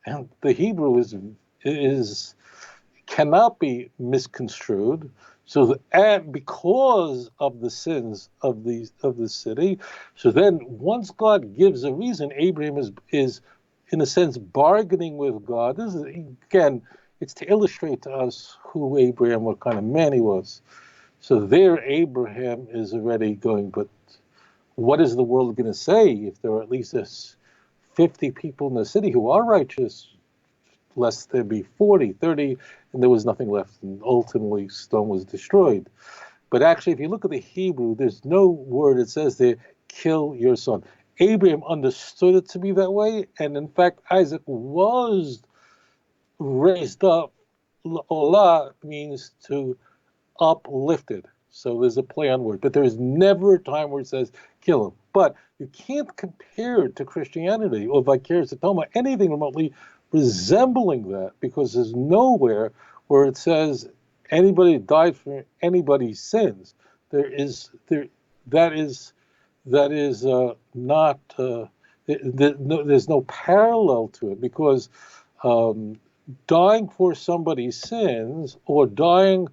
And the Hebrew cannot be misconstrued. So, and because of the sins of the city, so then once God gives a reason, Abraham is in a sense bargaining with God. This is, again, it's to illustrate to us who Abraham, what kind of man he was. So there, Abraham is already going, but what is the world going to say if there are at least 50 people in the city who are righteous, lest there be 40, 30, and there was nothing left, and ultimately Sodom was destroyed. But actually, if you look at the Hebrew, there's no word that says there, kill your son. Abraham understood it to be that way, and in fact, Isaac was raised up. Olah means to uplifted. So there's a play on word, but there is never a time where it says kill him. But you can't compare it to Christianity or vicarious atonement, anything remotely resembling that, because there's nowhere where it says anybody died for anybody's sins. There's no parallel to it, because dying for somebody's sins or dying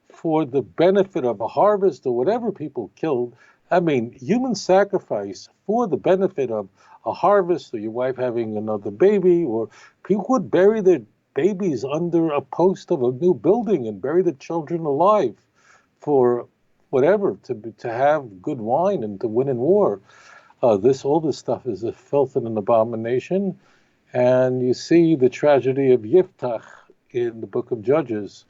for the benefit of a harvest or whatever people killed, I mean, human sacrifice for the benefit of a harvest or your wife having another baby, or people would bury their babies under a post of a new building and bury the children alive for whatever, to have good wine and to win in war. All this stuff is a filth and an abomination. And you see the tragedy of Yiftach in the book of Judges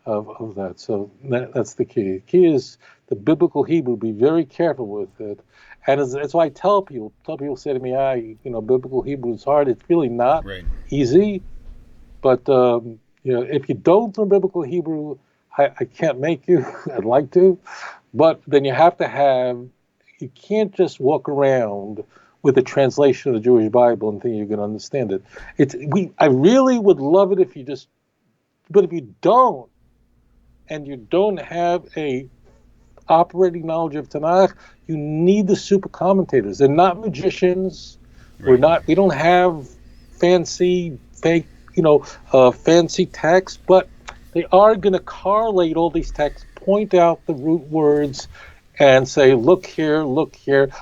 of that. So that's the key. The key is the biblical Hebrew. Be very careful with it. And that's why I tell people say to me, biblical Hebrew is hard. It's really not easy. But, if you don't learn biblical Hebrew, I can't make you. I'd like to. But then you can't just walk around with a translation of the Jewish Bible and think you're going to understand it. I really would love it if you just, but if you don't, and you don't have a operating knowledge of Tanakh, you need the super commentators. They're not magicians. Right. We don't have fancy texts, but they are going to correlate all these texts, point out the root words, and say, look here.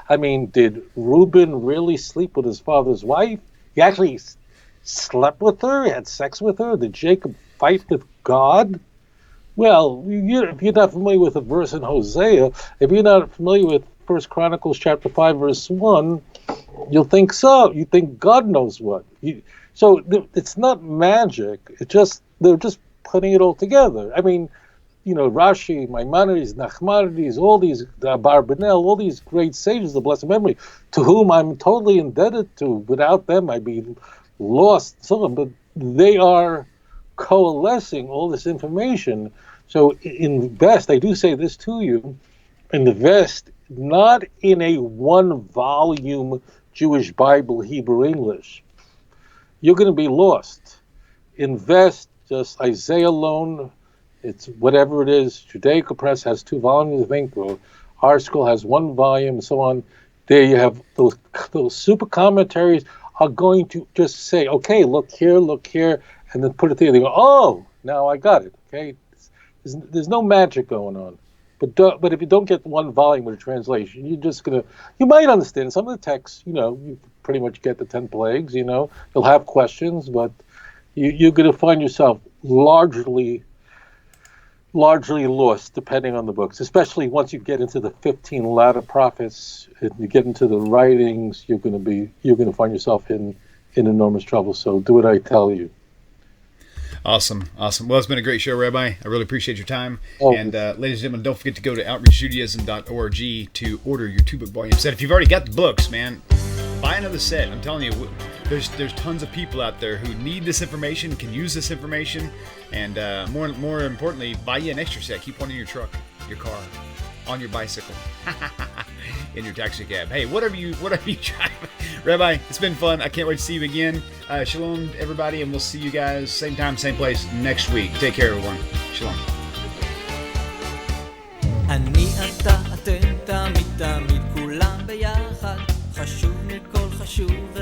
I mean, did Reuben really sleep with his father's wife? He actually slept with her, had sex with her? Did Jacob fight with God? Well, if you're not familiar with a verse in Hosea, if you're not familiar with 1 Chronicles chapter 5, verse 1, you'll think so. You think God knows what. So it's not magic. They're just putting it all together. I mean, Rashi, Maimonides, Nachmanides, all these, Barbanel, all these great sages of blessed memory, to whom I'm totally indebted to. Without them, I'd be lost. But they are coalescing all this information. So invest, I do say this to you, invest not in a one-volume Jewish Bible, Hebrew, English. You're going to be lost. Invest just Isaiah alone, It's whatever it is. Judaica Press has 2 volumes, I think, or our school has 1 volume, and so on. There you have those super commentaries are going to just say, okay, look here, and then put it there. They go, oh, now I got it. Okay, there's no magic going on. But if you don't get 1 volume with a translation, you might understand some of the texts. You pretty much get the 10 plagues. You'll have questions, but you're going to find yourself largely lost, depending on the books. Especially once you get into the 15 latter prophets, and you get into the writings, you're going to find yourself in enormous trouble. So do what I tell you. Awesome. Well, it's been a great show, Rabbi. I really appreciate your time. Oh. And ladies and gentlemen, don't forget to go to outreachjudaism.org to order your 2-book volume set. If you've already got the books, man, buy another set. I'm telling you, there's tons of people out there who need this information, can use this information, and more importantly, buy you an extra set. Keep one in your truck, your car, on your bicycle, in your taxi cab. Hey, whatever you try. Rabbi, it's been fun. I can't wait to see you again. Shalom, everybody, and we'll see you guys same time, same place next week. Take care, everyone. Shalom. אני אתה אתם תמיד כולם ביחד חשוב מכל חשוב